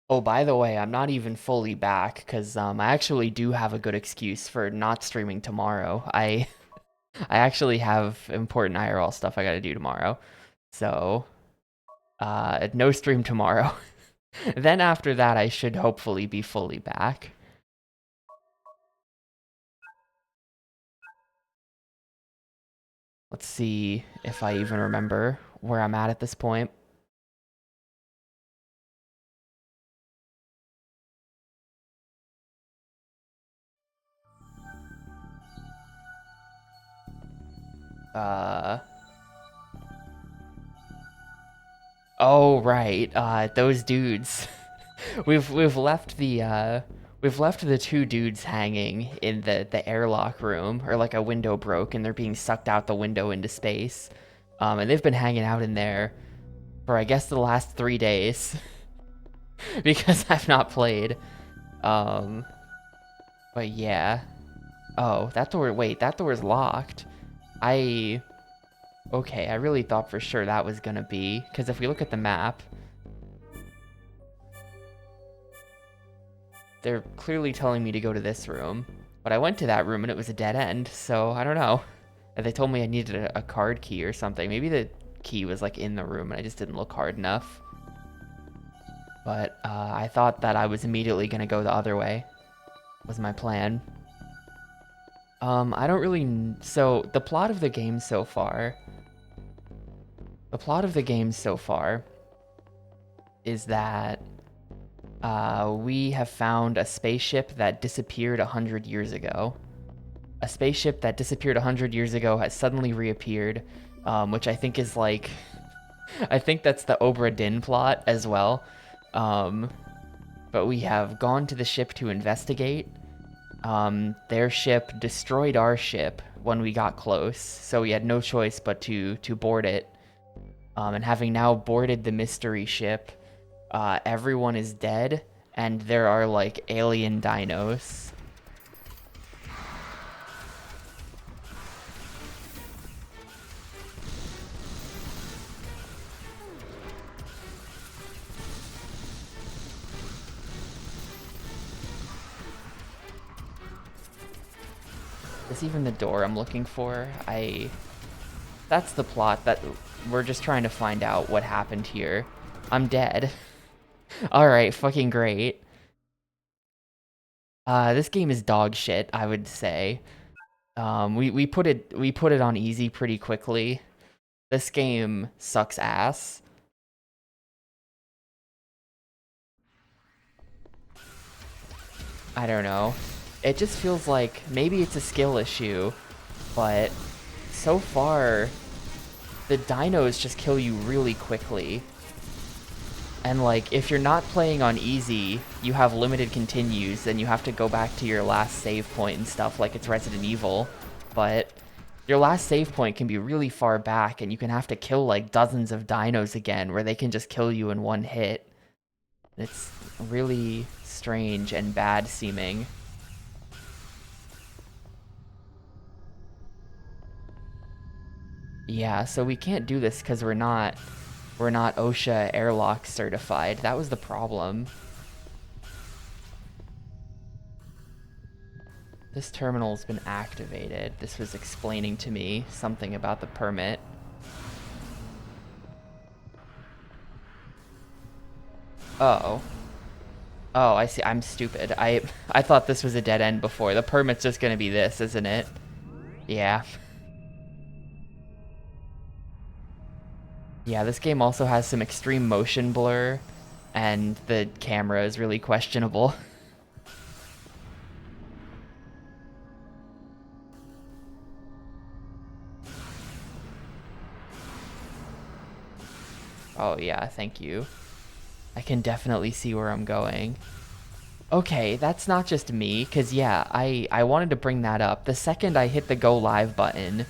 Oh, by the way, I'm not even fully back because I actually do have a good excuse for not streaming tomorrow. I actually have important IRL stuff I gotta do tomorrow. So, no stream tomorrow. Then after that, I should hopefully be fully back. Let's see if I even remember where I'm at this point. Uh, oh right, those dudes. We've left the two dudes hanging in the airlock room, or like a window broke and they're being sucked out the window into space. And they've been hanging out in there for I guess the last 3 days because I've not played. Um, but yeah. Oh, that door. Wait, that door's locked. I Okay, I really thought for sure that was gonna be, because if we look at the map, they're clearly telling me to go to this room, but I went to that room and it was a dead end, so I don't know. And they told me I needed a card key or something. Maybe the key was like in the room and I just didn't look hard enough. But I thought that I was immediately gonna go the other way, was my plan. I don't really... So, the plot of the game so far is that we have found a spaceship that disappeared 100 years ago. A spaceship that disappeared 100 years ago has suddenly reappeared, which I think is like... I think that's the Obra Dinn plot as well. But we have gone to the ship to investigate. Their ship destroyed our ship when we got close, so we had no choice but to board it. And having now boarded the mystery ship, everyone is dead, and there are like alien dinos. Is this even the door I'm looking for? That's the plot, that we're just trying to find out what happened here. I'm dead. Alright, fucking great. This game is dog shit, I would say. We put it on easy pretty quickly. This game sucks ass. I don't know. It just feels like maybe it's a skill issue, but so far the dinos just kill you really quickly. And like if you're not playing on easy, you have limited continues, then you have to go back to your last save point and stuff like it's Resident Evil. But your last save point can be really far back and you can have to kill like dozens of dinos again where they can just kill you in one hit. It's really strange and bad seeming. Yeah, so we can't do this because we're not OSHA airlock certified. That was the problem. This terminal's been activated. This was explaining to me something about the permit. Oh. Oh, I see. I'm stupid. I thought this was a dead end before. The permit's just gonna be this, isn't it? Yeah. Yeah, this game also has some extreme motion blur, and the camera is really questionable. Oh yeah, thank you. I can definitely see where I'm going. Okay, that's not just me, because yeah, I wanted to bring that up. The second I hit the go live button,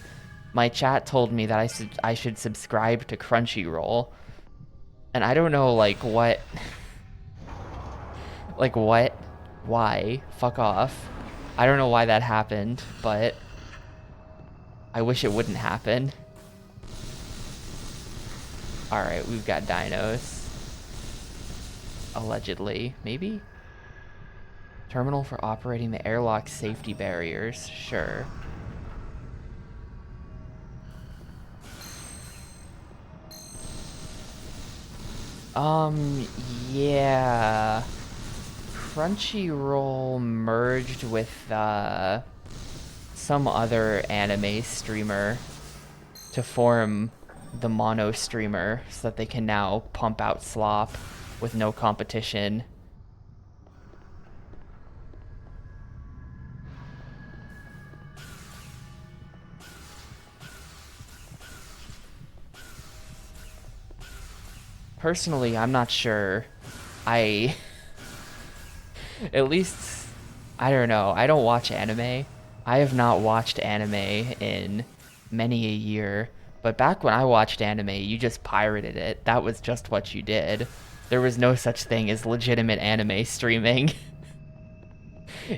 my chat told me that I should subscribe to Crunchyroll. And I don't know, like, what... like, what? Why? Fuck off. I don't know why that happened, but... I wish it wouldn't happen. Alright, we've got dinos. allegedly. Maybe? Terminal for operating the airlock safety barriers. Sure. Yeah. Crunchyroll merged with, some other anime streamer to form the mono streamer so that they can now pump out slop with no competition. Personally, I'm not sure. I at least I don't know. I don't watch anime. I have not watched anime in many a year. But back when I watched anime, you just pirated it. That was just what you did. There was no such thing as legitimate anime streaming.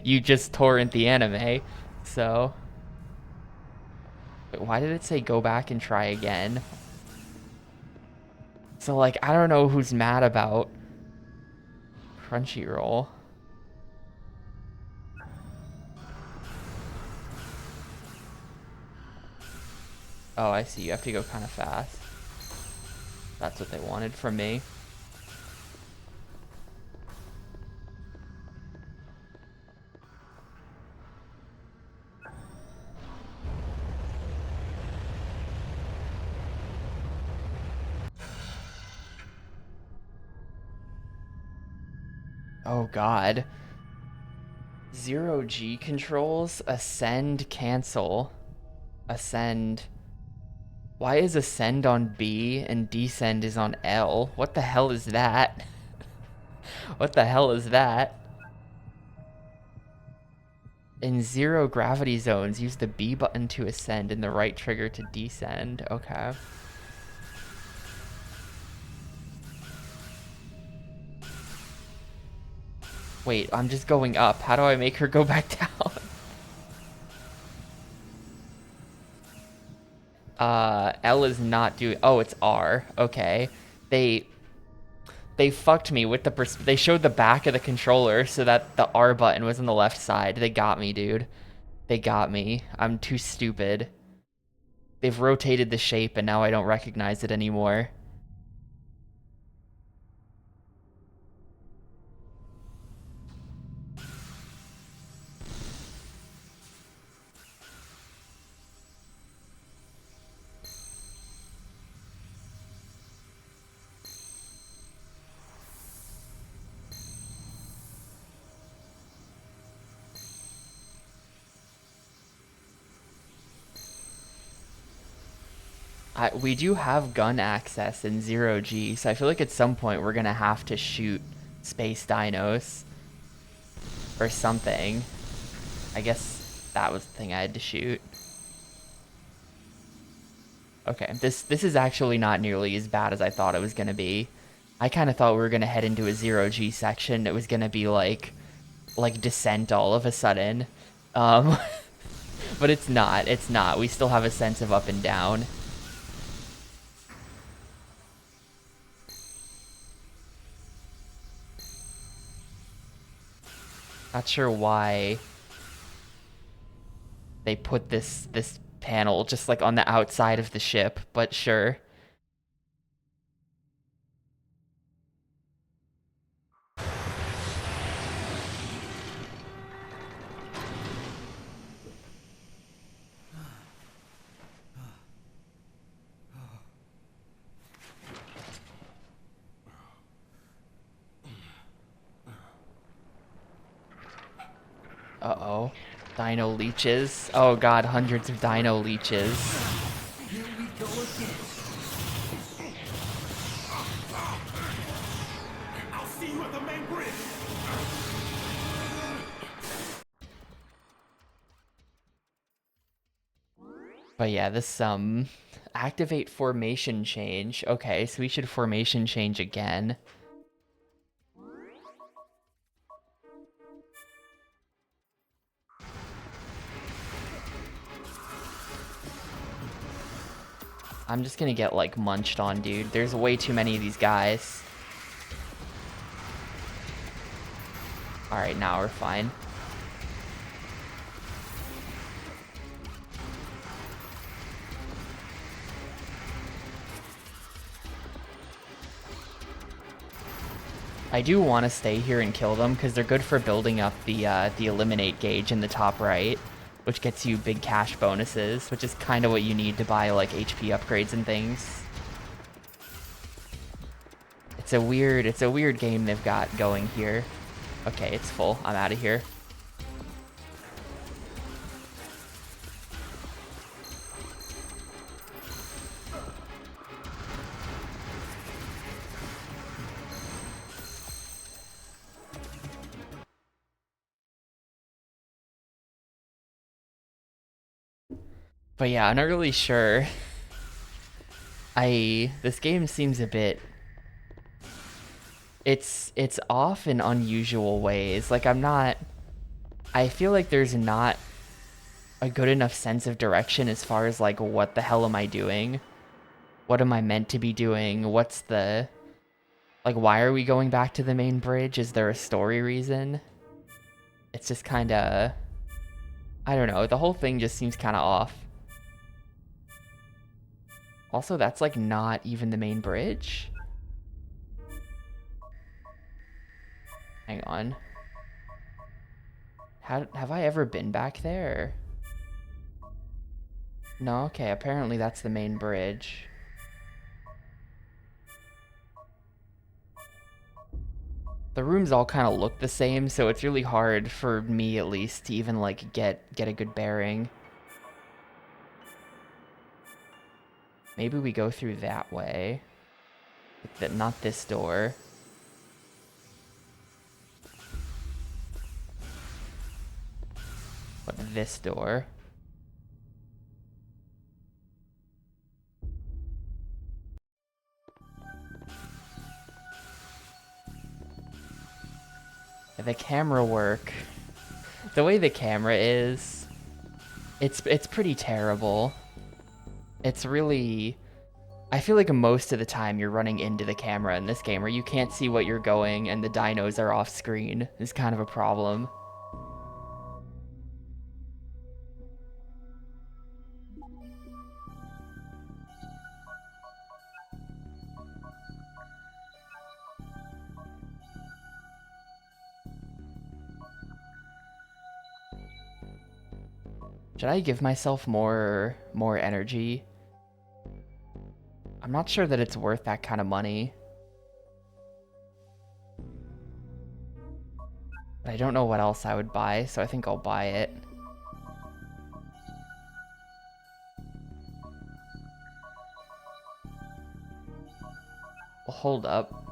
You just torrent the anime. So, why did it say go back and try again? So, like, I don't know who's mad about Crunchyroll. Oh, I see. You have to go kind of fast. That's what they wanted from me. Oh, God. 0G controls, ascend, cancel. Ascend. Why is ascend on B and descend is on L? What the hell is that? What the hell is that? In zero gravity zones, use the B button to ascend and the right trigger to descend. Okay. Wait, I'm just going up. How do I make her go back down? L is not doing... Oh, it's R. Okay. They fucked me with the... They showed the back of the controller so that the R button was on the left side. They got me, dude. They got me. I'm too stupid. They've rotated the shape and now I don't recognize it anymore. We do have gun access in 0G, so I feel like at some point we're gonna have to shoot space dinos. Or something. I guess that was the thing I had to shoot. Okay, this is actually not nearly as bad as I thought it was gonna be. I kind of thought we were gonna head into a 0G section. It was gonna be like Descent all of a sudden. But it's not. It's not. We still have a sense of up and down. Not sure why they put this panel just like on the outside of the ship, but sure. Uh-oh. Dino leeches. Oh god, hundreds of dino leeches. Here we go again. I'll see you at the main bridge. But yeah, this activate formation change. Okay, so we should formation change again. I'm just gonna get like munched on, dude. There's way too many of these guys. Alright, now we're fine. I do want to stay here and kill them because they're good for building up the eliminate gauge in the top right, which gets you big cash bonuses, which is kind of what you need to buy like HP upgrades and things. It's a weird game they've got going here. Okay, it's full. I'm out of here. But yeah, I'm not really sure. This game seems a bit, it's off in unusual ways. Like I feel like there's not a good enough sense of direction as far as like what the hell am I doing? What am I meant to be doing? What's the, like, why are we going back to the main bridge? Is there a story reason? It's just kind of, I don't know. The whole thing just seems kind of off. Also, that's like not even the main bridge. Hang on. Have I ever been back there? No, okay, apparently that's the main bridge. The rooms all kind of look the same, so it's really hard for me at least to even like get a good bearing. Maybe we go through that way. Not this door. But this door. The camera work. The way the camera is, it's pretty terrible. It's really, I feel like most of the time you're running into the camera in this game, where you can't see what you're going and the dinos are off screen is kind of a problem. Should I give myself more energy? I'm not sure that it's worth that kind of money. But I don't know what else I would buy, so I think I'll buy it. Well, hold up.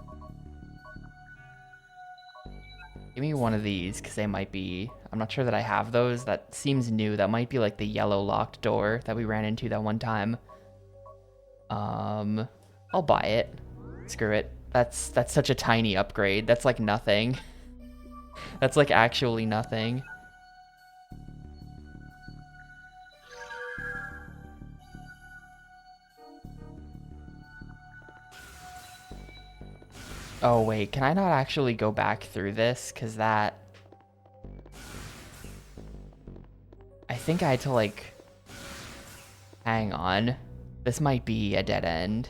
Give me one of these, because they might be... I'm not sure that I have those. That seems new. That might be like the yellow locked door that we ran into that one time. I'll buy it. Screw it. That's such a tiny upgrade. That's like nothing. That's like actually nothing. Oh wait, can I not actually go back through this? Because that... I think I had to like... Hang on. This might be a dead end.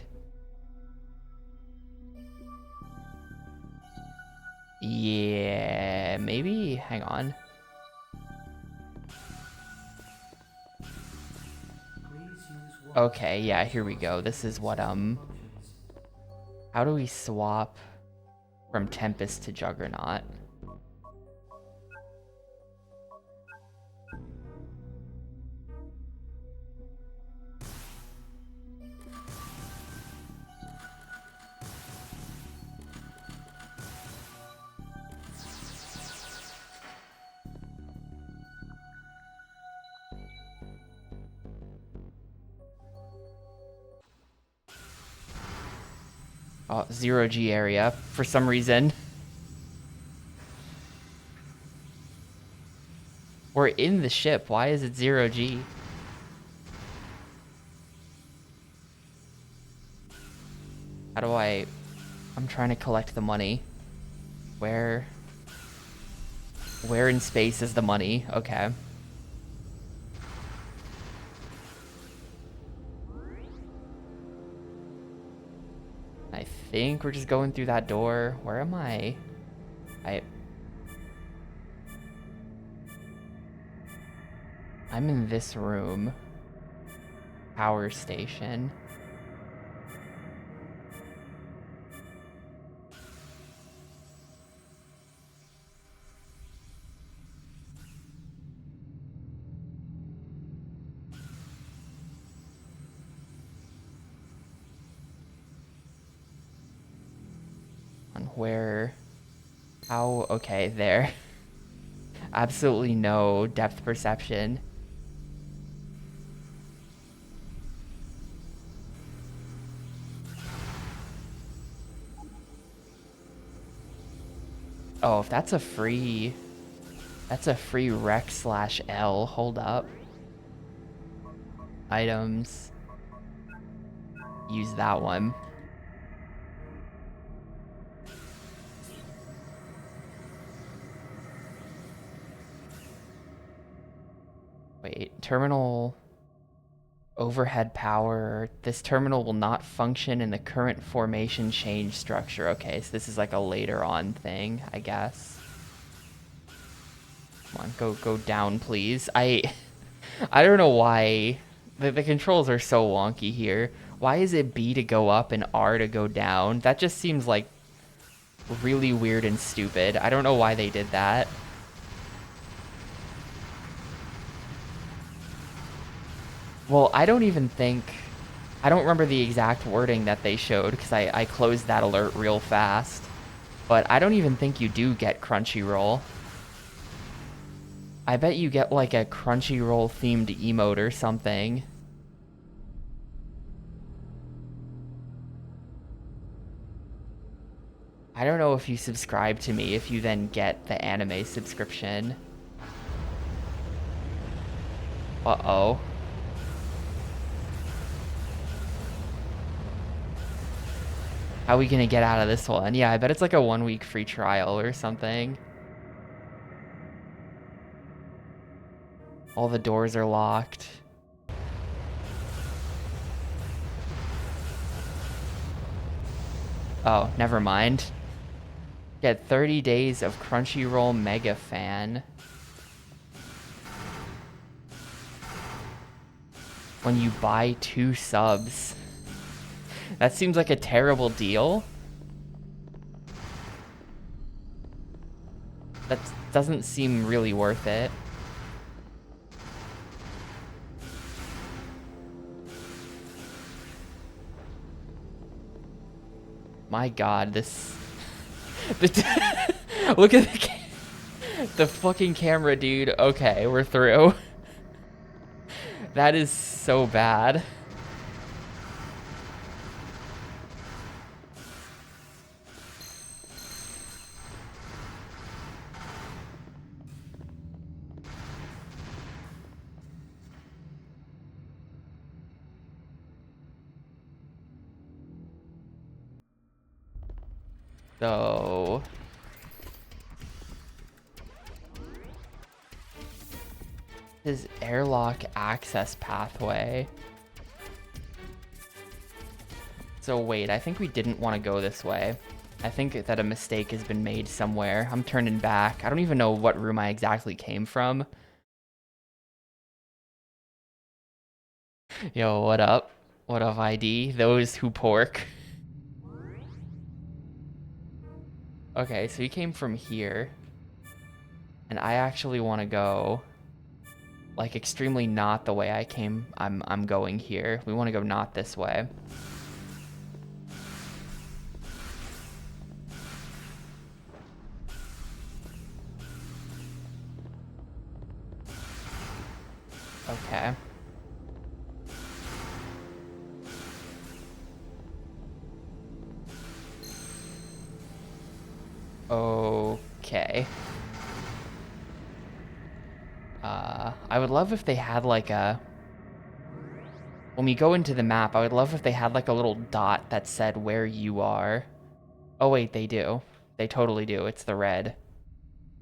Yeah, maybe? Hang on. Okay, yeah, here we go. This is what, how do we swap from Tempest to Juggernaut? Oh, 0G area for some reason. We're in the ship. Why is it 0G? How do I... I'm trying to collect the money. Where... Where in space is the money? Okay. I think we're just going through that door. Where am I? I'm in this room. Power station. On where? How? Okay, there. Absolutely no depth perception. Oh, if that's a free... That's a free rec/L. Hold up. Items. Use that one. Wait, terminal overhead power. This terminal will not function in the current formation change structure. Okay, so this is like a later on thing, I guess. Come on, go down, please. I don't know why the controls are so wonky here. Why is it B to go up and R to go down? That just seems like really weird and stupid. I don't know why they did that. Well, I don't even think... I don't remember the exact wording that they showed because I closed that alert real fast. But I don't even think you do get Crunchyroll. I bet you get like a Crunchyroll themed emote or something. I don't know if you subscribe to me if you then get the anime subscription. Uh-oh. How are we gonna get out of this one? Yeah, I bet it's like a 1-week free trial or something. All the doors are locked. Oh, never mind. Get 30 days of Crunchyroll Mega Fan. When you buy 2 subs. That seems like a terrible deal. That doesn't seem really worth it. My God, this... Look at the fucking camera, dude. Okay, we're through. That is so bad. So... His airlock access pathway. So wait, I think we didn't want to go this way. I think that a mistake has been made somewhere. I'm turning back. I don't even know what room I exactly came from. Yo, what up? What up, ID? Those who pork. Okay, so he came from here. And I actually want to go... like extremely not the way I came. I'm going here. We want to go not this way. Okay. Okay. I would love if they had like a... When we go into the map, I would love if they had like a little dot that said where you are. Oh wait, they do. They totally do. It's the red.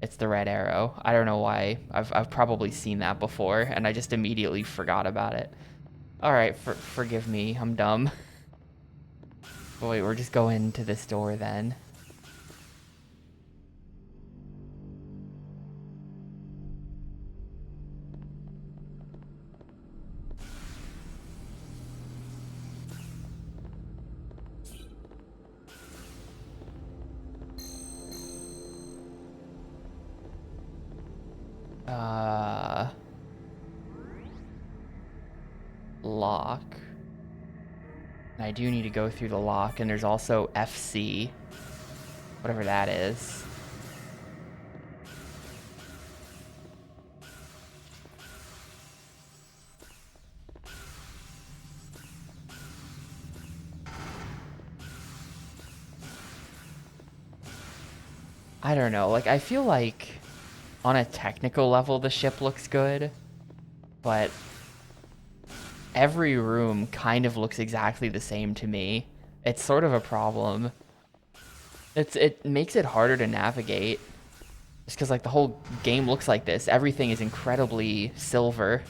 It's the red arrow. I don't know why. I've probably seen that before, and I just immediately forgot about it. All right, forgive me. I'm dumb. But wait, we're just going to this door then. Lock. And I do need to go through the lock, and there's also FC, whatever that is. I don't know, like, I feel like on a technical level the ship looks good, but every room kind of looks exactly the same to me. It's sort of a problem. It makes it harder to navigate. Just because, like, the whole game looks like this. Everything is incredibly silver.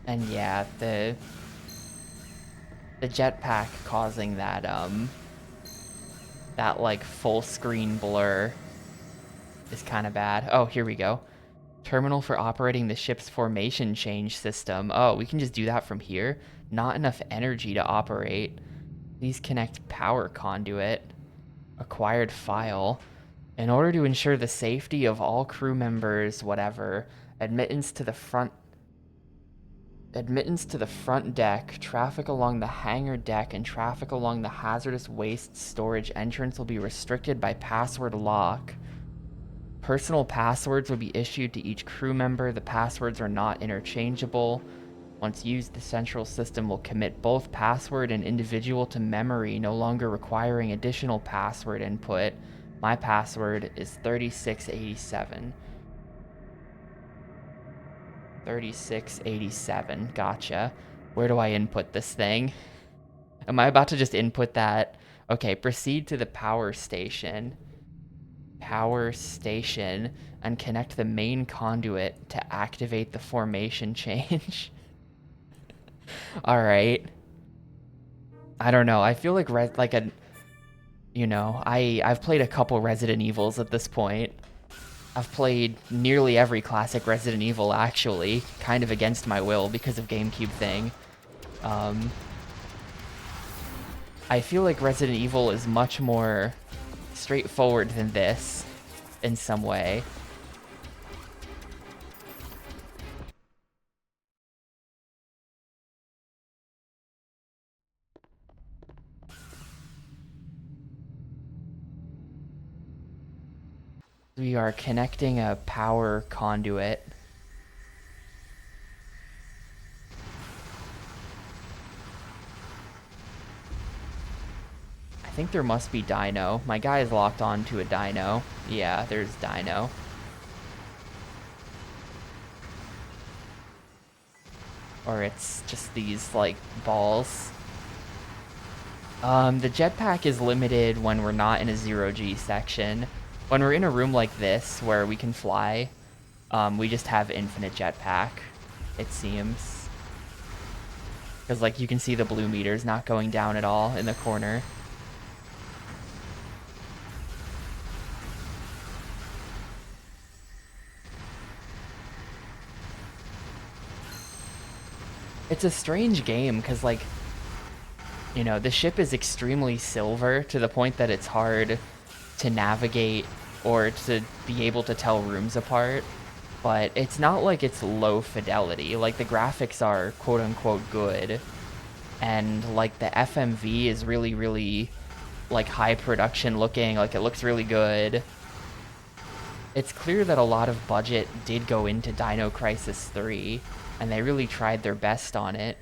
And yeah, the jetpack causing that like full screen blur is kind of bad. Oh, here we go. Terminal for operating the ship's formation change system. Oh, we can just do that from here. Not enough energy to operate. Please connect power conduit. Acquired file. In order to ensure the safety of all crew members, whatever, admittance to the front deck, traffic along the hangar deck, and traffic along the hazardous waste storage entrance will be restricted by password lock. Personal passwords will be issued to each crew member. The passwords are not interchangeable. Once used, the central system will commit both password and individual to memory, no longer requiring additional password input. My password is 3687. 3687. Gotcha. Where do I input this thing? Am I about to just input that? Okay, proceed to the power station. Power station. And connect the main conduit to activate the formation change. Alright. I don't know. I feel like I've played a couple Resident Evils at this point. I've played nearly every classic Resident Evil, actually, kind of against my will because of GameCube thing. I feel like Resident Evil is much more straightforward than this in some way. We are connecting a power conduit. I think there must be Dino. My guy is locked on to a Dino. Yeah, there's Dino. Or it's just these, like, balls. The jetpack is limited when we're not in a 0G section. When we're in a room like this, where we can fly, we just have infinite jetpack, it seems. Because, like, you can see the blue meters not going down at all in the corner. It's a strange game, because, like, you know, the ship is extremely silver to the point that it's hard to navigate or to be able to tell rooms apart, but it's not like it's low fidelity. Like, the graphics are quote-unquote good, and, like, the FMV is really, really, like, high production looking. Like, it looks really good. It's clear that a lot of budget did go into Dino Crisis 3, and they really tried their best on it,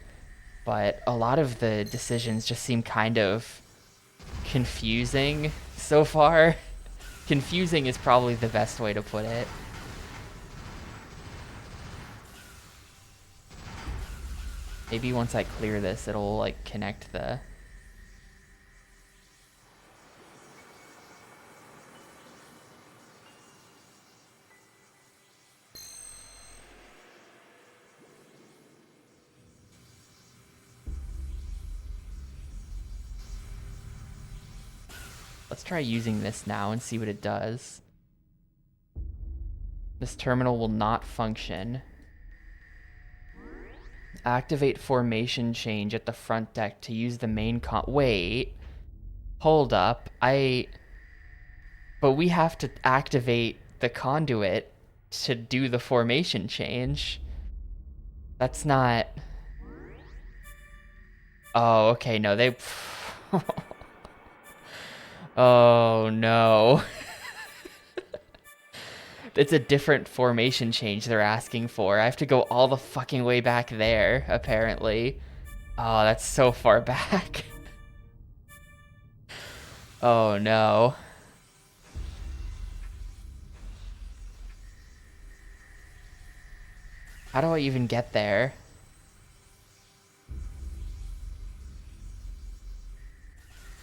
but a lot of the decisions just seem kind of confusing so far. Confusing is probably the best way to put it. Maybe once I clear this, it'll like connect the... Let's try using this now and see what it does. This terminal will not function. Activate formation change at the front deck to use the main Wait. Hold up. But we have to activate the conduit to do the formation change. That's not... Oh, okay, no, they... Oh, no. It's a different formation change they're asking for. I have to go all the fucking way back there, apparently. Oh, that's so far back. Oh, no. How do I even get there?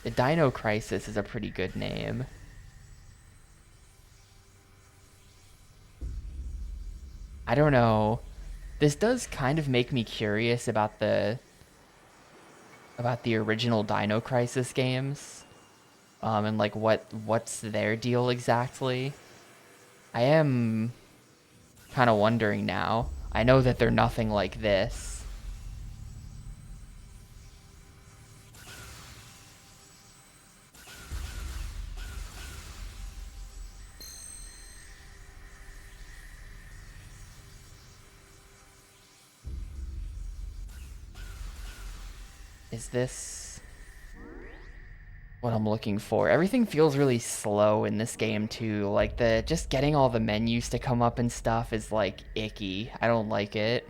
The Dino Crisis is a pretty good name. I don't know. This does kind of make me curious about the original Dino Crisis games. And like what's their deal exactly? I am kind of wondering now. I know that they're nothing like this. Is this what I'm looking for? Everything feels really slow in this game too. Like just getting all the menus to come up and stuff is like icky. I don't like it.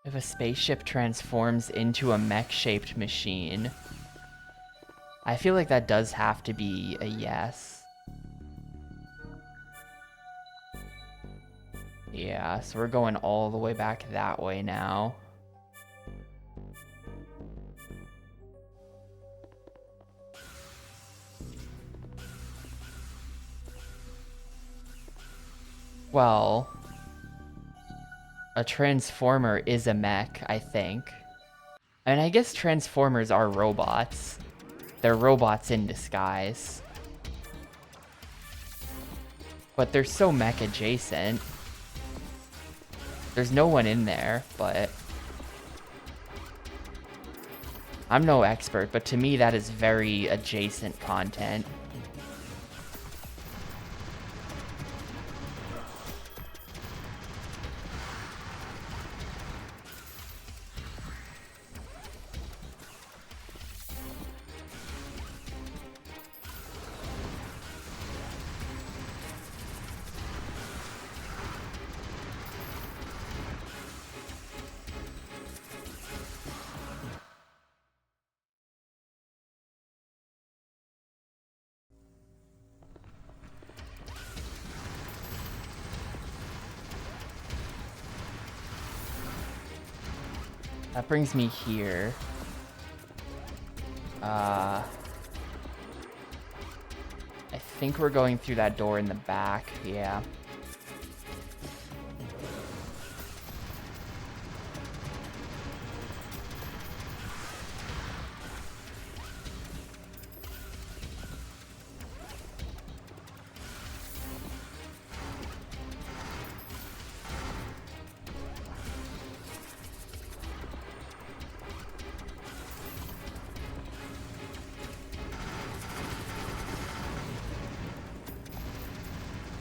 If a spaceship transforms into a mech-shaped machine, I feel like that does have to be a yes. Yeah, so we're going all the way back that way now. Well, a transformer is a mech, I think. And I guess transformers are robots. They're robots in disguise. But they're so mech adjacent. There's no one in there, but... I'm no expert, but to me that is very adjacent content. That brings me here. I think we're going through that door in the back, yeah.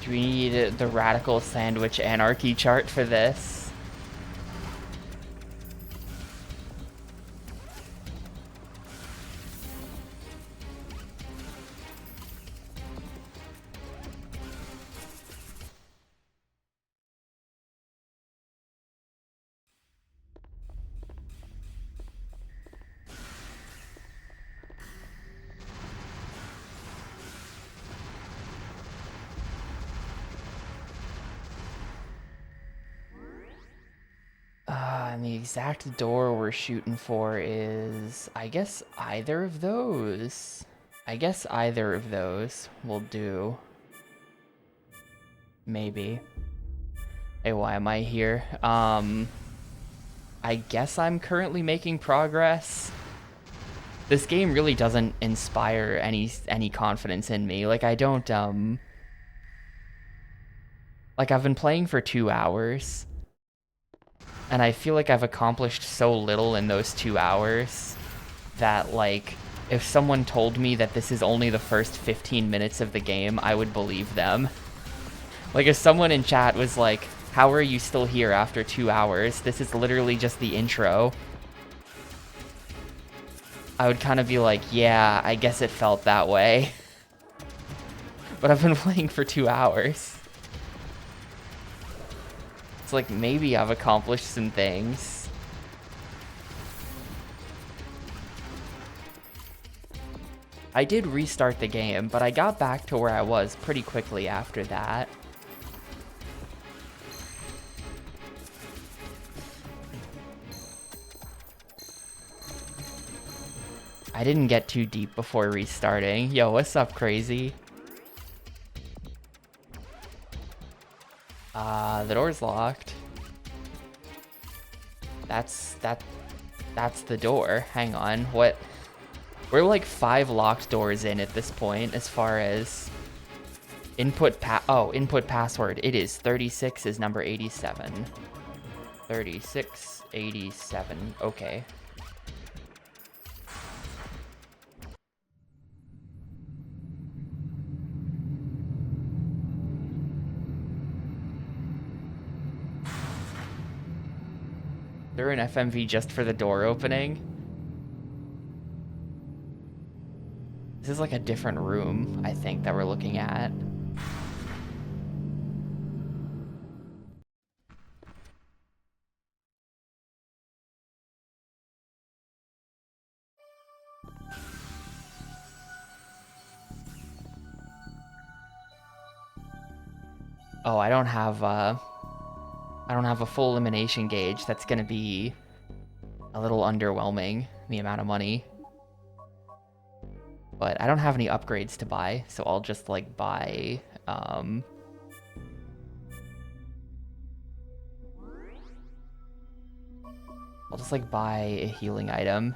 Do we need the radical sandwich anarchy chart for this? And the exact door we're shooting for is, I guess, either of those. I guess either of those will do. Maybe. Hey, why am I here? I guess I'm currently making progress. This game really doesn't inspire any confidence in me. Like, I don't, like, I've been playing for 2 hours. And I feel like I've accomplished so little in those 2 hours that, like, if someone told me that this is only the first 15 minutes of the game, I would believe them. Like, if someone in chat was like, how are you still here after 2 hours? This is literally just the intro. I would kind of be like, yeah, I guess it felt that way. But I've been playing for 2 hours. It's like, maybe I've accomplished some things. I did restart the game, but I got back to where I was pretty quickly after that. I didn't get too deep before restarting. Yo, what's up, crazy? The door's locked. That's the door. Hang on, what? We're like 5 locked doors in at this point as far as input password. It is 36 is number 87. 3687. Okay. They're an FMV just for the door opening. This is like a different room, I think, that we're looking at. Oh, I don't have a full elimination gauge. That's gonna be a little underwhelming, the amount of money. But I don't have any upgrades to buy, so I'll just like buy I'll just like buy a healing item.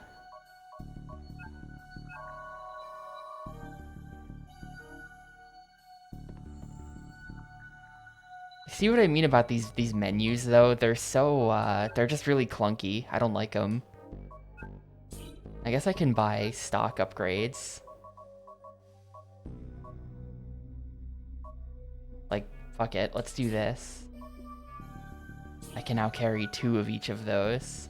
See what I mean about these menus though? They're so they're just really clunky. I don't like them. I guess I can buy stock upgrades. Like, fuck it, let's do this. I can now carry 2 of each of those.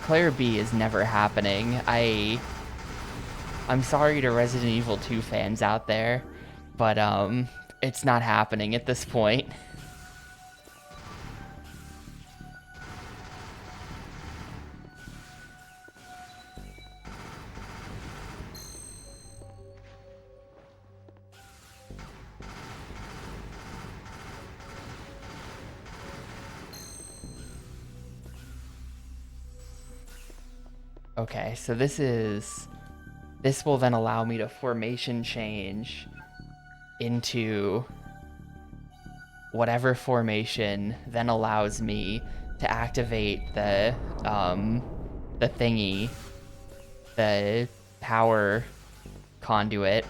Claire B is never happening. I'm sorry to Resident Evil 2 fans out there, but it's not happening at this point. Okay, so this will then allow me to formation change into whatever formation then allows me to activate the thingy, the power conduit,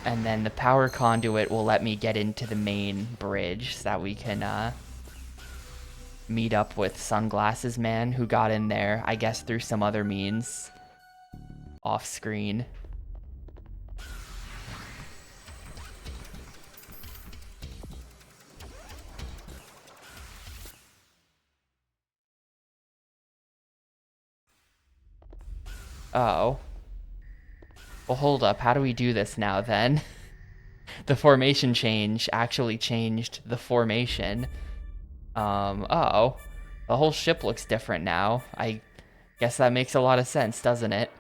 And then the power conduit will let me get into the main bridge so that we can meet up with Sunglasses Man, who got in there, I guess, through some other means off screen. Oh. Well, hold up. How do we do this now, then? The formation change actually changed the formation. Uh-oh. The whole ship looks different now. I guess that makes a lot of sense, doesn't it?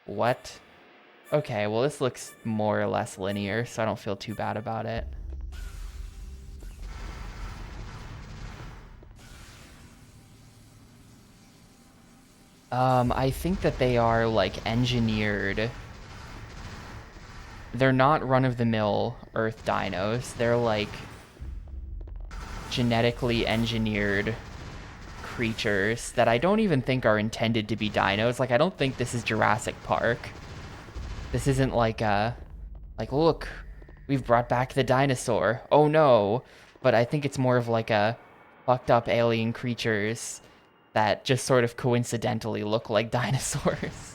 What? Okay, well, this looks more or less linear, so I don't feel too bad about it. I think that they are, like, engineered. They're not run-of-the-mill Earth dinos. They're, like, genetically engineered creatures that I don't even think are intended to be dinos. Like, I don't think this is Jurassic Park. This isn't like look, we've brought back the dinosaur. Oh no. But I think it's more of like a fucked up alien creatures that just sort of coincidentally look like dinosaurs.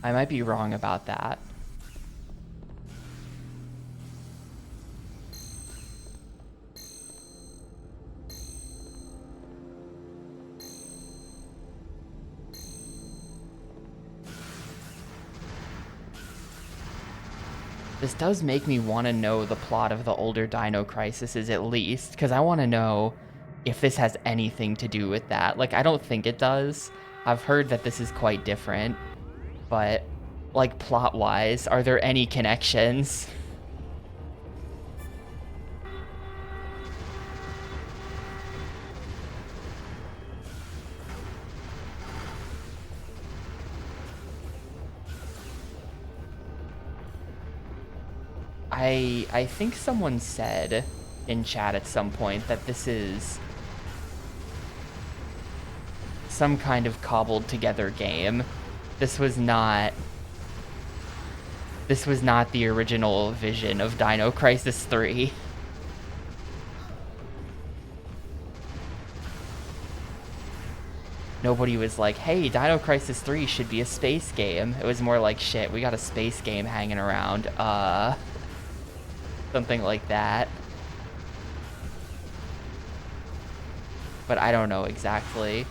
I might be wrong about that. This does make me want to know the plot of the older Dino Crises at least, because I want to know if this has anything to do with that. Like, I don't think it does. I've heard that this is quite different, but, like, plot-wise, are there any connections? I think someone said in chat at some point that this is some kind of cobbled together game. This was not the original vision of Dino Crisis 3. Nobody was like, hey, Dino Crisis 3 should be a space game. It was more like, shit, we got a space game hanging around. Something like that. But I don't know exactly.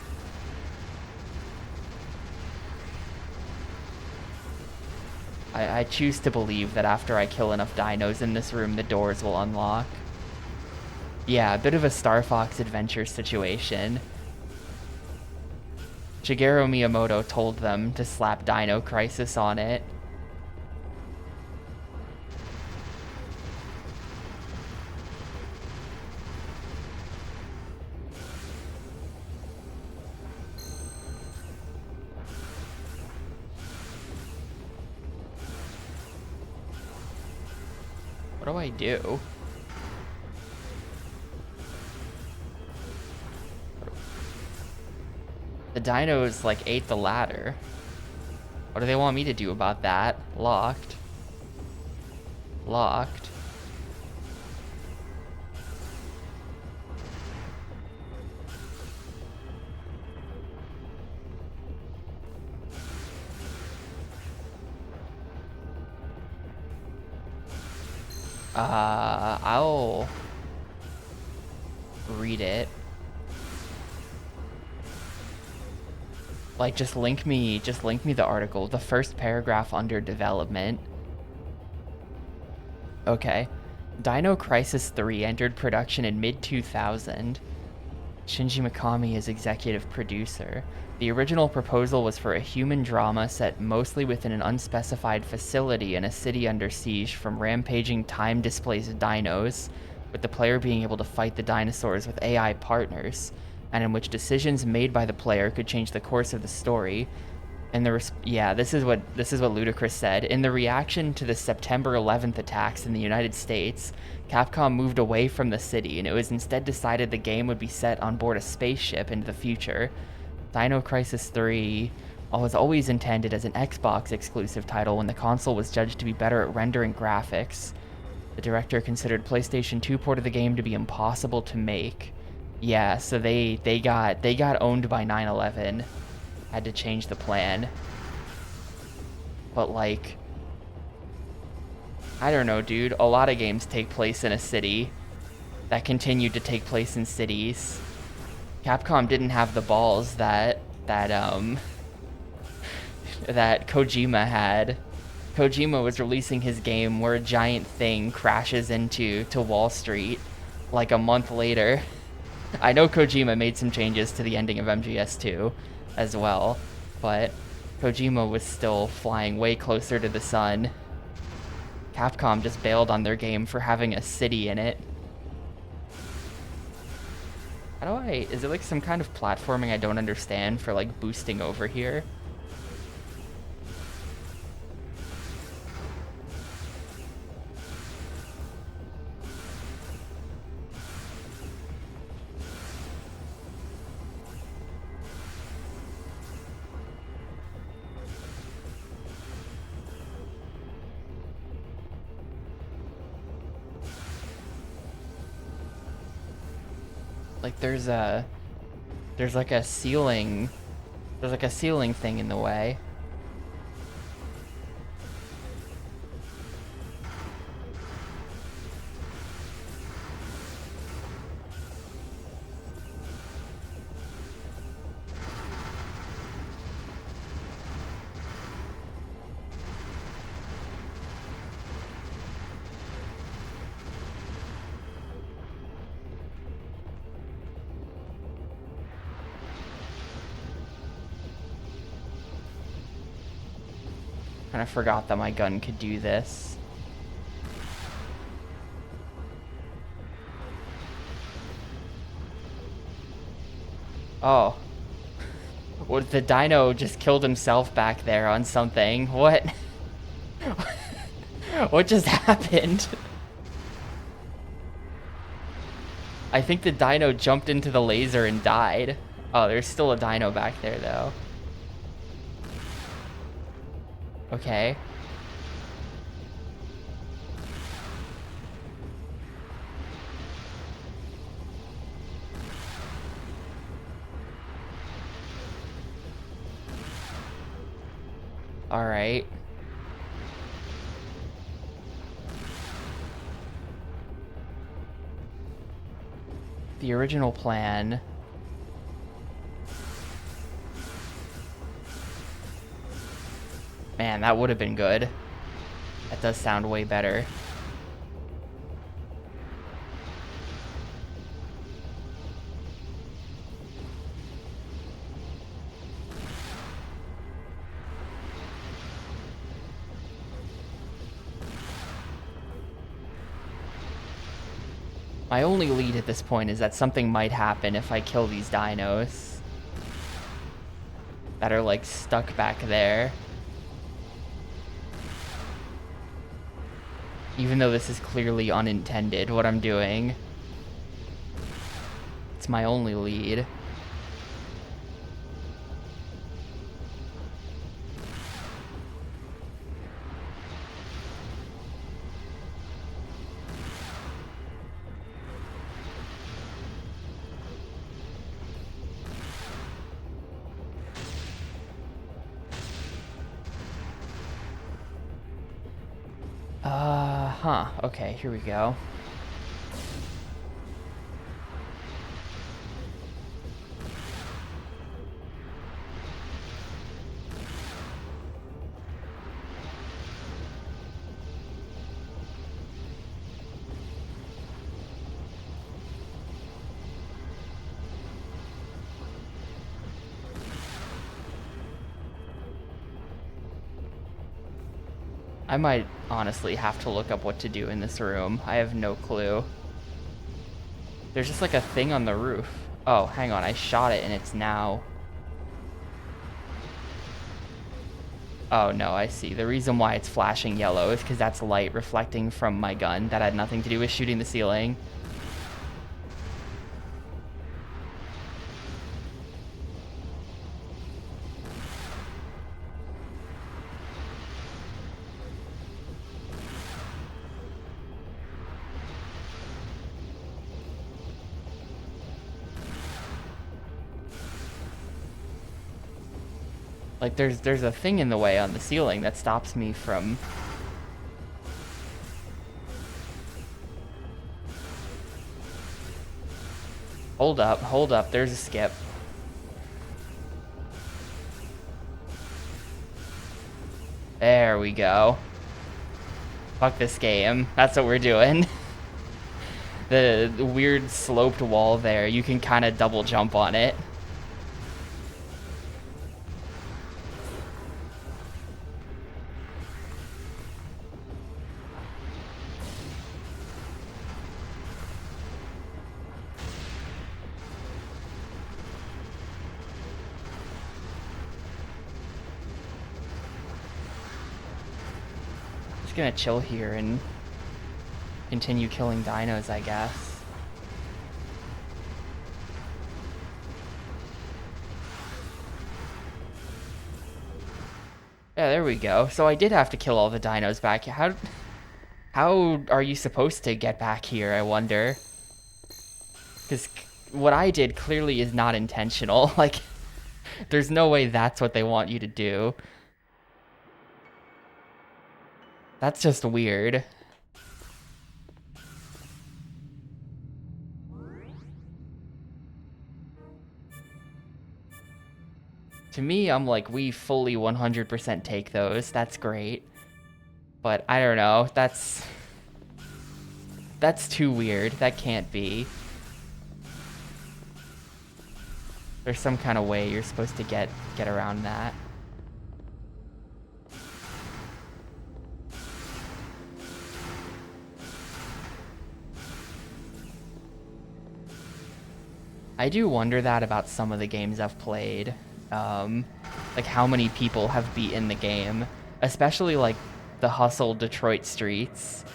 I choose to believe that after I kill enough dinos in this room, the doors will unlock. Yeah, a bit of a Star Fox Adventure situation. Shigeru Miyamoto told them to slap Dino Crisis on it. What do I do? The dinos, like, ate the ladder. What do they want me to do about that? Locked. Locked. I'll read it. Like, just link me the article. The first paragraph under development. Okay. Dino Crisis 3 entered production in mid-2000. Shinji Mikami is executive producer. The original proposal was for a human drama set mostly within an unspecified facility in a city under siege from rampaging time-displaced dinos, with the player being able to fight the dinosaurs with AI partners. and in which decisions made by the player could change the course of the story. And this is what Ludacris said. In the reaction to the September 11th attacks in the United States, Capcom moved away from the city, and it was instead decided the game would be set on board a spaceship into the future. Dino Crisis 3 was always intended as an Xbox exclusive title when the console was judged to be better at rendering graphics. The director considered PlayStation 2 port of the game to be impossible to make. Yeah, so they got owned by 9/11. Had to change the plan. But like, I don't know, dude. A lot of games take place in a city that continued to take place in cities. Capcom didn't have the balls that Kojima had. Kojima was releasing his game where a giant thing crashes into Wall Street like a month later. I know Kojima made some changes to the ending of MGS2 as well, but Kojima was still flying way closer to the sun. Capcom just bailed on their game for having a city in it. Is it like some kind of platforming I don't understand for like boosting over here? Like there's like a ceiling thing in the way. Kind of forgot that my gun could do this. Oh. Well, the dino just killed himself back there on something. What? What just happened? I think the dino jumped into the laser and died. Oh, there's still a dino back there, though. Okay. All right. The original plan. Man, that would have been good. That does sound way better. My only lead at this point is that something might happen if I kill these dinos that are like stuck back there. Even though this is clearly unintended, what I'm doing. It's my only lead. Okay, here we go. I might honestly have to look up what to do in this room. I have no clue. There's just like a thing on the roof. Oh, hang on, I shot it and it's now... Oh no, I see. The reason why it's flashing yellow is because that's light reflecting from my gun. That had nothing to do with shooting the ceiling. Like, there's a thing in the way on the ceiling that stops me from... Hold up, there's a skip. There we go. Fuck this game. That's what we're doing. The weird sloped wall there, you can kind of double jump on it. Just gonna chill here and continue killing dinos, I guess. Yeah, there we go. So I did have to kill all the dinos back. How are you supposed to get back here, I wonder? Because what I did clearly is not intentional. Like, there's no way that's what they want you to do. That's just weird. To me, I'm like, we fully 100% take those. That's great. But I don't know. That's too weird. That can't be. There's some kind of way you're supposed to get around that. I do wonder that about some of the games I've played. Like how many people have beaten the game, especially like the Hustle Detroit Streets.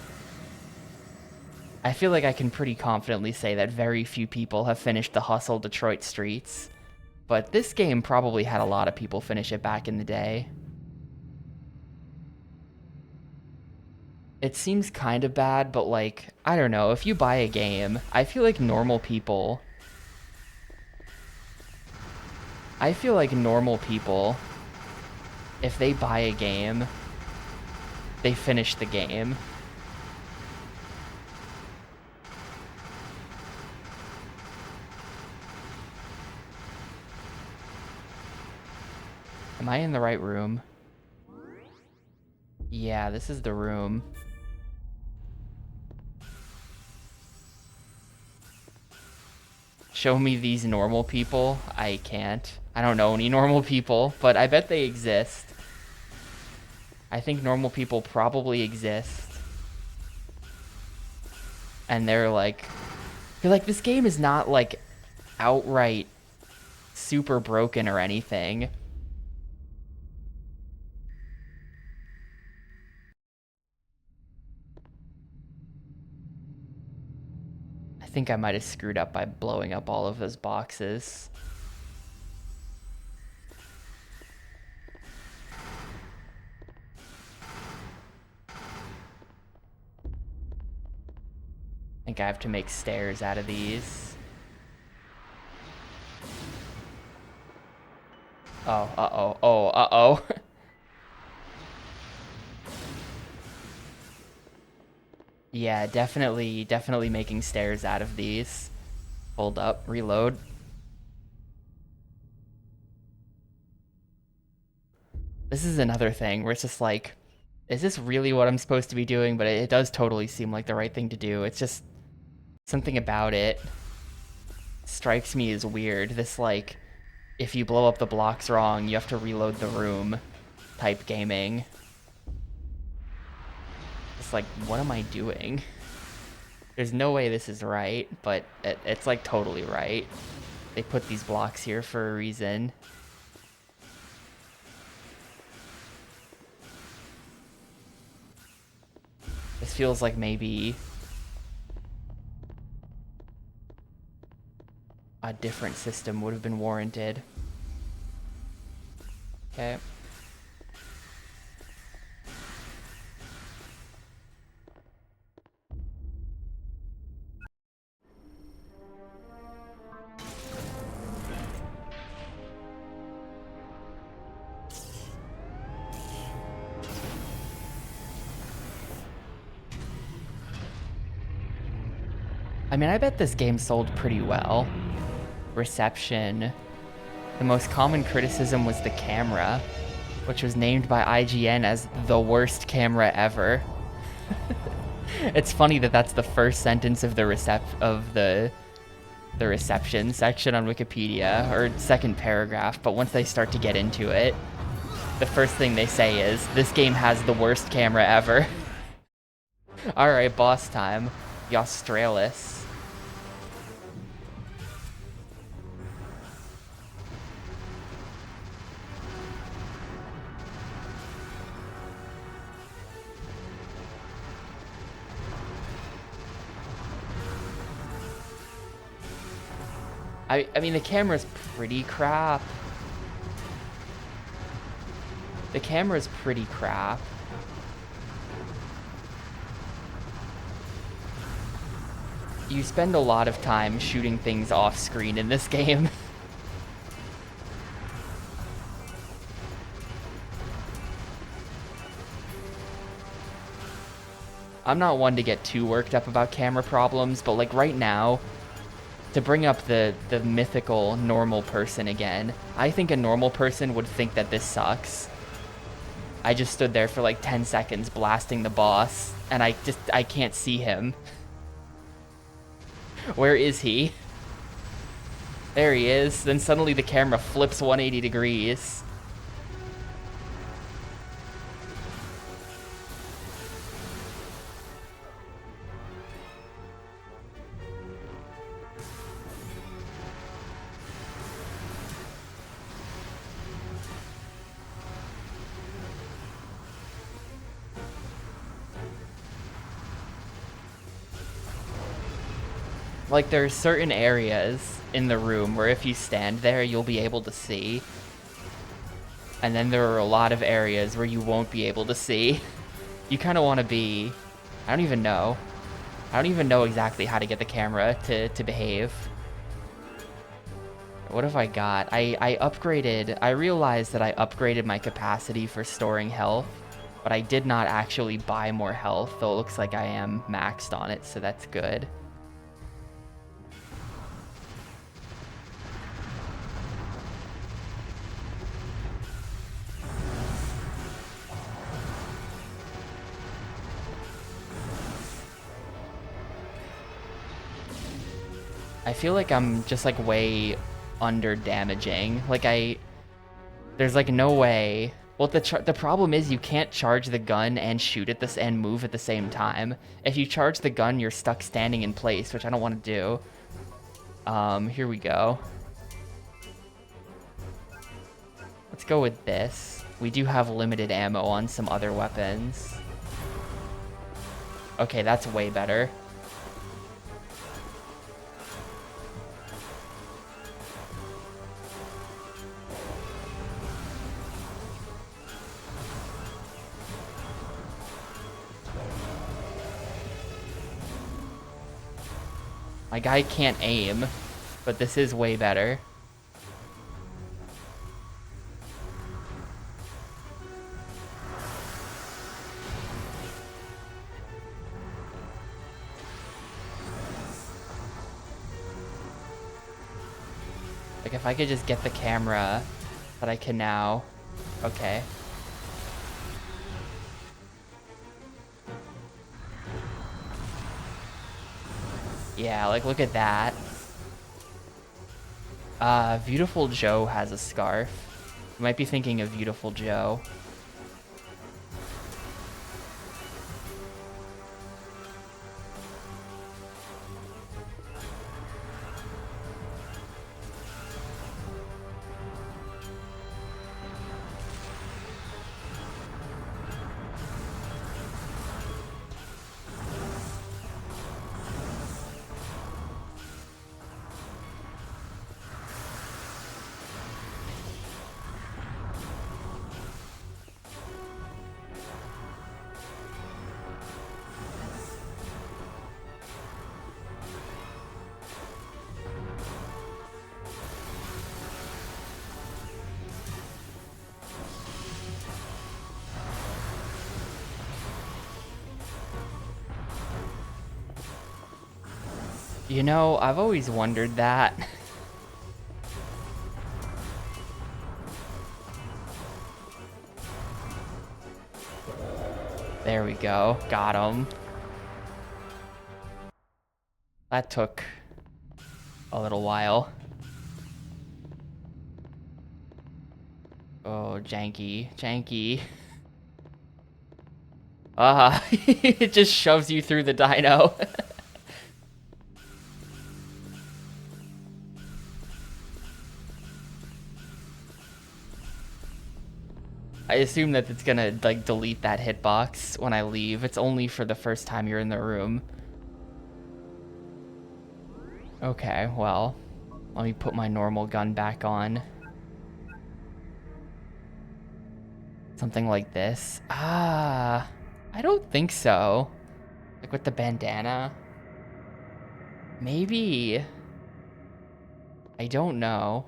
I feel like I can pretty confidently say that very few people have finished the Hustle Detroit Streets, but this game probably had a lot of people finish it back in the day. It seems kind of bad, but like, I don't know, if you buy a game, I feel like normal people, if they buy a game, they finish the game. Am I in the right room? Yeah, this is the room. Show me these normal people. I can't. I don't know any normal people, but I bet they exist. I think normal people probably exist. And they're like, this game is not like outright super broken or anything. I think I might have screwed up by blowing up all of those boxes. I think I have to make stairs out of these. Oh, uh-oh. Oh, uh-oh. Yeah, definitely making stairs out of these. Hold up, reload. This is another thing where it's just like, is this really what I'm supposed to be doing? But it does totally seem like the right thing to do. It's just something about it strikes me as weird. This like, if you blow up the blocks wrong, you have to reload the room type gaming. It's like, what am I doing? There's no way this is right, but it's like totally right. They put these blocks here for a reason. This feels like maybe a different system would have been warranted. Okay. I mean, I bet this game sold pretty well. Reception. The most common criticism was the camera, which was named by IGN as the worst camera ever. It's funny that that's the first sentence of the reception section on Wikipedia, or second paragraph, but once they start to get into it, the first thing they say is, this game has the worst camera ever. Alright, boss time. The Australis. I mean, the camera's pretty crap. The camera's pretty crap. You spend a lot of time shooting things off screen in this game. I'm not one to get too worked up about camera problems, but like right now, to bring up the mythical normal person again, I think a normal person would think that this sucks. I just stood there for like 10 seconds blasting the boss, and I can't see him. Where is he? There he is. Then suddenly the camera flips 180 degrees. Like, there's certain areas in the room where if you stand there, you'll be able to see. And then there are a lot of areas where you won't be able to see. You kind of want to be... I don't even know. I don't even know exactly how to get the camera to behave. What have I got? I upgraded... I realized that I upgraded my capacity for storing health, but I did not actually buy more health, though it looks like I am maxed on it, so that's good. I feel like I'm just like way under damaging. Like there's like no way. Well, the problem is you can't charge the gun and shoot at this and move at the same time. If you charge the gun, you're stuck standing in place, which I don't want to do. Here we go. Let's go with this. We do have limited ammo on some other weapons. Okay, that's way better. My guy can't aim, but this is way better. Like, if I could just get the camera that I can now. Okay. Yeah, like, look at that. Beautiful Joe has a scarf. You might be thinking of Beautiful Joe. You know, I've always wondered that. There we go. Got him. That took a little while. Oh, janky. Janky. It just shoves you through the dino. I assume that it's gonna, like, delete that hitbox when I leave. It's only for the first time you're in the room. Okay, well, let me put my normal gun back on. Something like this. Ah, I don't think so. Like with the bandana. Maybe. I don't know.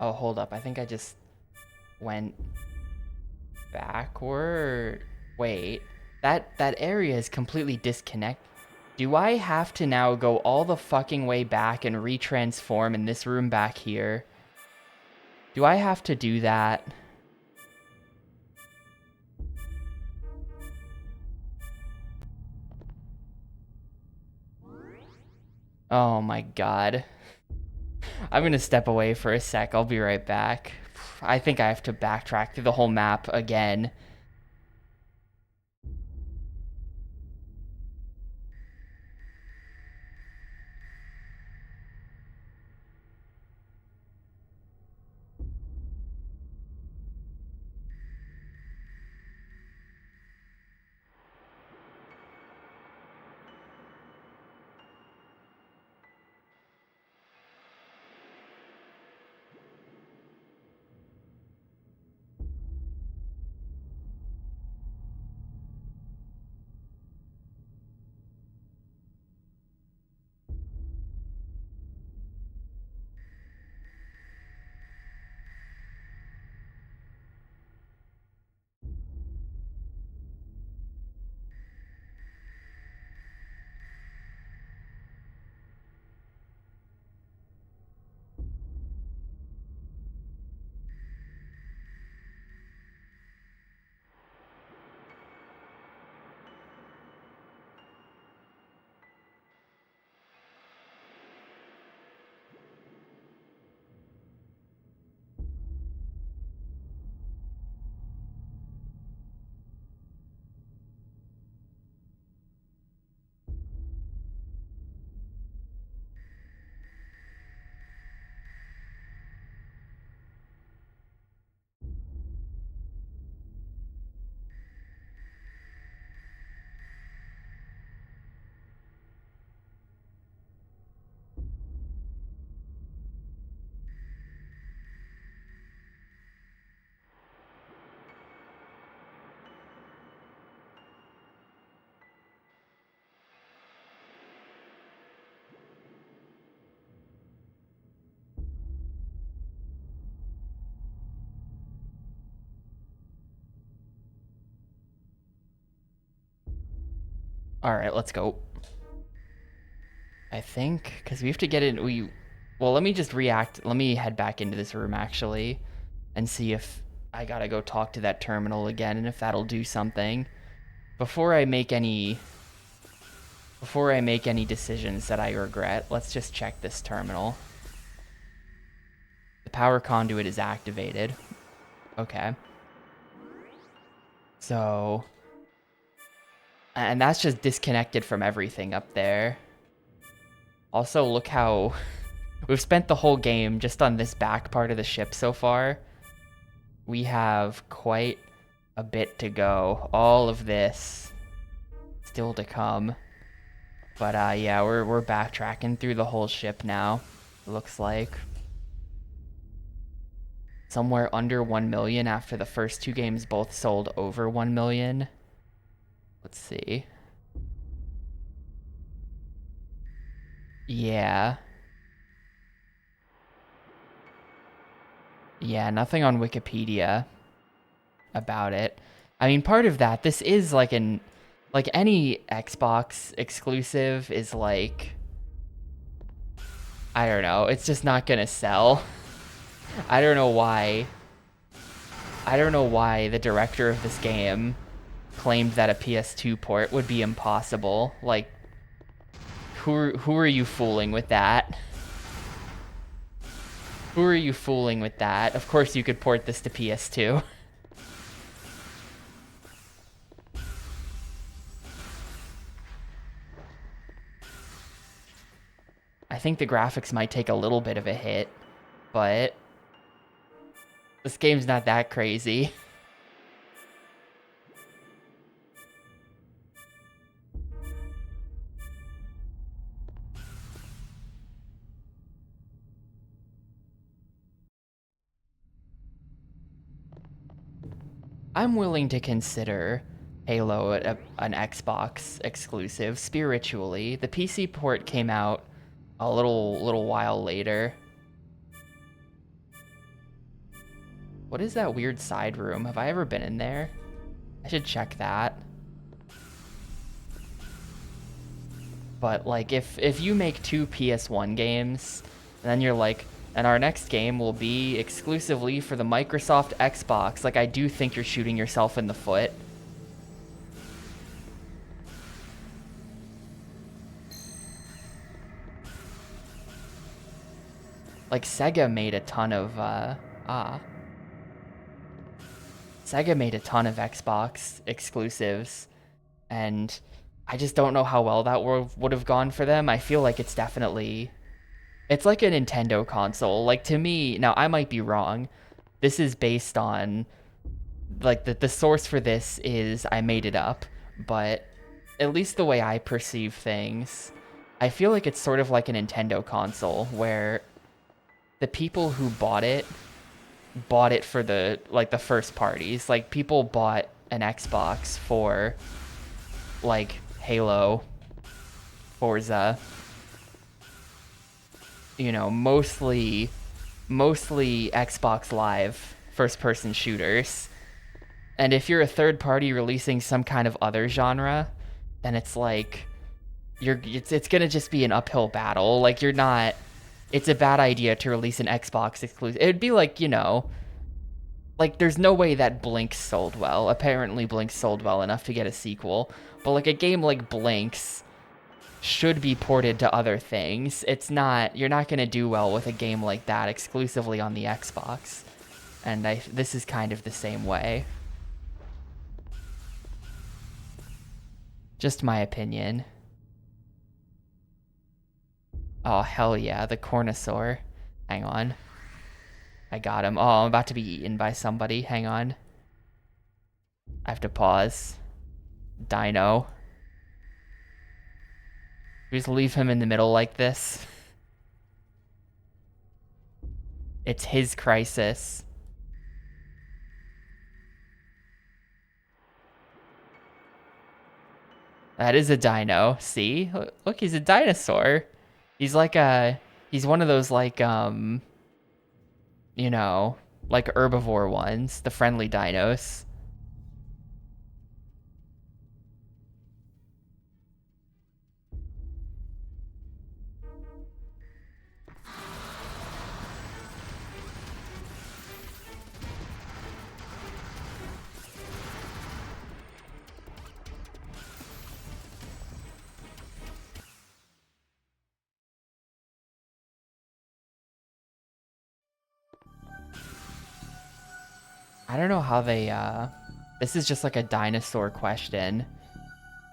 Oh, hold up. I think I just went backward. Wait. That area is completely disconnected. Do I have to now go all the fucking way back and retransform in this room back here? Do I have to do that? Oh my god. I'm gonna step away for a sec. I'll be right back. I think I have to backtrack through the whole map again. Alright, let's go. I think, because we have to get in, well, let me just react, let me head back into this room, actually, and see if I gotta go talk to that terminal again, and if that'll do something. Before I make any decisions that I regret, let's just check this terminal. The power conduit is activated. Okay. So, and that's just disconnected from everything up there. Also, look how we've spent the whole game just on this back part of the ship so far. We have quite a bit to go. All of this still to come. But yeah, we're backtracking through the whole ship now. It looks like somewhere under 1 million after the first two games both sold over 1 million. Let's see. Yeah. Yeah, nothing on Wikipedia about it. I mean, part of that, this is like any Xbox exclusive is like, I don't know, it's just not gonna sell. I don't know why. I don't know why the director of this game claimed that a PS2 port would be impossible. Like, who are you fooling with that? Who are you fooling with that? Of course you could port this to PS2. I think the graphics might take a little bit of a hit, but this game's not that crazy. I'm willing to consider Halo an Xbox exclusive spiritually. The PC port came out a little while later. What is that weird side room? Have I ever been in there? I should check that. But like if you make two PS1 games, and then you're like, and our next game will be exclusively for the Microsoft Xbox, like I do think you're shooting yourself in the foot. Like Sega made a ton of Sega made a ton of Xbox exclusives, and I just don't know how well that would have gone for them. I feel like it's like a Nintendo console. Like to me, now I might be wrong. This is based on like the source for this is I made it up, but at least the way I perceive things, I feel like it's sort of like a Nintendo console where the people who bought it for the first parties. Like people bought an Xbox for like Halo, Forza, you know, mostly Xbox Live first person shooters. And if you're a third party releasing some kind of other genre, then it's like it's going to just be an uphill battle. Like you're not it's a bad idea to release an Xbox exclusive. It'd be like, you know, like there's no way that Blinks sold well. Apparently Blinks sold well enough to get a sequel, but like a game like Blinks should be ported to other things. You're not going to do well with a game like that exclusively on the Xbox. And this is kind of the same way. Just my opinion. Oh, hell yeah, the Cornosaur. Hang on. I got him. Oh, I'm about to be eaten by somebody. Hang on. I have to pause. Dino. We just leave him in the middle like this. It's his crisis. That is a dino. See? Look, he's a dinosaur. He's like he's one of those like you know, like herbivore ones, the friendly dinos. I don't know how they this is just like a dinosaur question.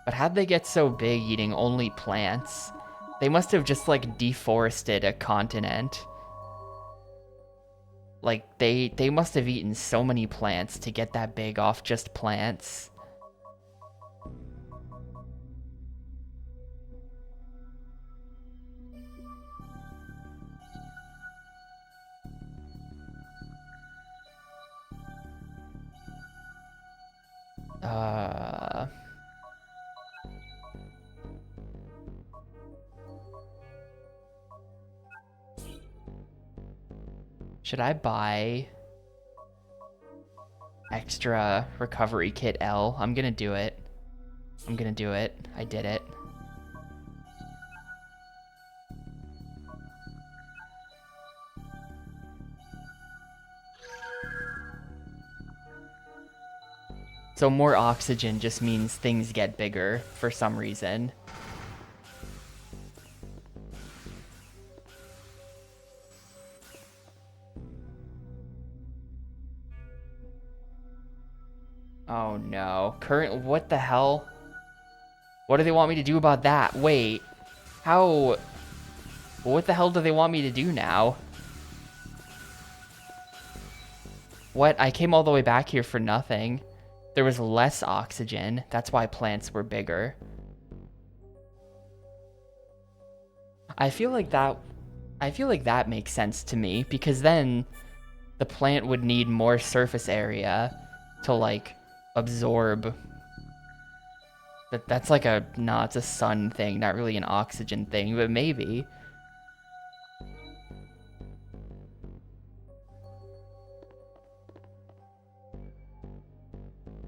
But how'd they get so big eating only plants? They must have just like deforested a continent. Like they must have eaten so many plants to get that big off just plants. Should I buy extra recovery kit L? I'm gonna do it. I'm gonna do it. I did it. So more oxygen just means things get bigger for some reason. Oh no. What the hell? What do they want me to do about that? Wait. How? What the hell do they want me to do now? What? I came all the way back here for nothing. There was less oxygen. That's why plants were bigger. I feel like that makes sense to me, because then the plant would need more surface area to like absorb. But that's like it's a sun thing, not really an oxygen thing, but maybe.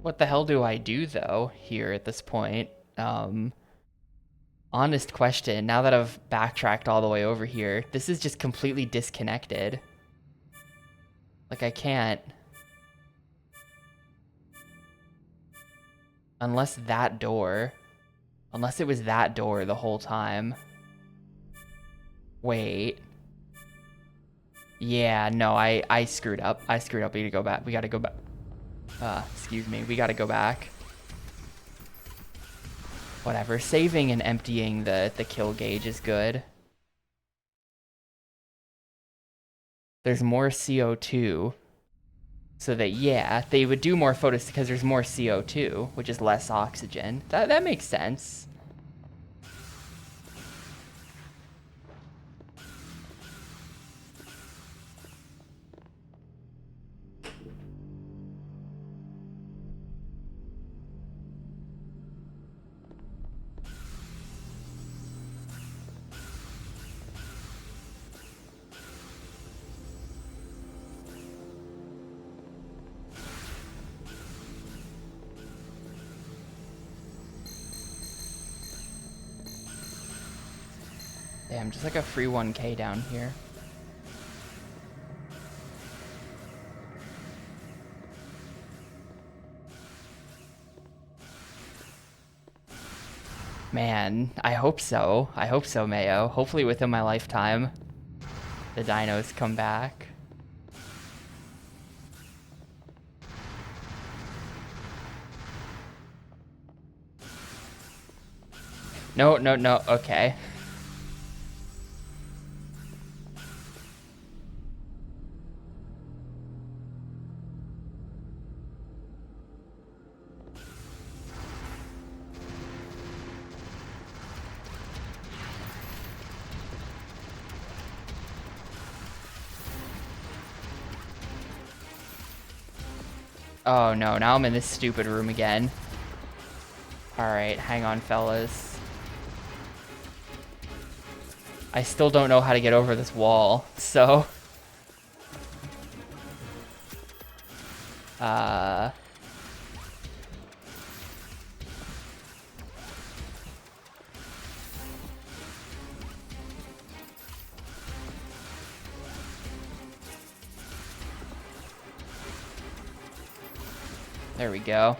What the hell do I do though here at this point? Honest question, now that I've backtracked all the way over here, this is just completely disconnected. Like I can't. Unless it was that door the whole time. Wait. Yeah, no, I screwed up. We gotta go back. We gotta go back. Excuse me. We gotta go back. Whatever. Saving and emptying the kill gauge is good. There's more CO2. So that, yeah, they would do more photos because there's more CO2, which is less oxygen. That makes sense. Damn, just like a free 1K down here. Man, I hope so. I hope so, Mayo. Hopefully within my lifetime, the dinos come back. No, okay. Oh no, now I'm in this stupid room again. Alright, hang on, fellas. I still don't know how to get over this wall, so... There we go.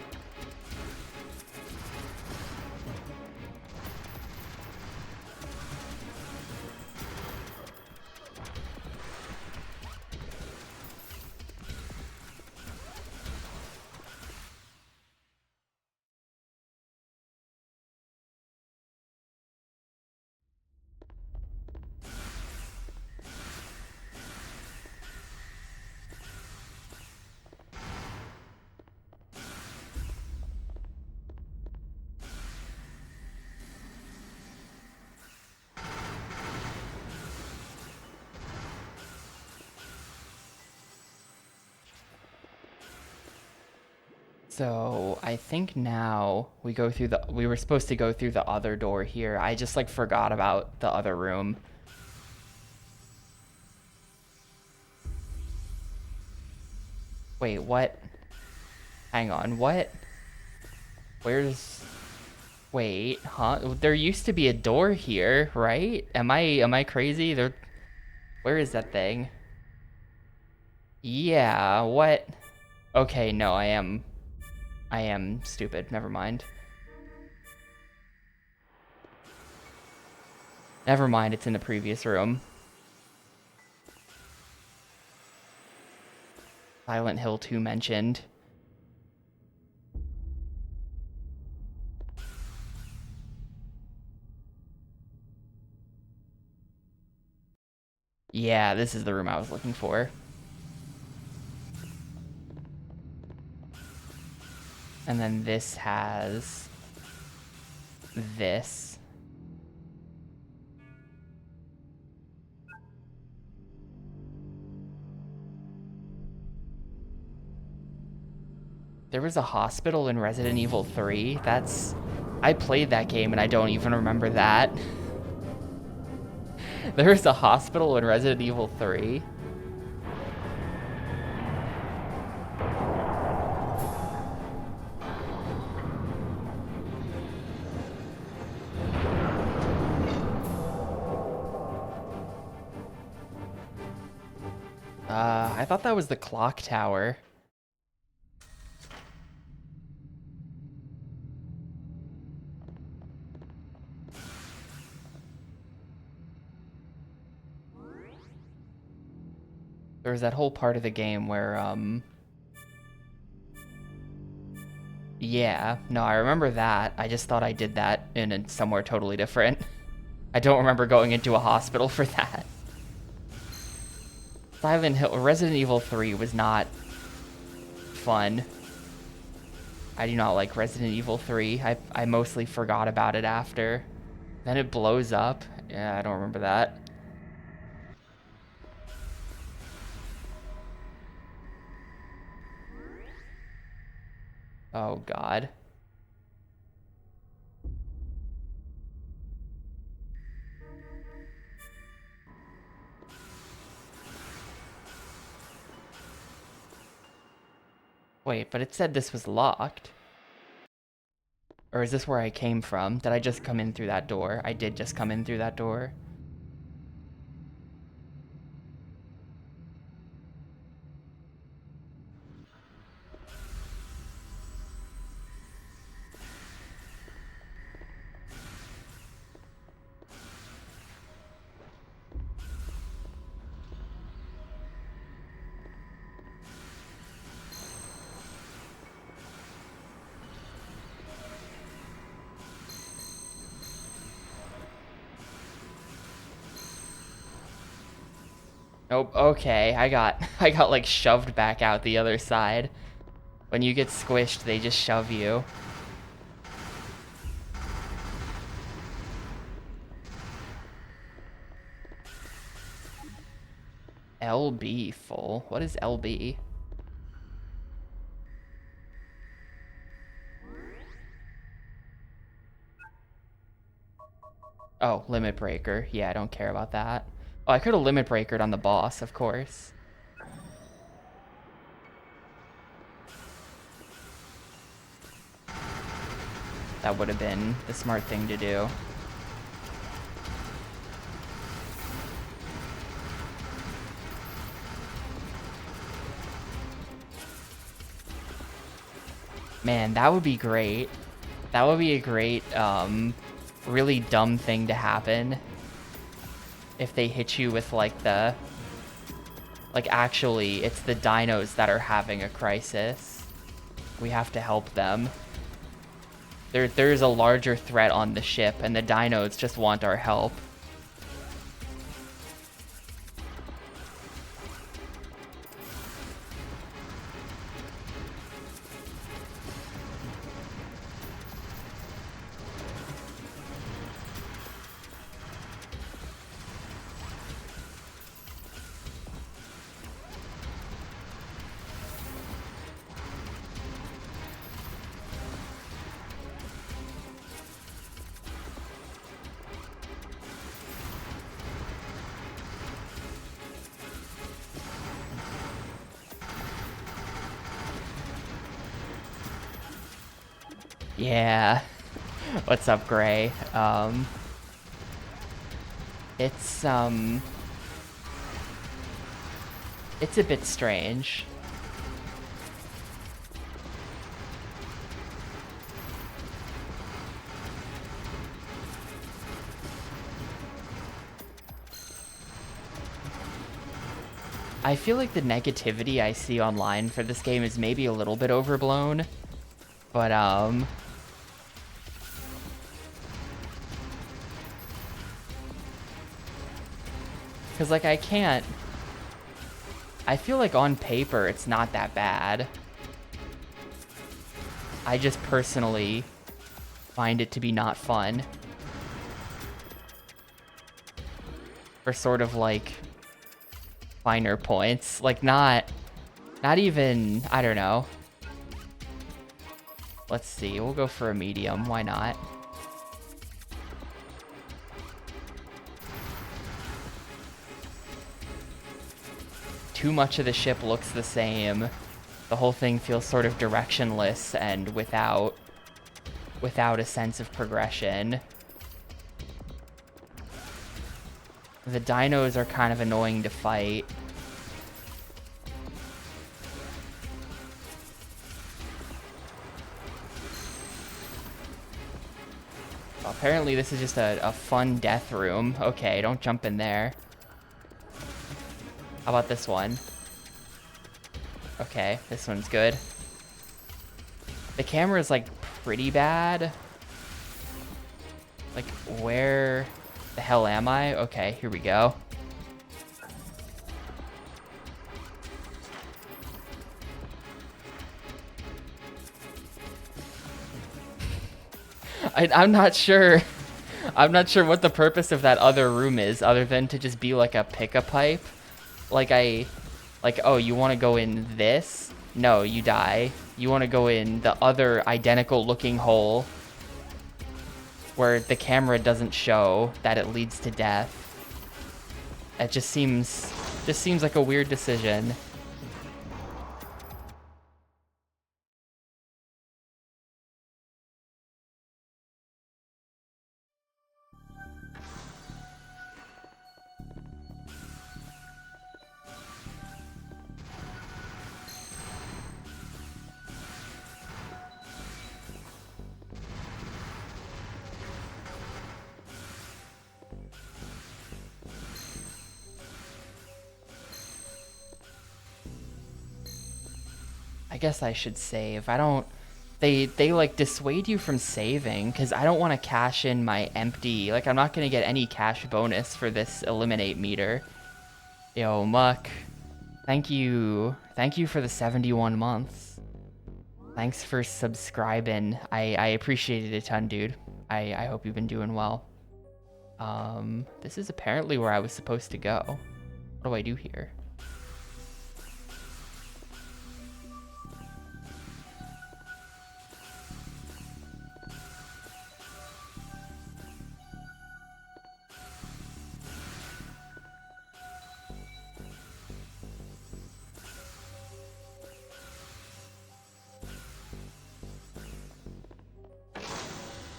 So I think now we go through we were supposed to go through the other door here. I just like forgot about the other room. Wait, what? Hang on, what? Where's... Wait, huh? There used to be a door here, right? Am I crazy? Where is that thing? Yeah, what? Okay, no, I am stupid. Never mind. Never mind, it's in the previous room. Silent Hill 2 mentioned. Yeah, this is the room I was looking for. And then this has this. There was a hospital in Resident Evil 3. I played that game and I don't even remember that. There was a hospital in Resident Evil 3. I thought that was the clock tower. There was that whole part of the game where, yeah, no, I remember that. I just thought I did that in somewhere totally different. I don't remember going into a hospital for that. Silent Hill, Resident Evil 3 was not fun. I do not like Resident Evil 3. I mostly forgot about it after. Then it blows up. Yeah, I don't remember that. Oh, God. Wait, but it said this was locked. Or is this where I came from? Did I just come in through that door? I did just come in through that door. Nope, okay, I got like shoved back out the other side. When you get squished, they just shove you. LB full? What is LB? Oh, limit breaker. Yeah, I don't care about that. Oh, I could have limit breakered on the boss, of course. That would have been the smart thing to do. Man, that would be great. That would be a great, really dumb thing to happen. If they hit you with, like, like, actually, it's the dinos that are having a crisis. We have to help them. There's a larger threat on the ship, and the dinos just want our help. Yeah. What's up, Gray? It's it's a bit strange. I feel like the negativity I see online for this game is maybe a little bit overblown, but because like I feel like on paper it's not that bad. I just personally find it to be not fun. For sort of like finer points. Like not even, I don't know. Let's see, we'll go for a medium, why not? Too much of the ship looks the same. The whole thing feels sort of directionless and without a sense of progression. The dinos are kind of annoying to fight. Apparently this is just a fun death room. Okay, don't jump in there. How about this one? Okay, this one's good. The camera is like pretty bad. Like, where the hell am I? Okay, here we go. I'm not sure. I'm not sure what the purpose of that other room is, other than to just be like a pick-a-pipe. Like oh, you want to go in this? No, you die. You want to go in the other identical looking hole where the camera doesn't show that it leads to death. It just seems like a weird decision. I guess I should save. I don't... They like dissuade you from saving because I don't want to cash in my empty... Like, I'm not going to get any cash bonus for this eliminate meter. Yo, Muck. Thank you. Thank you for the 71 months. Thanks for subscribing. I appreciate it a ton, dude. I hope you've been doing well. This is apparently where I was supposed to go. What do I do here?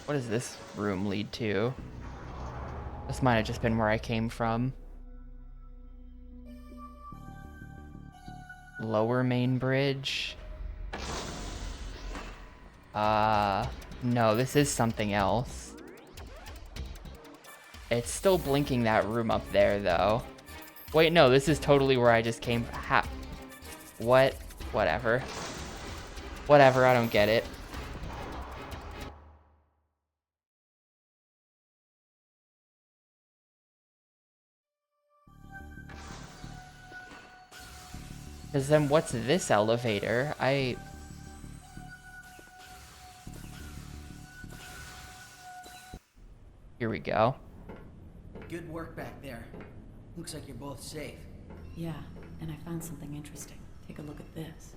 What does this room lead to? This might have just been where I came from. Lower main bridge. No, this is something else. It's still blinking that room up there, though. Wait, no, this is totally where I just came. What? Whatever. Whatever, I don't get it. Because then what's this elevator? Here we go. Good work back there. Looks like you're both safe. Yeah, and I found something interesting. Take a look at this.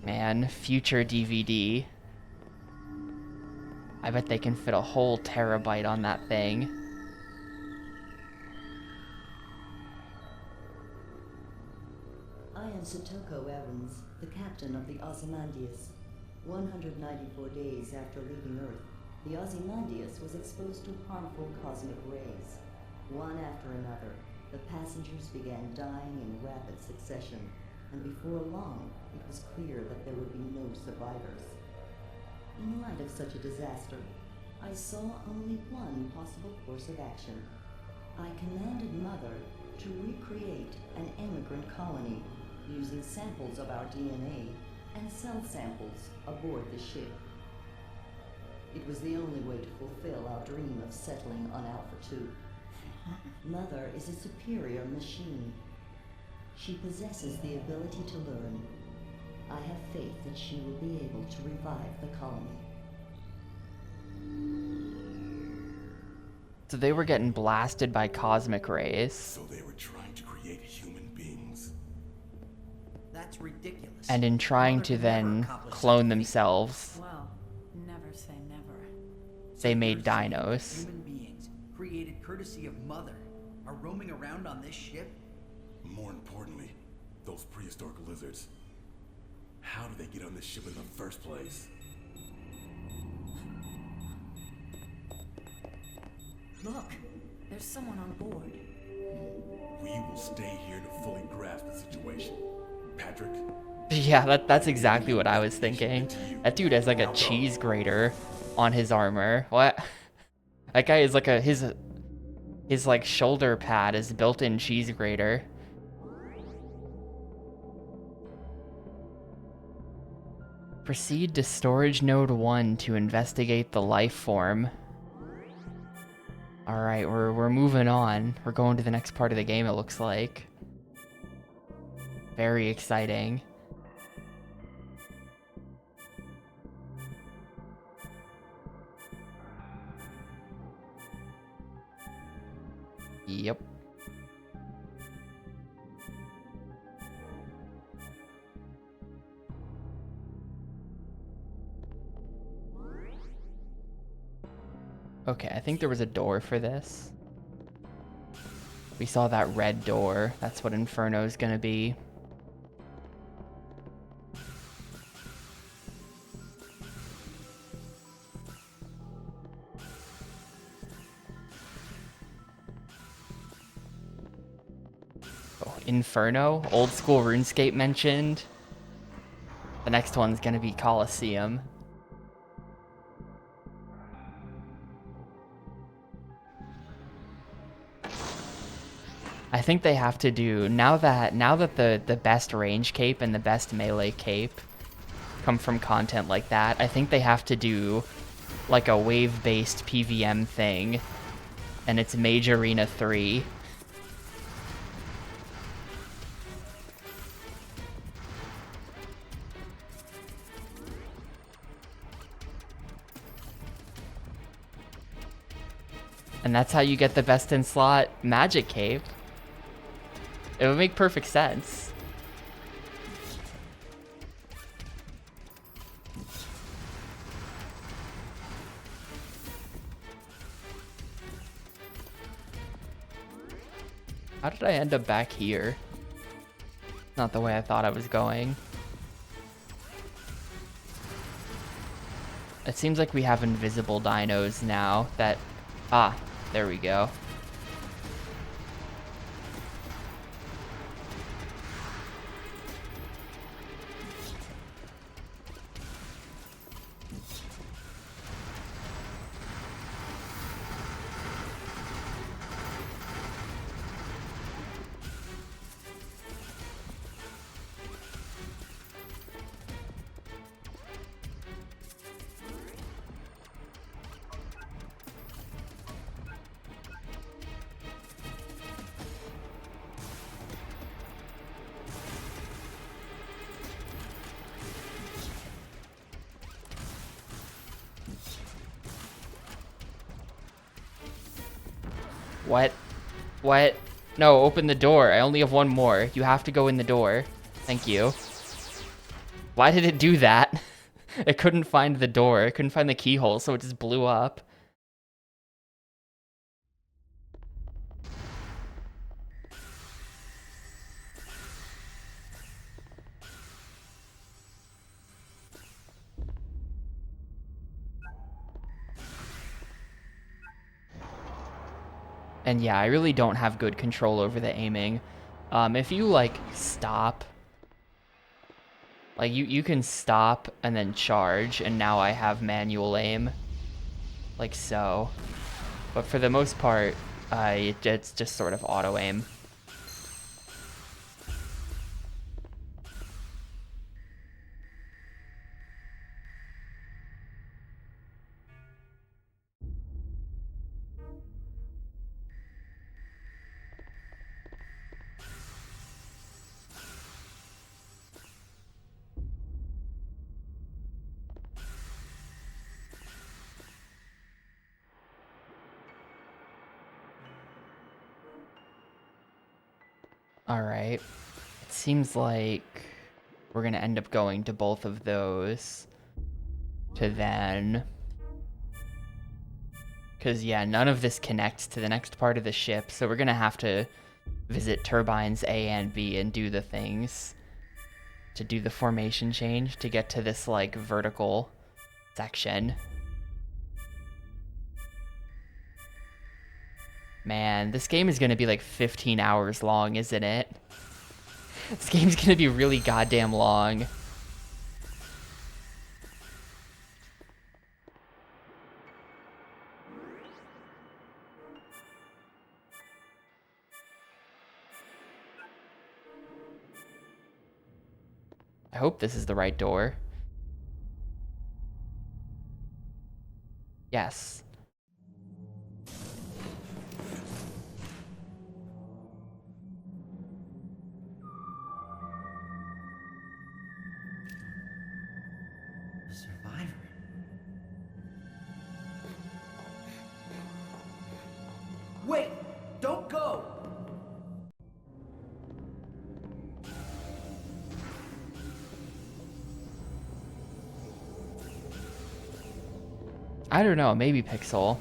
Man, future DVD. I bet they can fit a whole terabyte on that thing. I am Satoko Evans, the captain of the Ozymandias. 194 days after leaving Earth, the Ozymandias was exposed to harmful cosmic rays. One after another, the passengers began dying in rapid succession, and before long, it was clear that there would be no survivors. In light of such a disaster, I saw only one possible course of action. I commanded Mother to recreate an immigrant colony using samples of our DNA and cell samples aboard the ship. It was the only way to fulfill our dream of settling on Alpha 2. Mother is a superior machine. She possesses the ability to learn. I have faith that she will be able to revive the colony. So they were getting blasted by cosmic rays. So they were trying to create human beings. That's ridiculous. And in trying Mother to could never then accomplish such a clone feat. themselves, Well, never say never. they So made you're saying dinos. Human beings, created courtesy of Mother, are roaming around on this ship? More importantly, those prehistoric lizards. How did they get on this ship in the first place? Look, there's someone on board. We will stay here to fully grasp the situation. Patrick? Yeah, that's exactly what I was thinking. That dude has like a cheese grater on his armor. What? That guy is like his like shoulder pad is built-in cheese grater. Proceed to storage node 1 to investigate the life form. All right, we're moving on. We're going to the next part of the game, it looks like. Very exciting. Yep. Okay, I think there was a door for this. We saw that red door. That's what Inferno's gonna be. Oh, Inferno? Old school RuneScape mentioned. The next one's gonna be Colosseum. I think they have to do now that the best range cape and the best melee cape come from content like that. I think they have to do like a wave-based PVM thing, and it's Mage Arena 3. And that's how you get the best in slot magic cape. It would make perfect sense. How did I end up back here? Not the way I thought I was going. It seems like we have invisible dinos now that... Ah, there we go. What? What? No, open the door. I only have one more. You have to go in the door. Thank you. Why did it do that? It couldn't find the door. It couldn't find the keyhole, so it just blew up. And yeah, I really don't have good control over the aiming. If you like stop, like you can stop and then charge, and now I have manual aim, like so. But for the most part, it's just sort of auto aim. All right. It seems like we're gonna end up going to both of those to then, because yeah, none of this connects to the next part of the ship, so we're gonna have to visit turbines A and B and do the things to do the formation change to get to this like vertical section. Man, this game is gonna be like 15 hours long, isn't it? This game's gonna be really goddamn long. I hope this is the right door. Yes. A survivor. Wait! Don't go! I don't know, maybe Pixel.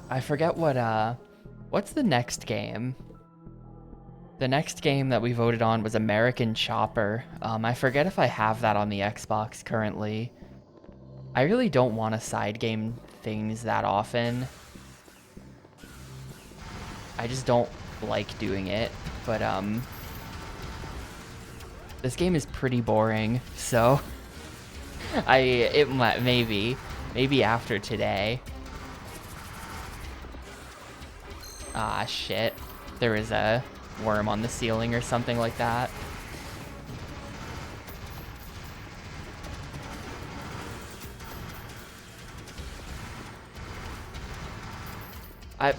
I forget what's the next game? The next game that we voted on was American Chopper. I forget if I have that on the Xbox currently. I really don't want to side game things that often. I just don't like doing it, but this game is pretty boring, so maybe after today. Ah, shit. There is a worm on the ceiling or something like that.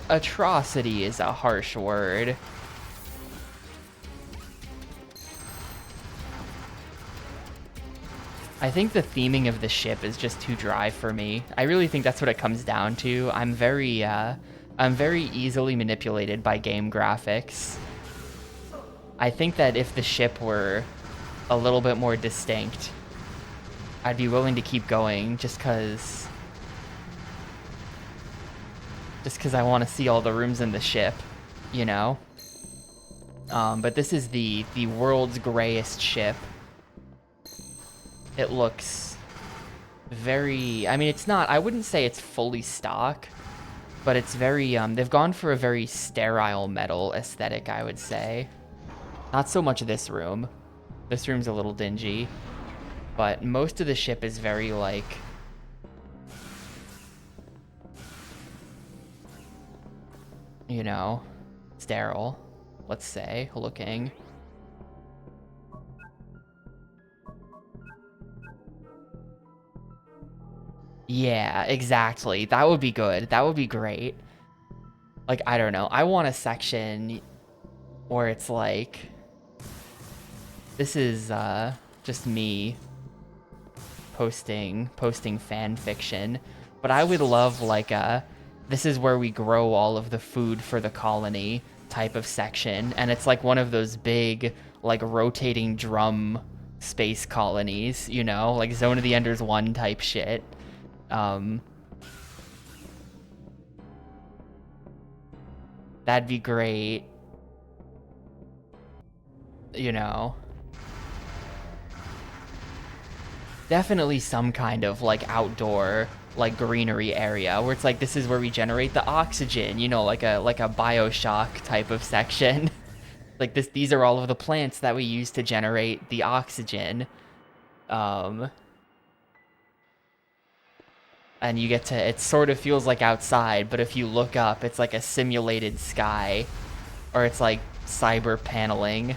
Atrocity is a harsh word. I think the theming of the ship is just too dry for me. I really think that's what it comes down to. I'm very easily manipulated by game graphics. I think that if the ship were a little bit more distinct, I'd be willing to keep going just cause I want to see all the rooms in the ship, you know? But this is the world's grayest ship. It looks very, I mean, it's not, I wouldn't say it's fully stock, but it's very, they've gone for a very sterile metal aesthetic, I would say. Not so much this room. This room's a little dingy, but most of the ship is very, like, you know, sterile, let's say, looking. Yeah, exactly. That would be good. That would be great. Like, I don't know. I want a section where it's like, this is just me posting fan fiction, but I would love like this is where we grow all of the food for the colony type of section, and it's like one of those big like rotating drum space colonies, you know, like Zone of the Enders 1 type shit. That'd be great, you know. definitely some kind of like outdoor like greenery area where it's like this is where we generate the oxygen, you know, like a BioShock type of section. Like these are all of the plants that we use to generate the oxygen. Um and you get to, it sort of feels like outside, but if you look up, it's like a simulated sky, or it's like cyber paneling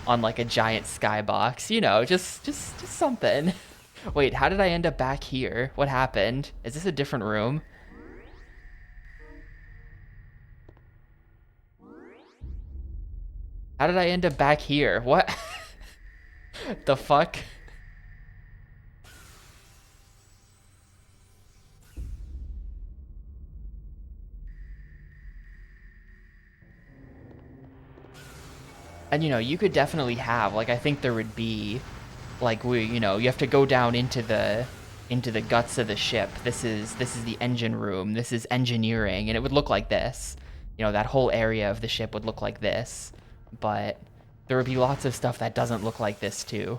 on like a giant skybox, you know, just something. Wait, how did I end up back here? What happened? Is this a different room? How did I end up back here? What? The fuck? And you know, you could definitely have, like, I think there would be, like, you know, you have to go down into the guts of the ship. This is the engine room. This is engineering, and it would look like this. You know, that whole area of the ship would look like this. But there would be lots of stuff that doesn't look like this too.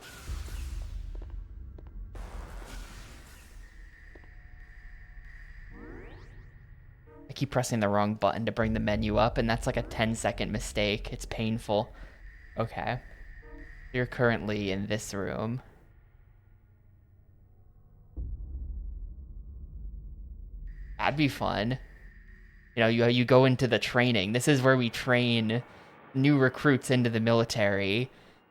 I keep pressing the wrong button to bring the menu up, and that's like a 10-second mistake. It's painful. Okay. You're currently in this room. That'd be fun. You know, you go into the training. This is where we train new recruits into the military.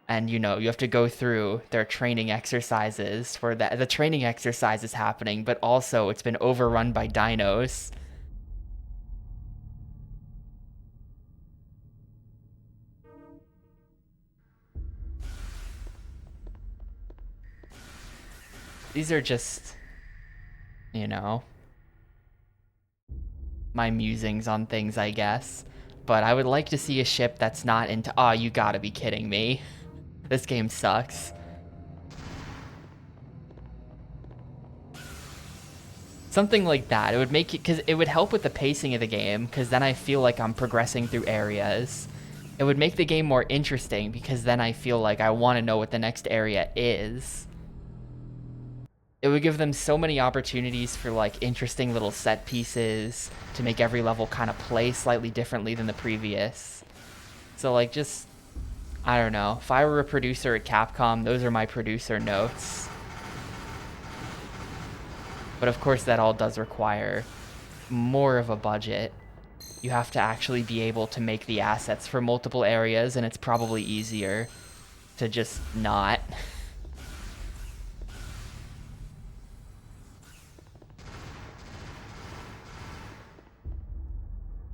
And, you know, you have to go through their training exercises where the training exercise is happening, but also it's been overrun by dinos. These are just, you know, my musings on things, I guess. But I would like to see a ship that's not into... Oh, you gotta be kidding me. This game sucks. Something like that. It would make it... Because it would help with the pacing of the game, because then I feel like I'm progressing through areas. It would make the game more interesting, because then I feel like I want to know what the next area is. It would give them so many opportunities for like interesting little set pieces to make every level kind of play slightly differently than the previous. So like just, I don't know. If I were a producer at Capcom, those are my producer notes. But of course that all does require more of a budget. You have to actually be able to make the assets for multiple areas, and it's probably easier to just not.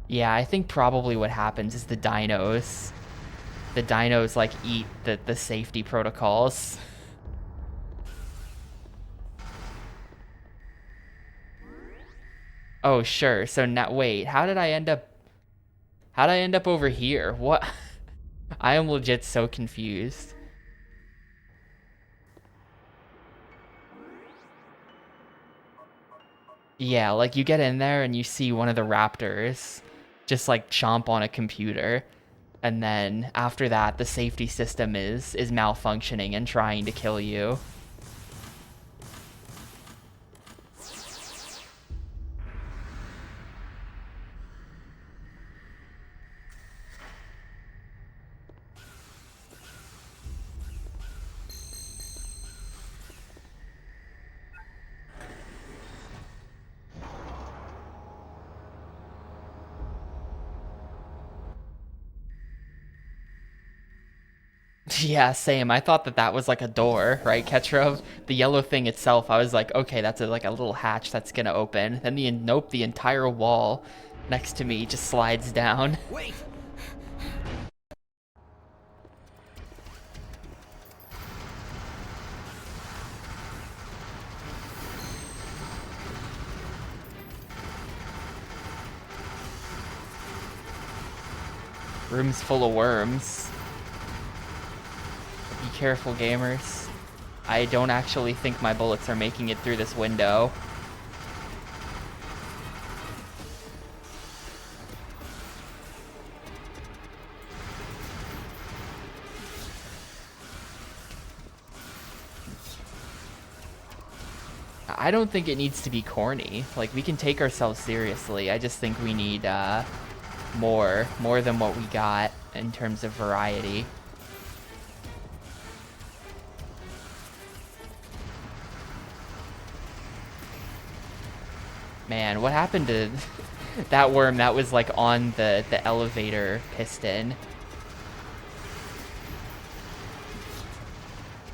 Yeah, I think probably what happens is the dinos like eat the safety protocols. Oh, sure. So now, wait, how did I end up over here? What? I am legit so confused. Yeah, like you get in there and you see one of the raptors just like chomp on a computer, and then after that the safety system is malfunctioning and trying to kill you. Yeah, same. I thought that was like a door, right, Ketrov? The yellow thing itself, I was like, okay, that's like a little hatch that's gonna open. Then nope, the entire wall next to me just slides down. Wait! Room's full of worms. Be careful, gamers. I don't actually think my bullets are making it through this window. I don't think it needs to be corny. Like, we can take ourselves seriously. I just think we need more than what we got in terms of variety. Man, what happened to that worm that was like on the elevator piston?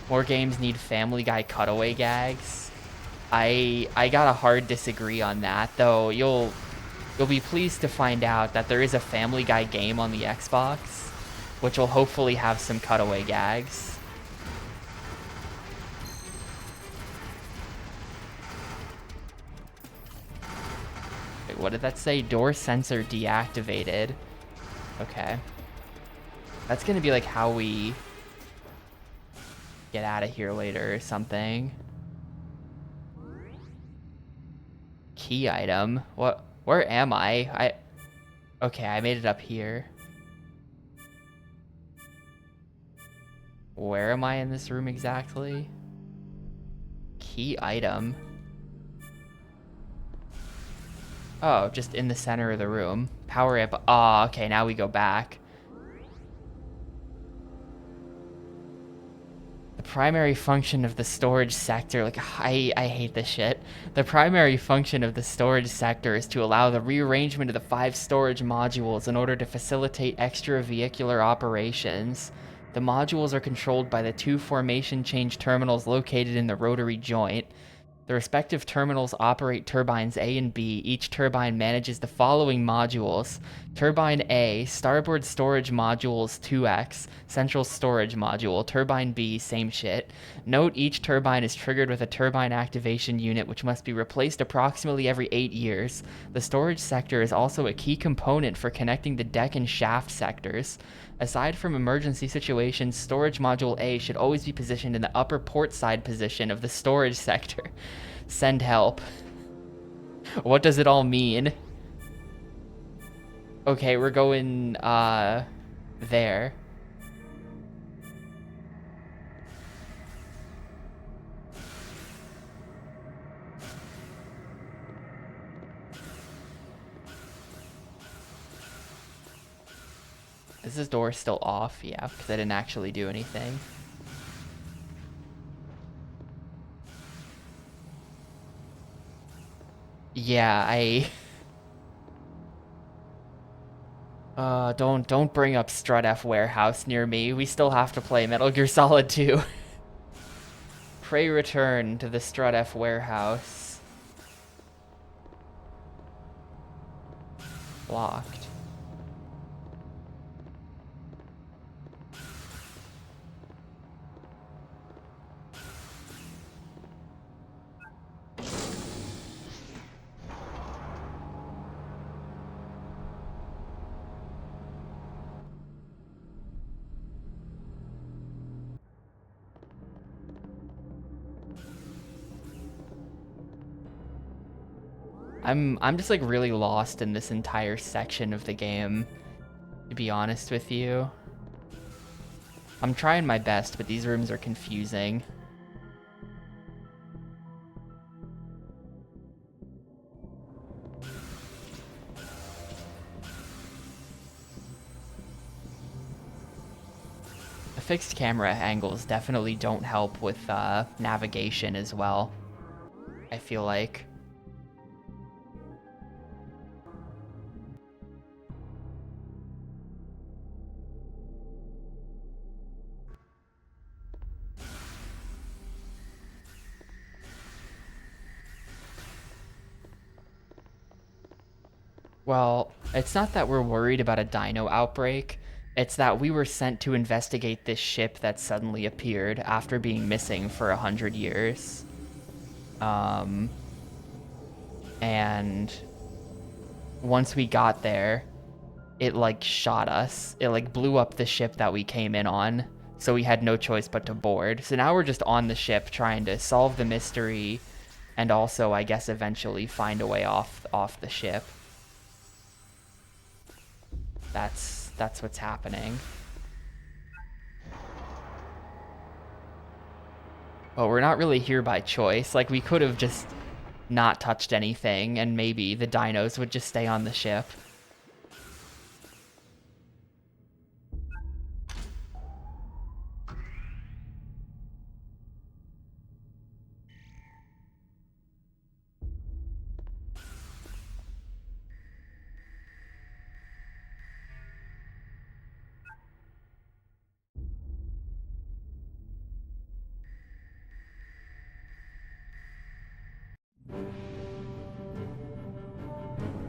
More games need Family Guy cutaway gags. I got a hard disagree on that, though. You'll be pleased to find out that there is a Family Guy game on the Xbox, which will hopefully have some cutaway gags. Wait, what did that say? Door sensor deactivated. Okay. That's gonna be like how we get out of here later or something. Key item? What? Where am I? Okay, I made it up here. Where am I in this room exactly? Key item. Oh, just in the center of the room. Power amp. Oh, okay, now we go back. The primary function of the storage sector, like, I hate this shit. The primary function of the storage sector is to allow the rearrangement of the 5 storage modules in order to facilitate extravehicular operations. The modules are controlled by the 2 formation change terminals located in the rotary joint. The respective terminals operate turbines A and B. Each turbine manages the following modules. Turbine A, starboard storage modules 2x, central storage module. Turbine B, same shit. Note each turbine is triggered with a turbine activation unit which must be replaced approximately every 8 years. The storage sector is also a key component for connecting the deck and shaft sectors. Aside from emergency situations, storage module A should always be positioned in the upper port side position of the storage sector. Send help. What does it all mean? Okay, we're going, there. Is this door still off? Yeah, because I didn't actually do anything. Yeah, don't bring up Strut F Warehouse near me. We still have to play Metal Gear Solid 2. Pray return to the Strut F Warehouse. Locked. I'm just like really lost in this entire section of the game, to be honest with you. I'm trying my best, but these rooms are confusing. The fixed camera angles definitely don't help with navigation as well, I feel like. Well, it's not that we're worried about a dino outbreak. It's that we were sent to investigate this ship that suddenly appeared after being missing for 100 years. And once we got there, it like shot us. It like blew up the ship that we came in on. So we had no choice but to board. So now we're just on the ship trying to solve the mystery and also, I guess, eventually find a way off the ship. That's what's happening. But we're not really here by choice. Like, we could have just not touched anything, and maybe the dinos would just stay on the ship.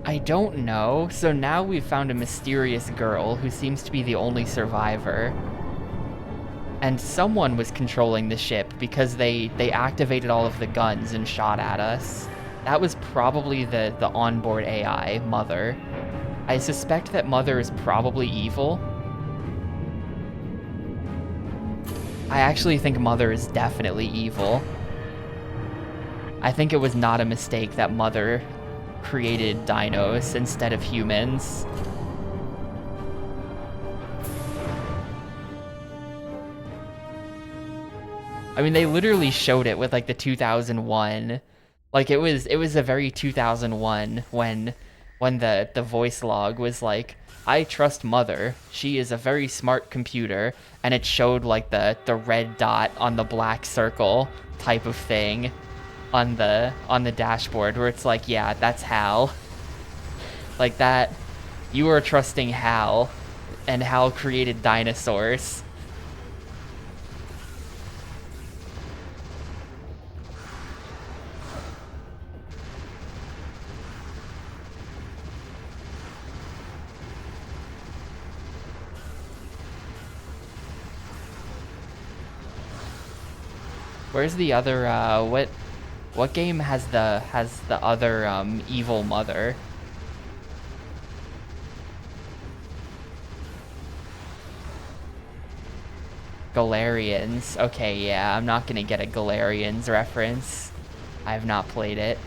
I don't know. So now we've found a mysterious girl who seems to be the only survivor. And someone was controlling the ship because they activated all of the guns and shot at us. That was probably the onboard AI, Mother. I suspect that Mother is probably evil. I actually think Mother is definitely evil. I think it was not a mistake that Mother created dinos instead of humans. I mean, they literally showed it with like the 2001. Like it was a very 2001 when the voice log was like, I trust Mother. She is a very smart computer, and it showed like the red dot on the black circle type of thing on the dashboard where it's like, yeah, that's Hal. Like that, you are trusting Hal, and Hal created dinosaurs. Where's the other, what game has the other, evil mother? Galarians. Okay, yeah, I'm not gonna get a Galarians reference. I have not played it.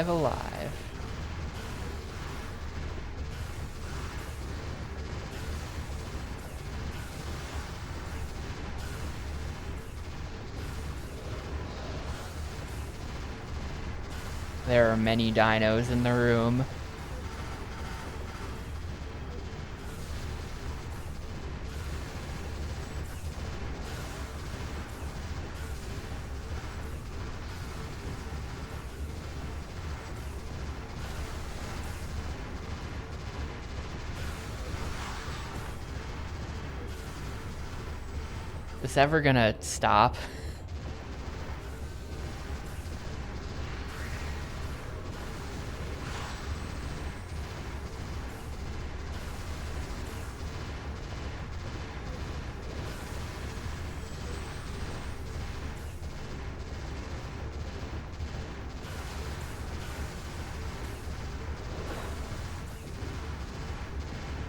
Alive. There are many dinos in the room. Is this ever gonna stop?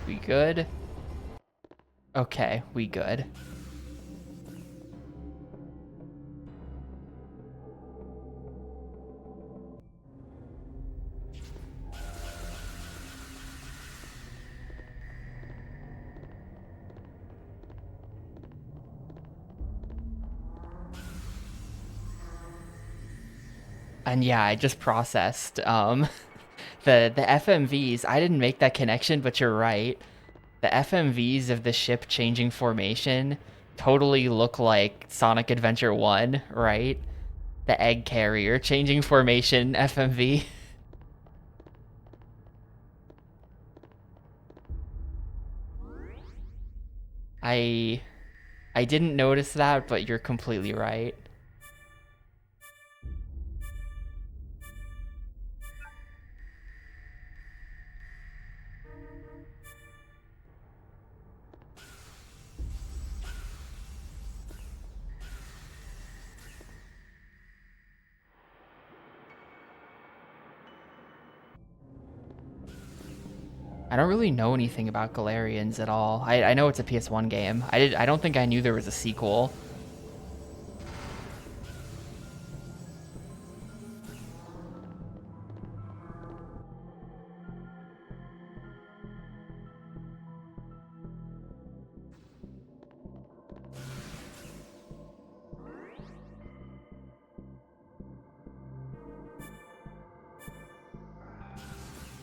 We good? Okay, we good. And yeah, I just processed the FMVs. I didn't make that connection, but you're right. The FMVs of the ship changing formation totally look like Sonic Adventure 1, right? The egg carrier changing formation FMV. I didn't notice that, but you're completely right. I don't really know anything about Galarians at all. I know it's a PS1 game. I don't think I knew there was a sequel.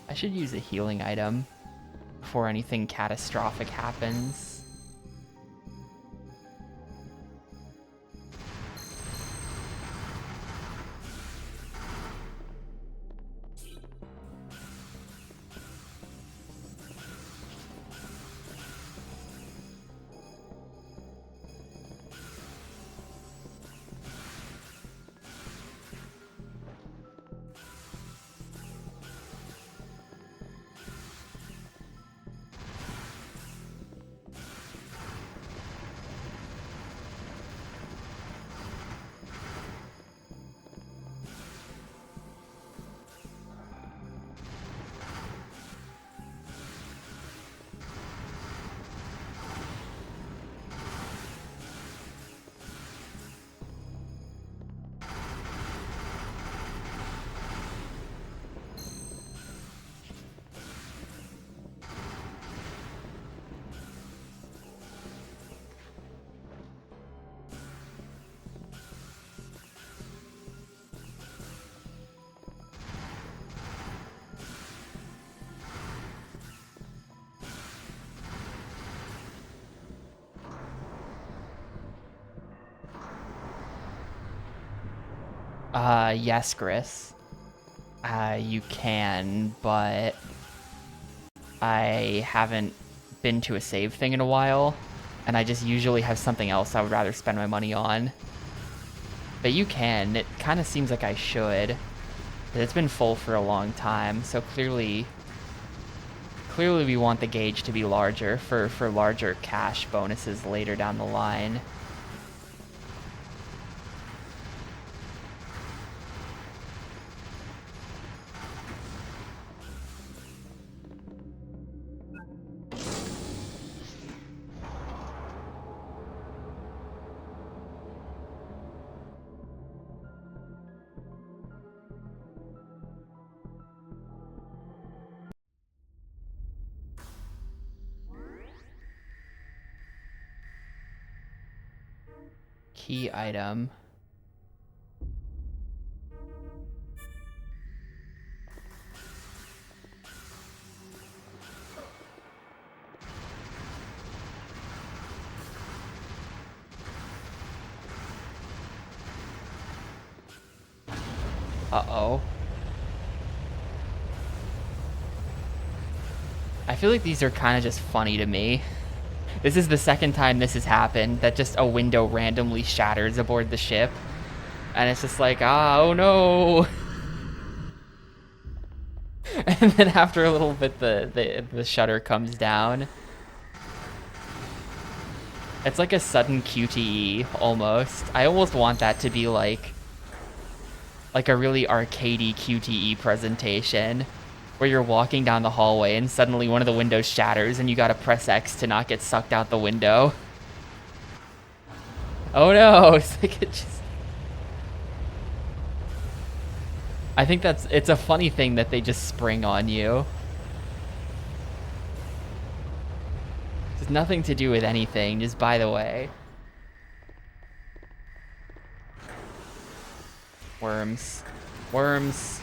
I should use a healing item before anything catastrophic happens. Yes, Chris. You can, but I haven't been to a save thing in a while, and I just usually have something else I would rather spend my money on. But you can. It kind of seems like I should. But it's been full for a long time, so clearly we want the gauge to be larger for larger cash bonuses later down the line. Key item. Uh-oh. I feel like these are kind of just funny to me. This is the second time this has happened, that just a window randomly shatters aboard the ship. And it's just like, oh no! And then after a little bit, the shutter comes down. It's like a sudden QTE, almost. I almost want that to be like a really arcadey QTE presentation, where you're walking down the hallway and suddenly one of the windows shatters and you gotta press X to not get sucked out the window. Oh no! It's like it just... I think it's a funny thing that they just spring on you. It's nothing to do with anything, just by the way. Worms. Worms.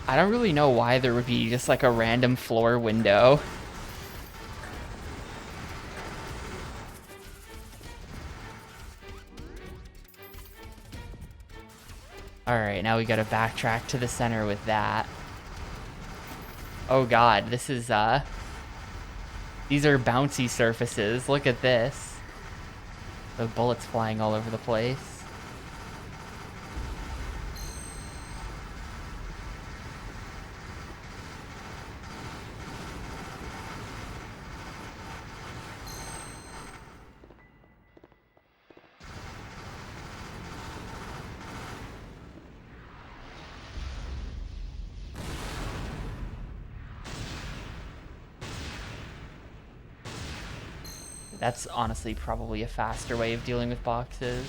I don't really know why there would be just like a random floor window. Alright, now we gotta backtrack to the center with that. Oh god, this is, these are bouncy surfaces. Look at this. The bullets flying all over the place. That's honestly probably a faster way of dealing with boxes.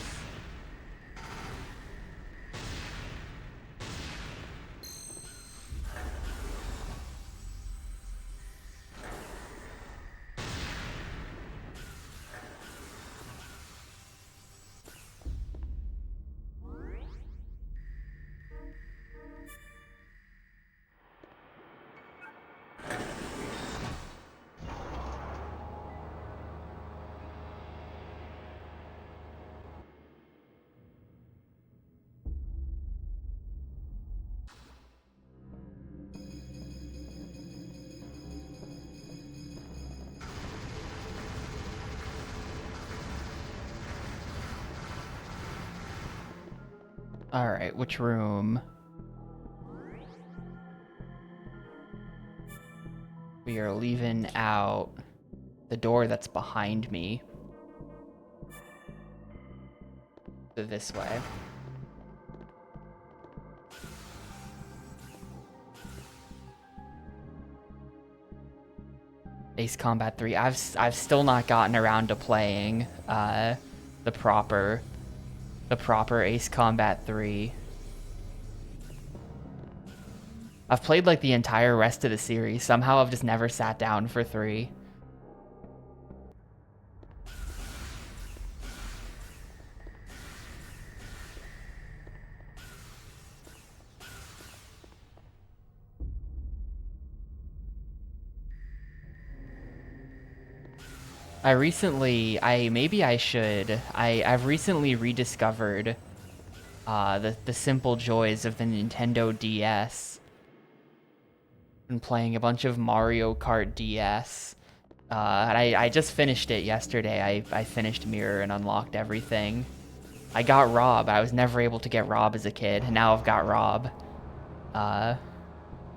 Alright, which room? We are leaving out the door that's behind me. So this way. Ace Combat 3. I've still not gotten around to playing the proper Ace Combat 3. I've played like the entire rest of the series. Somehow I've just never sat down for 3. I've recently rediscovered the simple joys of the Nintendo DS. Been playing a bunch of Mario Kart DS. And I just finished it yesterday. I finished Mirror and unlocked everything. I got Rob. I was never able to get Rob as a kid, and now I've got Rob.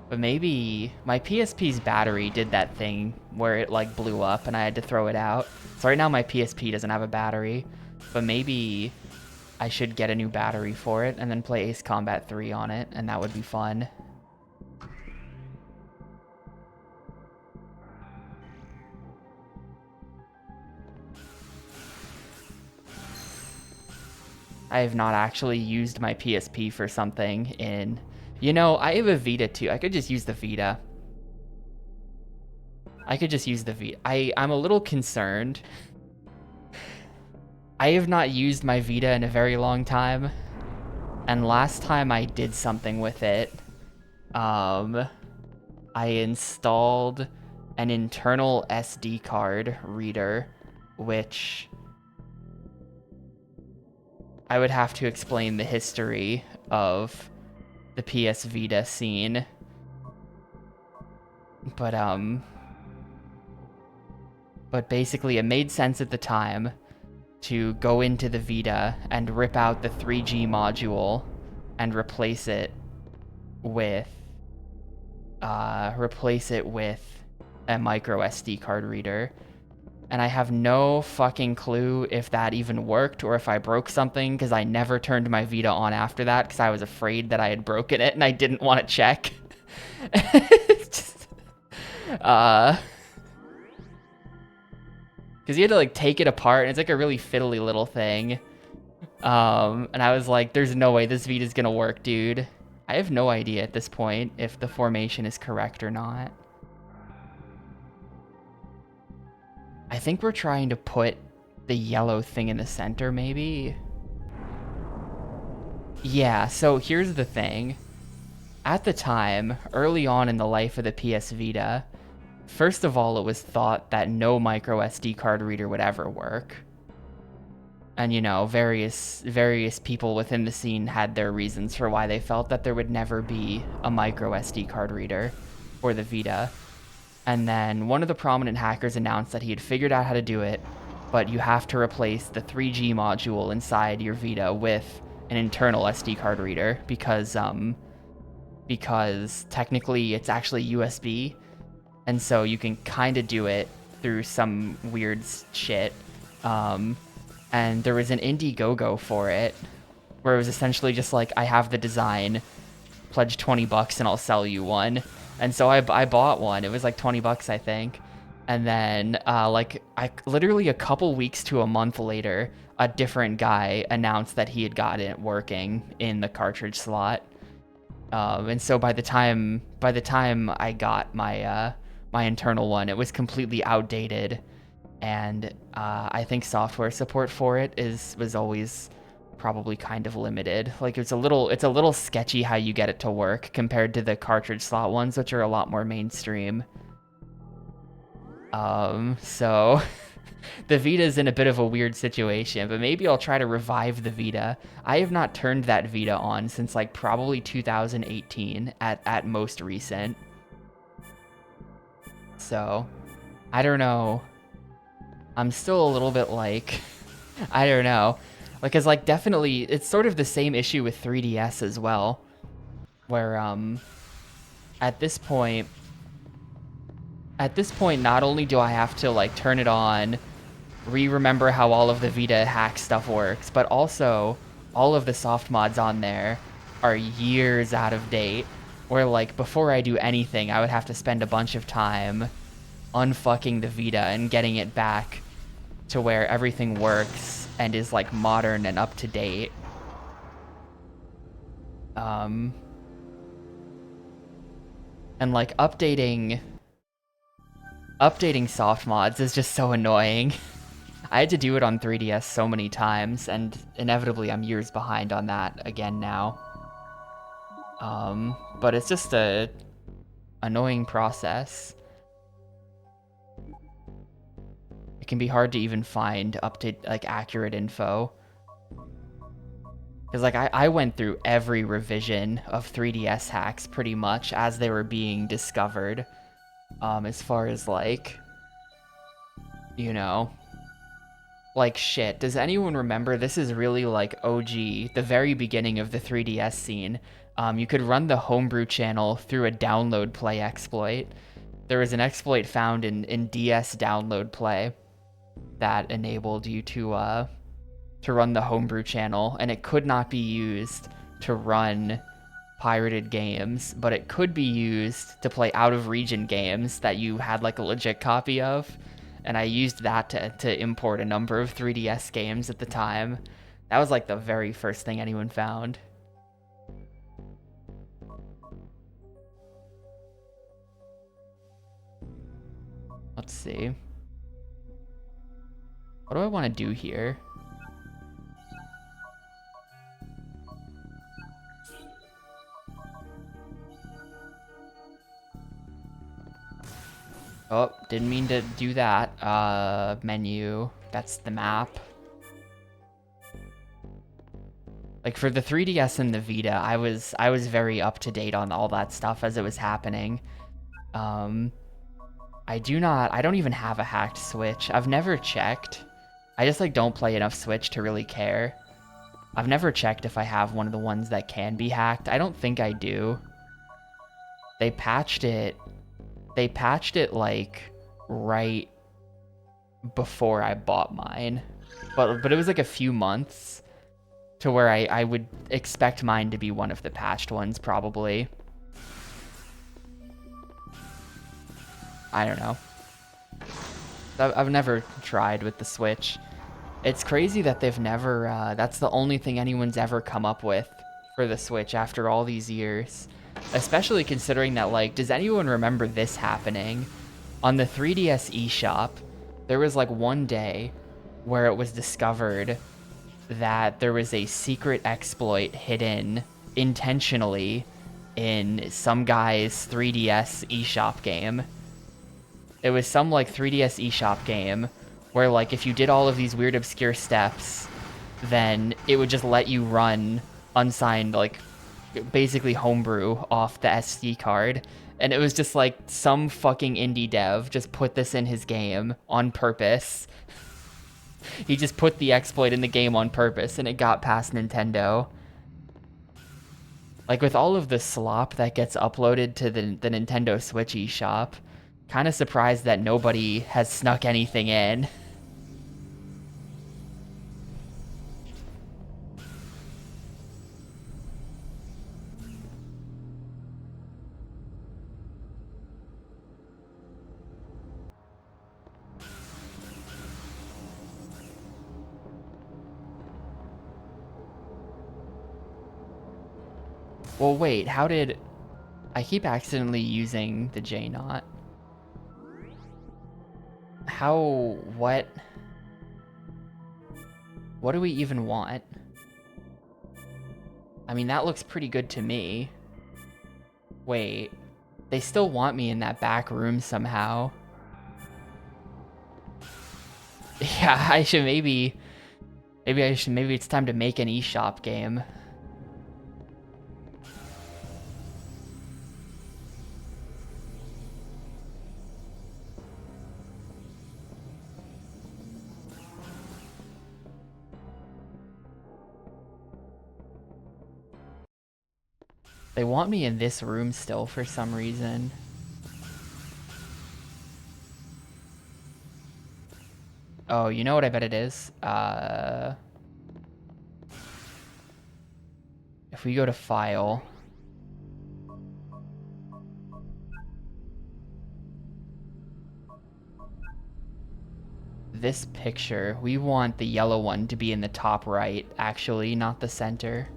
But maybe my PSP's battery did that thing where it like blew up and I had to throw it out. So right now my PSP doesn't have a battery, but maybe I should get a new battery for it and then play Ace Combat 3 on it, and that would be fun. I have not actually used my PSP for something in... You know, I have a Vita too. I could just use the Vita. I'm a little concerned. I have not used my Vita in a very long time. And last time I did something with it, I installed an internal SD card reader, which I would have to explain the history of the PS Vita scene. But basically it made sense at the time to go into the Vita and rip out the 3G module and replace it with a micro SD card reader. And I have no fucking clue if that even worked or if I broke something, because I never turned my Vita on after that because I was afraid that I had broken it and I didn't want to check. Because you had to like take it apart and it's like a really fiddly little thing. And I was like, there's no way this Vita's gonna work, dude. I have no idea at this point if the formation is correct or not. I think we're trying to put the yellow thing in the center, maybe? Yeah, so here's the thing. At the time, early on in the life of the PS Vita, first of all, it was thought that no micro SD card reader would ever work. And, you know, various people within the scene had their reasons for why they felt that there would never be a micro SD card reader for the Vita. And then one of the prominent hackers announced that he had figured out how to do it, but you have to replace the 3G module inside your Vita with an internal SD card reader because technically it's actually USB, and so you can kind of do it through some weird shit. And there was an Indiegogo for it, where it was essentially just like, I have the design, pledge $20 and I'll sell you one. And so I bought one. It was like $20, I think. And then, literally a couple weeks to a month later, a different guy announced that he had got it working in the cartridge slot. And so by the time I got my my internal one, it was completely outdated, and I think software support for it was always probably kind of limited. Like it's a little sketchy how you get it to work compared to the cartridge slot ones, which are a lot more mainstream. So the Vita's in a bit of a weird situation, but maybe I'll try to revive the Vita. I have not turned that Vita on since like probably 2018 at most recent. So, I don't know. I'm still a little bit like, I don't know. Like, cause like definitely, it's sort of the same issue with 3DS as well, where at this point, not only do I have to like turn it on, remember how all of the Vita hack stuff works, but also all of the soft mods on there are years out of date, where like before I do anything, I would have to spend a bunch of time unfucking the Vita and getting it back to where everything works and is like modern and up to date. And like updating soft mods is just so annoying. I had to do it on 3DS so many times, and inevitably I'm years behind on that again now. But it's just a annoying process. It can be hard to even find accurate info. Because like I went through every revision of 3DS hacks pretty much as they were being discovered. As far as like, you know, like shit. Does anyone remember? This is really like OG, the very beginning of the 3DS scene. You could run the homebrew channel through a download play exploit. There was an exploit found in DS download play that enabled you to run the homebrew channel, and it could not be used to run pirated games, but it could be used to play out-of-region games that you had like a legit copy of. And I used that to import a number of 3DS games at the time. That was like the very first thing anyone found. Let's see. What do I want to do here? Oh, didn't mean to do that. Menu. That's the map. Like for the 3DS and the Vita, I was very up to date on all that stuff as it was happening. I don't even have a hacked Switch. I've never checked. I just like don't play enough Switch to really care. I've never checked if I have one of the ones that can be hacked. I don't think I do. They patched it like right before I bought mine. But it was like a few months to where I would expect mine to be one of the patched ones probably. I don't know. I've never tried with the Switch. It's crazy that they've never, that's the only thing anyone's ever come up with for the Switch after all these years. Especially considering that, like, does anyone remember this happening? On the 3DS eShop, there was like one day where it was discovered that there was a secret exploit hidden intentionally in some guy's 3DS eShop game. It was some like 3DS eShop game where like if you did all of these weird obscure steps, then it would just let you run unsigned, like basically homebrew off the SD card. And it was just like some fucking indie dev just put this in his game on purpose. He just put the exploit in the game on purpose and it got past Nintendo. Like with all of the slop that gets uploaded to the Nintendo Switch eShop, kind of surprised that nobody has snuck anything in. Well, wait, how did... I keep accidentally using the J-Knot. How... what? What do we even want? I mean, that looks pretty good to me. Wait. They still want me in that back room somehow. Yeah, I should maybe it's time to make an eShop game. They want me in this room still for some reason. Oh, you know what I bet it is? If we go to File... This picture, we want the yellow one to be in the top right, actually, not the center.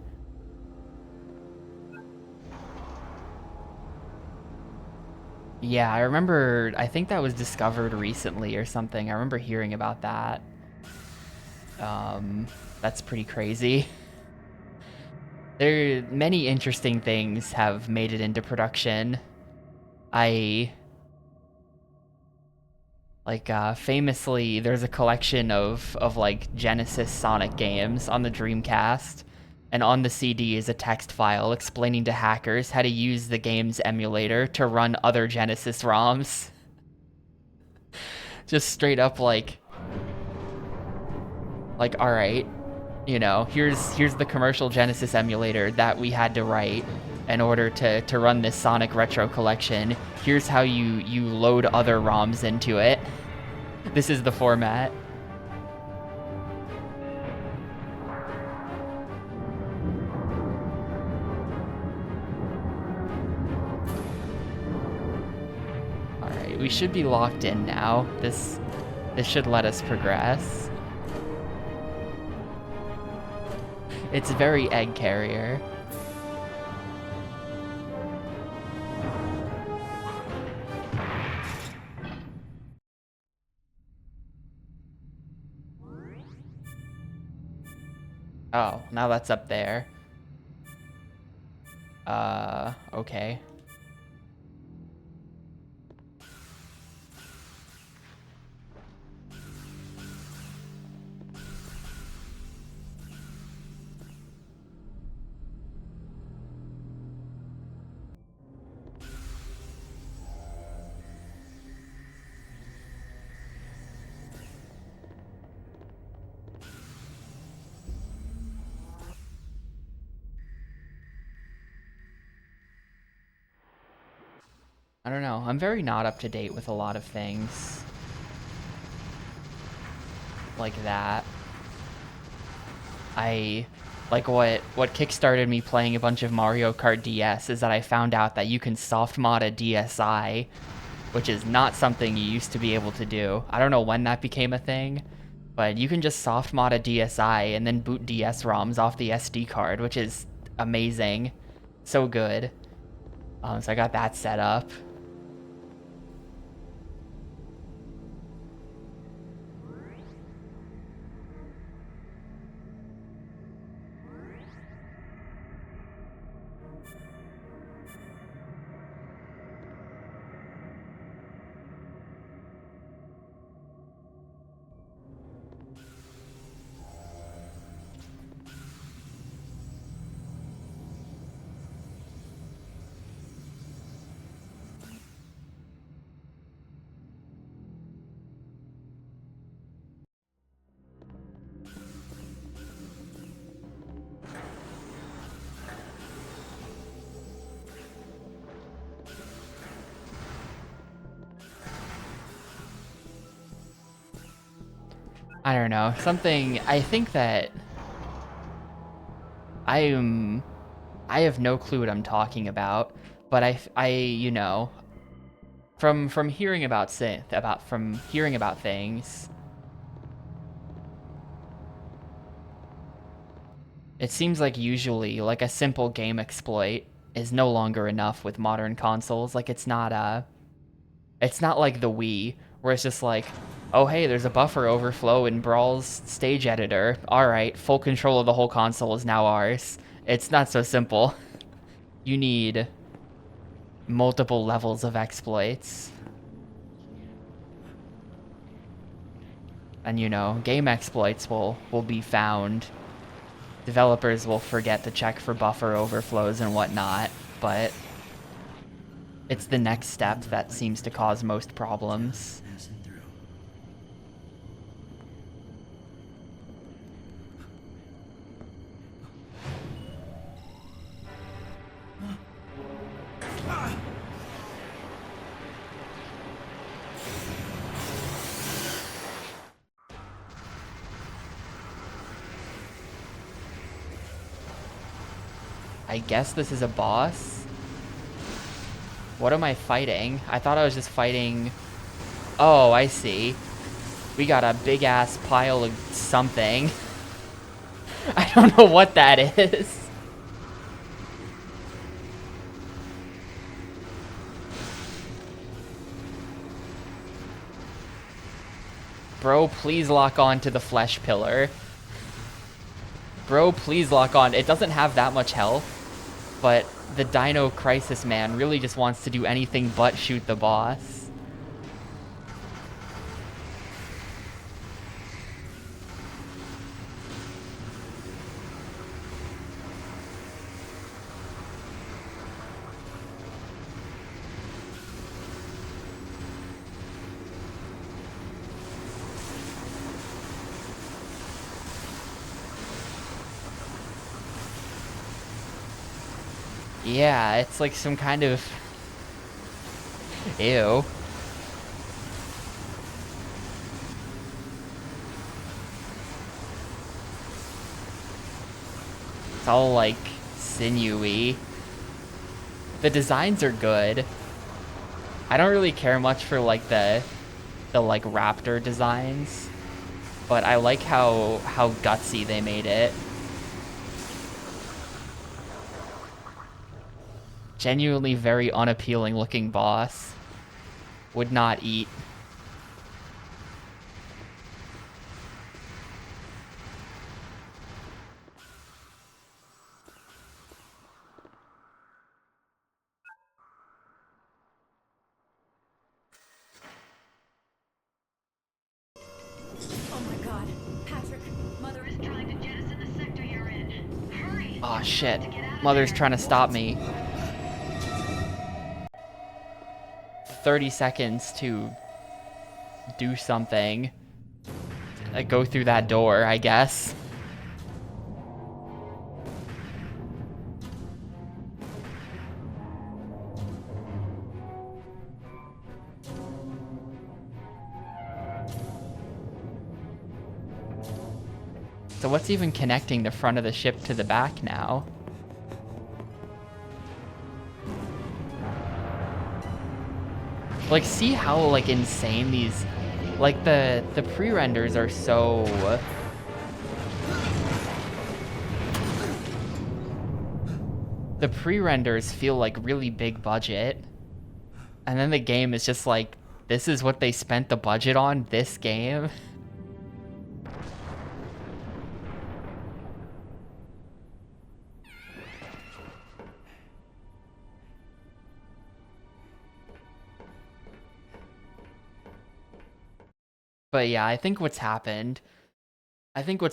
Yeah, I think that was discovered recently or something. I remember hearing about that. That's pretty crazy. Many interesting things have made it into production. Famously, there's a collection of like Genesis Sonic games on the Dreamcast, and on the CD is a text file explaining to hackers how to use the game's emulator to run other Genesis ROMs. Just straight up like, all right, you know, here's the commercial Genesis emulator that we had to write in order to run this Sonic Retro collection. Here's how you load other ROMs into it. This is the format. Alright, we should be locked in now. This should let us progress. It's very egg carrier. Oh, now that's up there. Okay. I don't know. I'm very not up to date with a lot of things like that. What kickstarted me playing a bunch of Mario Kart DS is that I found out that you can soft mod a DSi, which is not something you used to be able to do. I don't know when that became a thing, but you can just soft mod a DSi and then boot DS ROMs off the SD card, which is amazing. So good. So I got that set up. I don't know. I think that I have no clue what I'm talking about, but you know, from hearing about from hearing about things, It seems like usually, like, a simple game exploit is no longer enough with modern consoles. Like, it's not like the Wii, where it's just like, oh hey, there's a buffer overflow in Brawl's stage editor. Alright, full control of the whole console is now ours. It's not so simple. You need multiple levels of exploits. And you know, game exploits will be found. Developers will forget to check for buffer overflows and whatnot, but it's the next step that seems to cause most problems. Passing through. I guess this is a boss? What am I fighting? I thought I was just fighting... Oh, I see. We got a big-ass pile of something. I don't know what that is. Bro, please lock on to the flesh pillar. Bro, please lock on. It doesn't have that much health, but the Dino Crisis Man really just wants to do anything but shoot the boss. Yeah, it's like some kind of... Ew. It's all like sinewy. The designs are good. I don't really care much for like the like raptor designs, but I like how gutsy they made it. Genuinely very unappealing looking boss. Would not eat. Oh my god. Patrick, Mother is trying to jettison the sector you're in. Hurry! Aw, shit. Mother's trying to stop me. 30 seconds to do something. Go through that door, I guess. So what's even connecting the front of the ship to the back now? Like, see how, like, insane these... Like, the pre-renders are so... The pre-renders feel like really big budget. And then the game is just like, this is what they spent the budget on, this game? But yeah, I think what's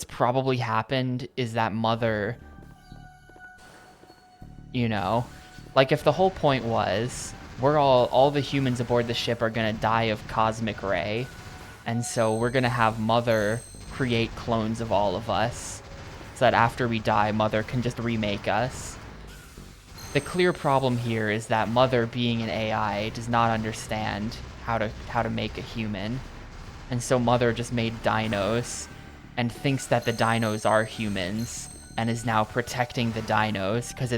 probably happened is that Mother, you know, like if the whole point was, we're all the humans aboard the ship are gonna die of cosmic ray, and so we're gonna have Mother create clones of all of us, so that after we die, Mother can just remake us. The clear problem here is that Mother, being an AI, does not understand how to make a human. And so Mother just made dinos and thinks that the dinos are humans and is now protecting the dinos because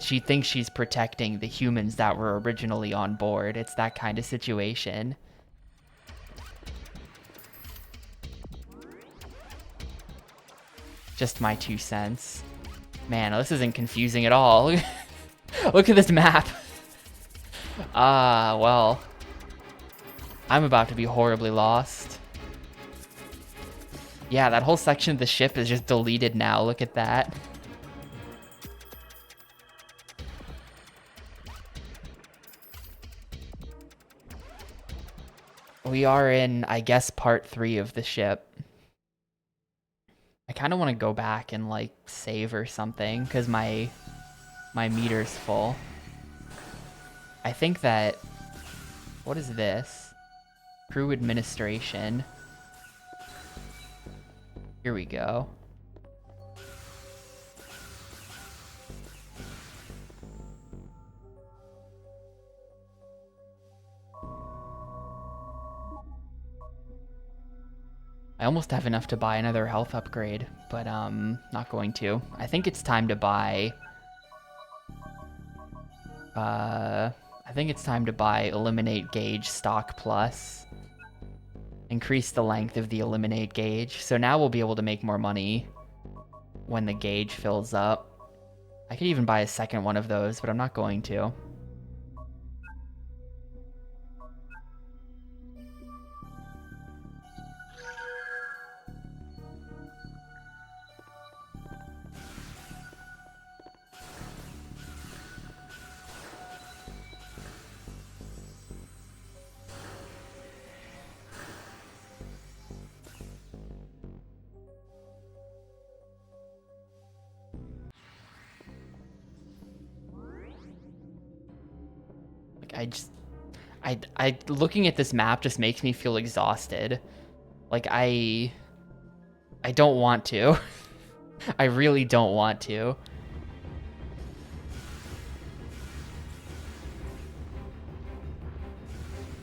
she thinks she's protecting the humans that were originally on board. It's that kind of situation. Just my 2 cents. Man, this isn't confusing at all. Look at this map. Ah, well. I'm about to be horribly lost. Yeah, that whole section of the ship is just deleted now. Look at that. We are in, I guess, part 3 of the ship. I kind of want to go back and, like, save or something, because my meter's full. I think that... What is this? Crew administration. Here we go. I almost have enough to buy another health upgrade, but not going to. I think it's time to buy... I think it's time to buy Eliminate Gauge Stock Plus. Increase the length of the Eliminate Gauge. So now we'll be able to make more money when the gauge fills up. I could even buy a second one of those, but I'm not going to. I looking at this map just makes me feel exhausted. Like, I don't want to. I really don't want to.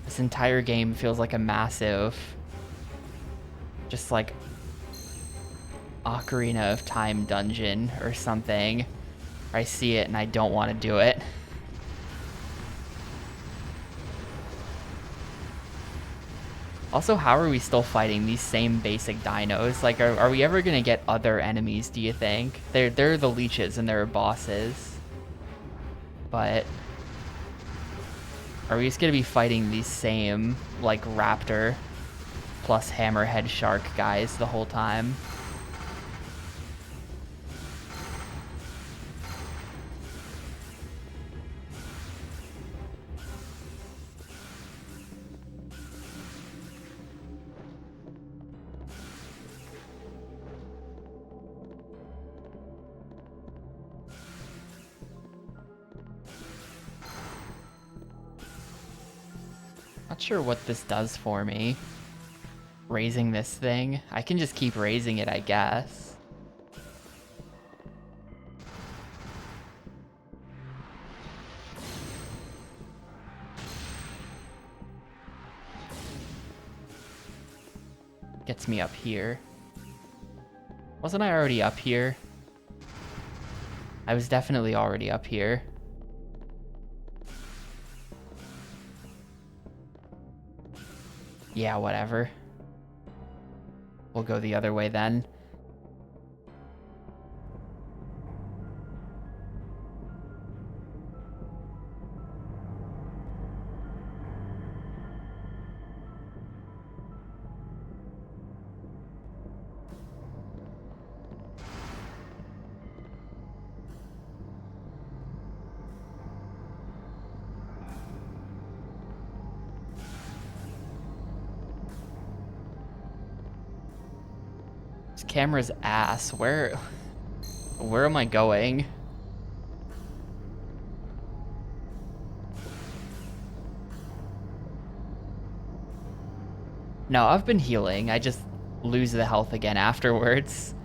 This entire game feels like a massive, just like, Ocarina of Time dungeon or something. I see it and I don't want to do it. Also, how are we still fighting these same basic dinos? Like, are we ever gonna get other enemies, do you think? They're the leeches and they're bosses. But are we just gonna be fighting these same, like, raptor plus hammerhead shark guys the whole time? Not sure what this does for me. Raising this thing. I can just keep raising it, I guess. Gets me up here. Wasn't I already up here? I was definitely already up here. Yeah, whatever. We'll go the other way then. This camera's ass. Where am I going? No, I've been healing. I just lose the health again afterwards.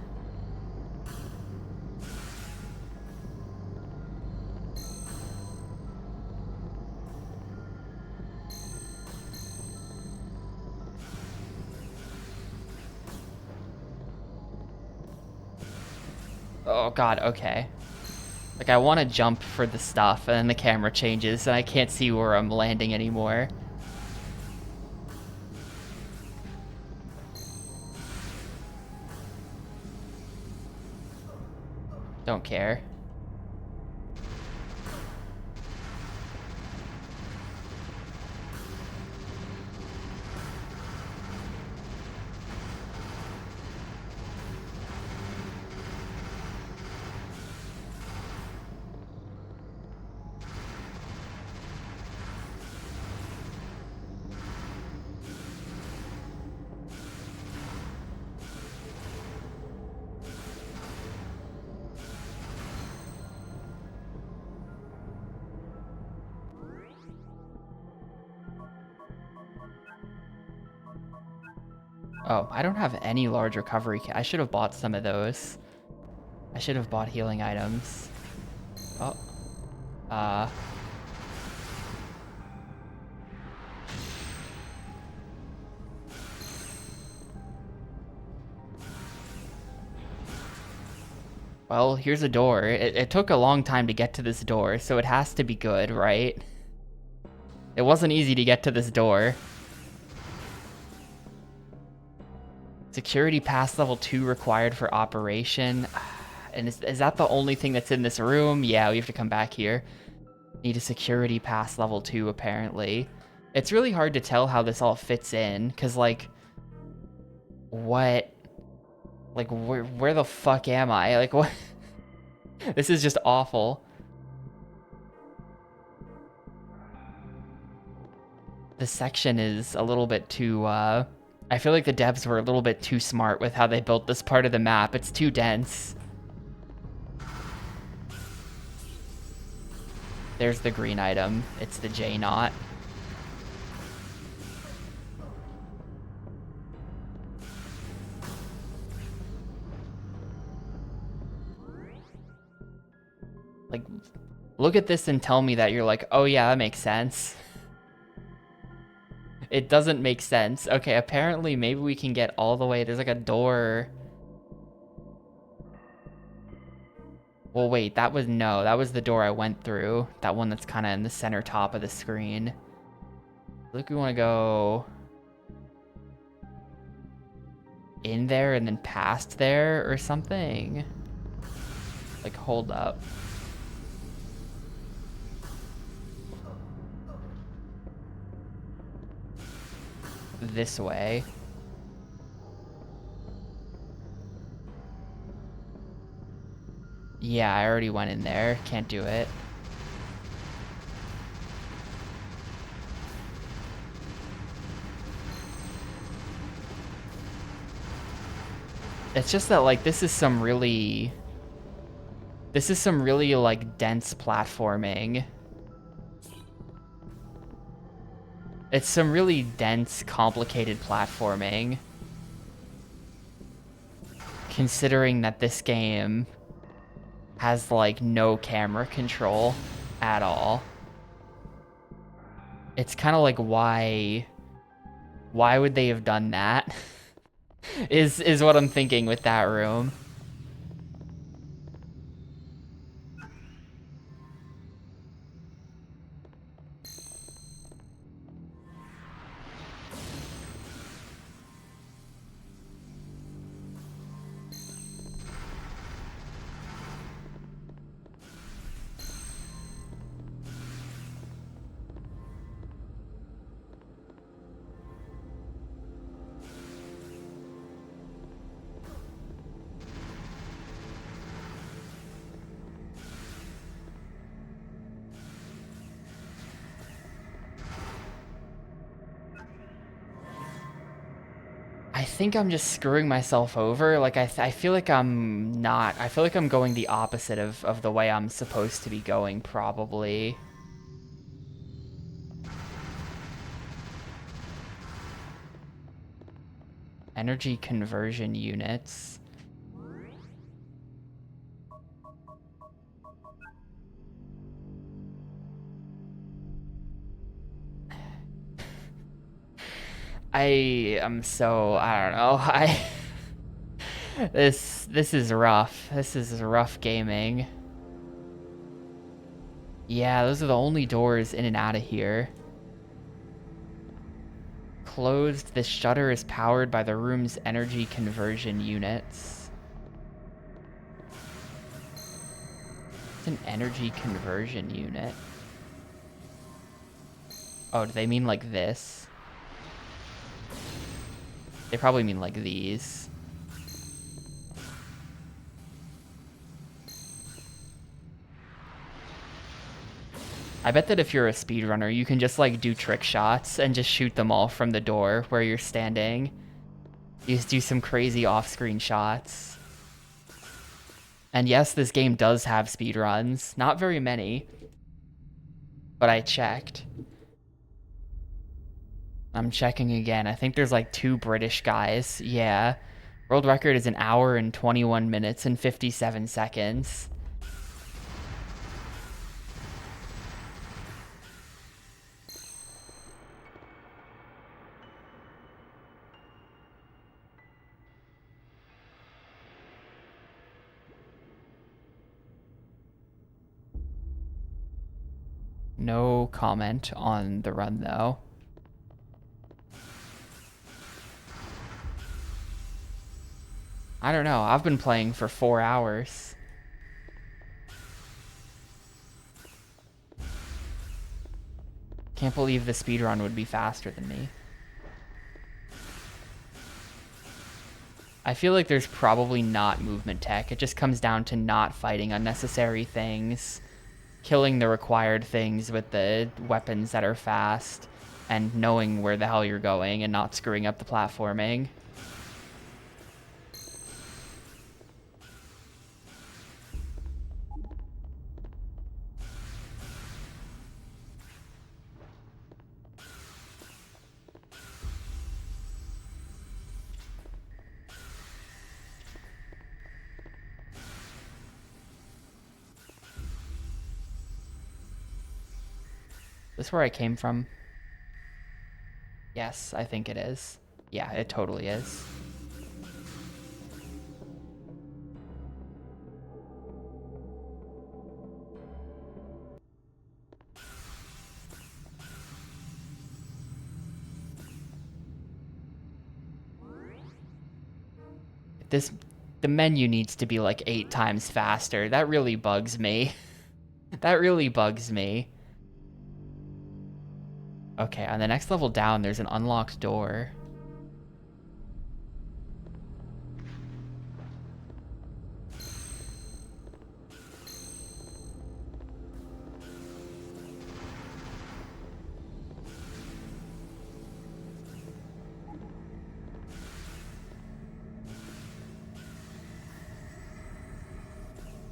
Oh god, okay. Like, I want to jump for the stuff, and then the camera changes, and I can't see where I'm landing anymore. Don't care. Oh, I don't have any large recovery. I should have bought some of those. I should have bought healing items. Oh. Well, here's a door. It took a long time to get to this door, so it has to be good, right? It wasn't easy to get to this door. Security pass level 2 required for operation. And is that the only thing that's in this room? Yeah, we have to come back here. Need a security pass level 2, apparently. It's really hard to tell how this all fits in, because, like, what? Like, where the fuck am I? Like, what? This is just awful. The section is a little bit too, I feel like the devs were a little bit too smart with how they built this part of the map. It's too dense. There's the green item. It's the J knot. Like, look at this and tell me that you're like, oh yeah, that makes sense. It doesn't make sense. Okay, apparently maybe we can get all the way. There's like a door. Well, wait, that was the door I went through. That one that's kind of in the center top of the screen. Look, we want to go in there and then past there or something. Like, hold up. This way. Yeah, I already went in there. Can't do it. It's just that, like, this is some really, like, dense platforming. It's some really dense, complicated platforming. Considering that this game has, like, no camera control at all. It's kind of like, why would they have done that? is what I'm thinking with that room. I think I'm just screwing myself over. Like, I feel like I'm not. I feel like I'm going the opposite of the way I'm supposed to be going, probably. Energy conversion units. I am so, I don't know. This is rough. This is rough gaming. Yeah, those are the only doors in and out of here. Closed. This shutter is powered by the room's energy conversion units. It's an energy conversion unit. Oh, do they mean like this? They probably mean like these. I bet that if you're a speedrunner, you can just like do trick shots and just shoot them all from the door where you're standing. You just do some crazy off-screen shots. And yes, this game does have speedruns. Not very many. But I checked. I'm checking again. I think there's like 2 British guys. Yeah. World record is 1 hour and 21 minutes and 57 seconds. No comment on the run, though. I don't know. I've been playing for 4 hours. Can't believe the speedrun would be faster than me. I feel like there's probably not movement tech. It just comes down to not fighting unnecessary things, killing the required things with the weapons that are fast, and knowing where the hell you're going and not screwing up the platforming. Is this where I came from? Yes, I think it is. Yeah, it totally is. The menu needs to be like 8 times faster. That really bugs me. That really bugs me. Okay, on the next level down, there's an unlocked door.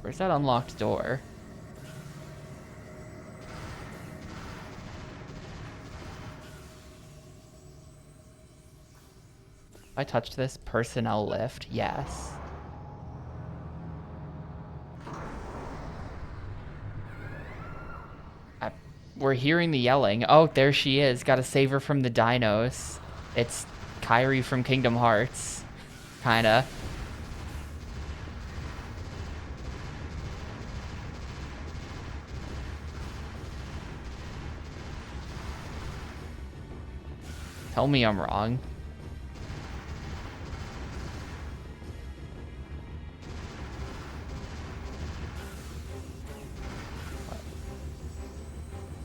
Where's that unlocked door? If I touched this personnel lift, yes. We're hearing the yelling. Oh, there she is. Gotta save her from the dinos. It's Kairi from Kingdom Hearts. Kinda. Tell me I'm wrong.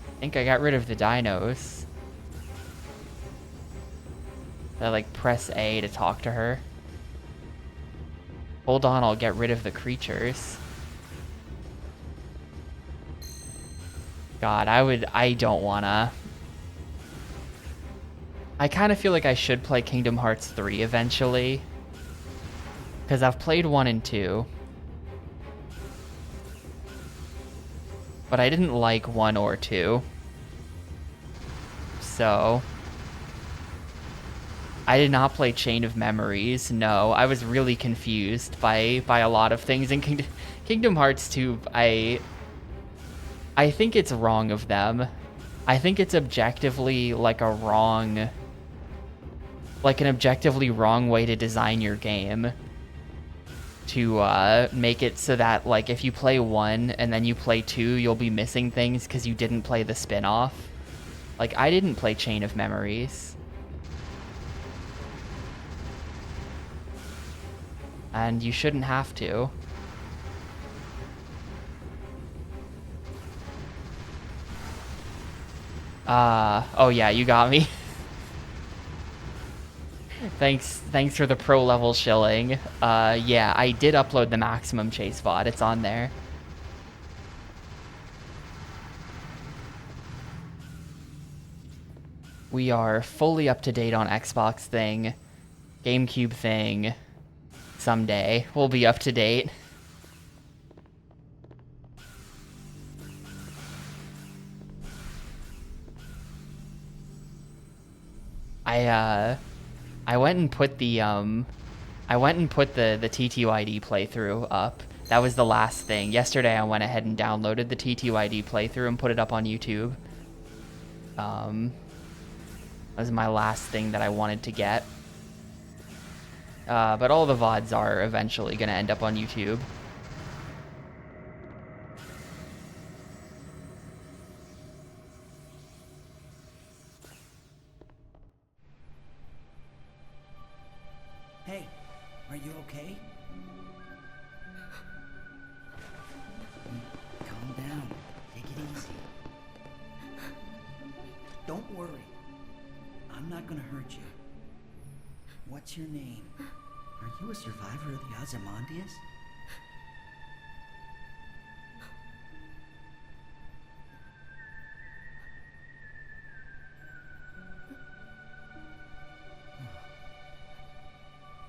I think I got rid of the dinos. I like press A to talk to her. Hold on, I'll get rid of the creatures. God, I don't wanna. I kind of feel like I should play Kingdom Hearts 3 eventually. Because I've played 1 and 2. But I didn't like 1 or 2. So I did not play Chain of Memories. No, I was really confused by a lot of things in Kingdom Hearts 2. I think it's wrong of them. I think it's objectively like an objectively wrong way to design your game. To make it so that like if you play 1 and then you play 2, you'll be missing things because you didn't play the spin-off. Like, I didn't play Chain of Memories. And you shouldn't have to. Oh yeah, you got me. Thanks for the pro level shilling. Yeah, I did upload the maximum chase VOD. It's on there. We are fully up to date on Xbox thing, GameCube thing. Someday we'll be up to date. I went and put the TTYD playthrough up. That was the last thing. Yesterday I went ahead and downloaded the TTYD playthrough and put it up on YouTube. That was my last thing that I wanted to get. But all the VODs are eventually gonna end up on YouTube. Hey, are you okay? Calm down. Take it easy. Don't worry. I'm not gonna hurt you. What's your name? Are you a survivor of the Ozymandias?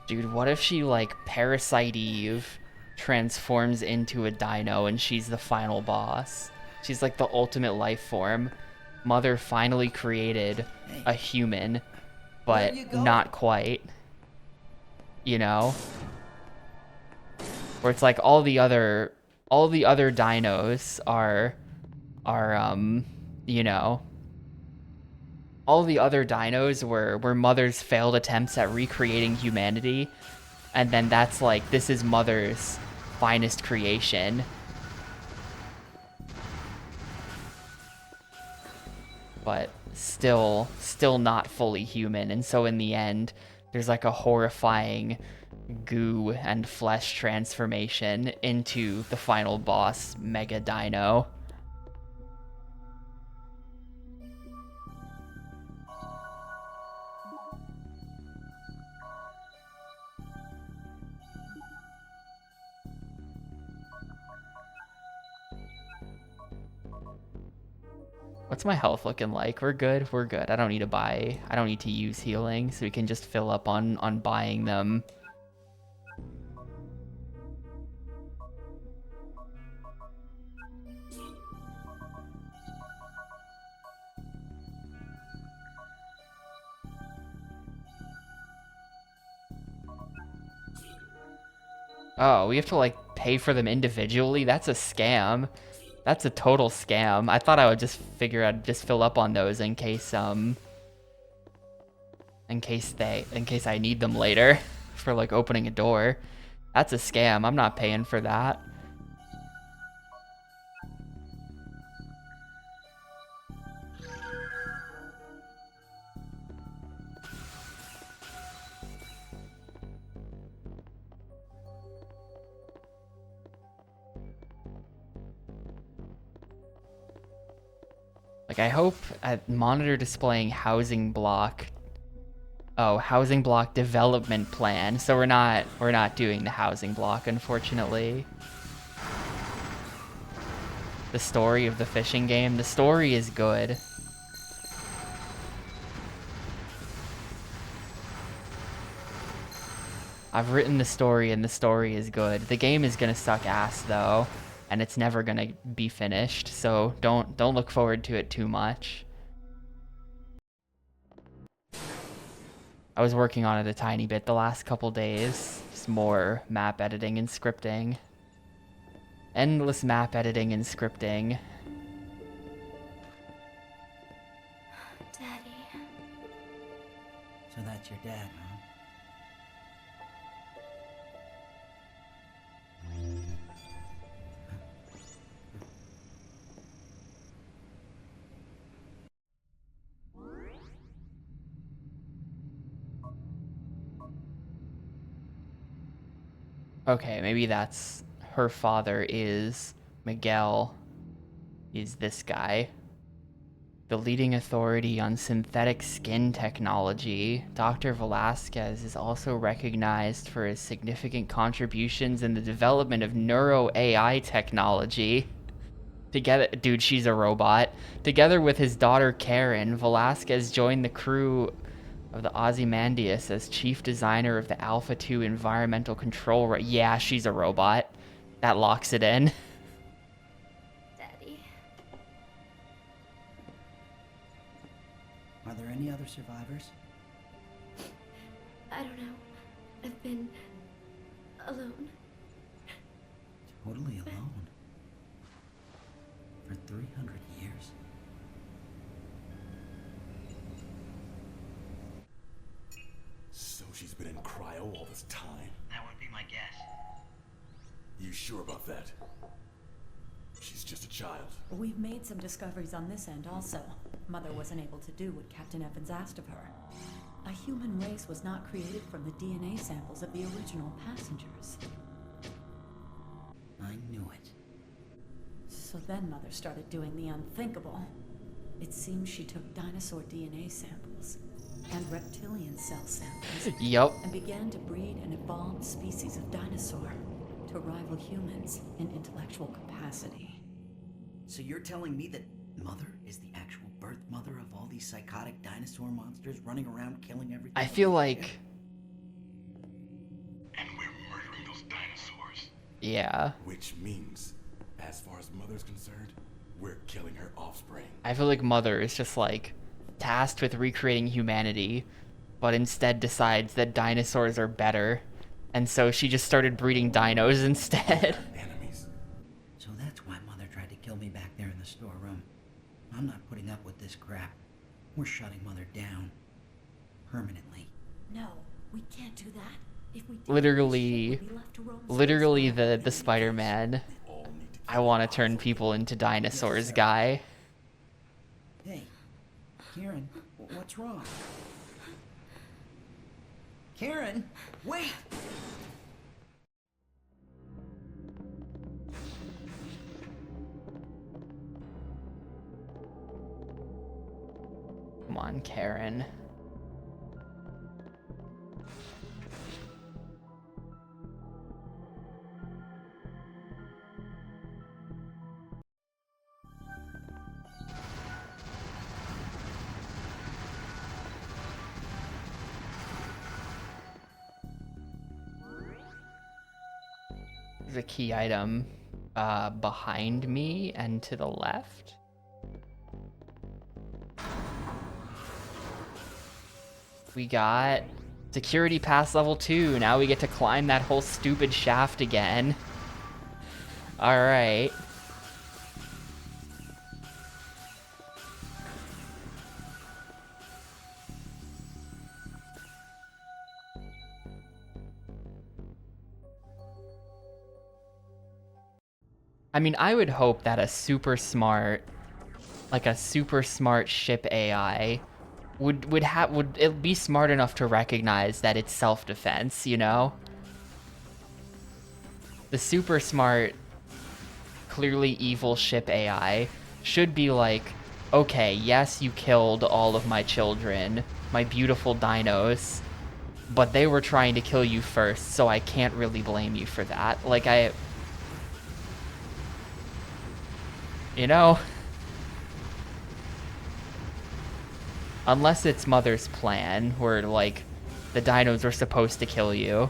Dude, what if she, like, Parasite Eve transforms into a dino and she's the final boss? She's like the ultimate life form. Mother finally created a human, but not quite. You know? Where it's like all the other dinos are you know, all the other dinos were Mother's failed attempts at recreating humanity, and then that's like, this is Mother's finest creation. But still not fully human, and so in the end, there's like a horrifying goo and flesh transformation into the final boss, Mega Dino. What's my health looking like? We're good. We're good. I don't need to use healing, so we can just fill up on buying them. Oh, we have to like pay for them individually? That's a scam. That's a total scam. I thought I would just figure I'd just fill up on those in case I need them later for like opening a door. That's a scam. I'm not paying for that. Like, I hope at monitor displaying housing block. Oh, housing block development plan. So we're not doing the housing block, unfortunately. The story of the fishing game. The story is good. I've written the story and the story is good. The game is gonna suck ass though, and it's never gonna be finished, so don't look forward to it too much. I was working on it a tiny bit the last couple days. Just more map editing and scripting. Endless map editing and scripting. Daddy. So that's your dad, huh? Okay, maybe that's her father is Miguel. Is this guy. the leading authority on synthetic skin technology. Dr. Velasquez is also recognized for his significant contributions in the development of neuro AI technology. Together, dude, she's a robot. Together with his daughter Karen, Velasquez joined the crew of the Ozymandias as chief designer of the Alpha 2 environmental control. Yeah, she's a robot. That locks it in. Daddy. Are there any other survivors? I don't know. I've been alone. Totally alone. For 300 years. So she's been in cryo all this time. That would be my guess. You sure about that? She's just a child. We've made some discoveries on this end also. Mother wasn't able to do what Captain Evans asked of her. A human race was not created from the DNA samples of the original passengers. I knew it. So then Mother started doing the unthinkable. It seems she took dinosaur DNA samples and reptilian cell samples Yup. and began to breed an evolved species of dinosaur to rival humans in intellectual capacity. So you're telling me that Mother is the actual birth mother of all these psychotic dinosaur monsters running around killing everything? I feel like, And we're murdering those dinosaurs. yeah. Which means, as far as Mother's concerned, we're killing her offspring. I feel like Mother is just like tasked with recreating humanity, but instead decides that dinosaurs are better. And so she just started breeding dinos instead. Enemies. So that's why Mother tried to kill me back there in the storeroom. I'm not putting up with this crap. We're shutting Mother down. Permanently. No, we can't do that. If we did, Literally- the ship would be left to roam Literally space the Spider-Man, All need to I want to turn people into dinosaurs guy. Hey, Karen, what's wrong? Karen, wait! Come on, Karen. There's a key item behind me and to the left. We got security pass level 2. Now we get to climb that whole stupid shaft again. All right. I mean, I would hope that a super smart ship AI would it be smart enough to recognize that it's self-defense, you know? The super smart, clearly evil ship AI should be like, okay, yes, you killed all of my children, my beautiful dinos, but they were trying to kill you first, so I can't really blame you for that. Like, you know? Unless it's Mother's plan, where, like, the dinos were supposed to kill you.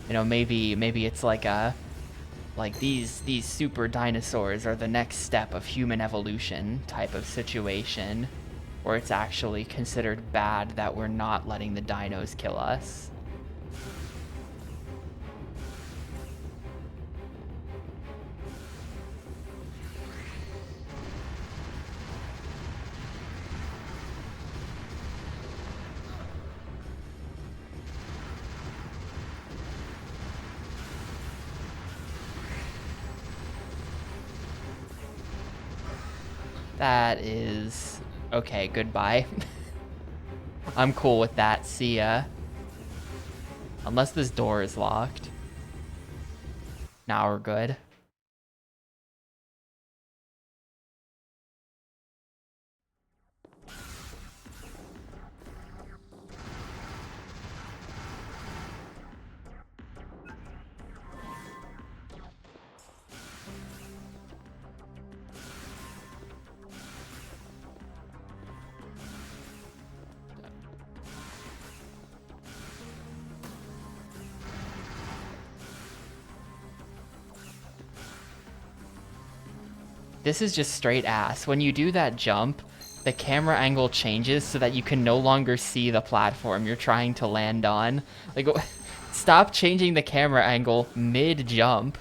You know, maybe it's like these super dinosaurs are the next step of human evolution type of situation, where it's actually considered bad that we're not letting the dinos kill us. That is... okay, goodbye. I'm cool with that, see ya. Unless this door is locked. Now we're good. This is just straight ass. When you do that jump, the camera angle changes so that you can no longer see the platform you're trying to land on. Like, stop changing the camera angle mid-jump.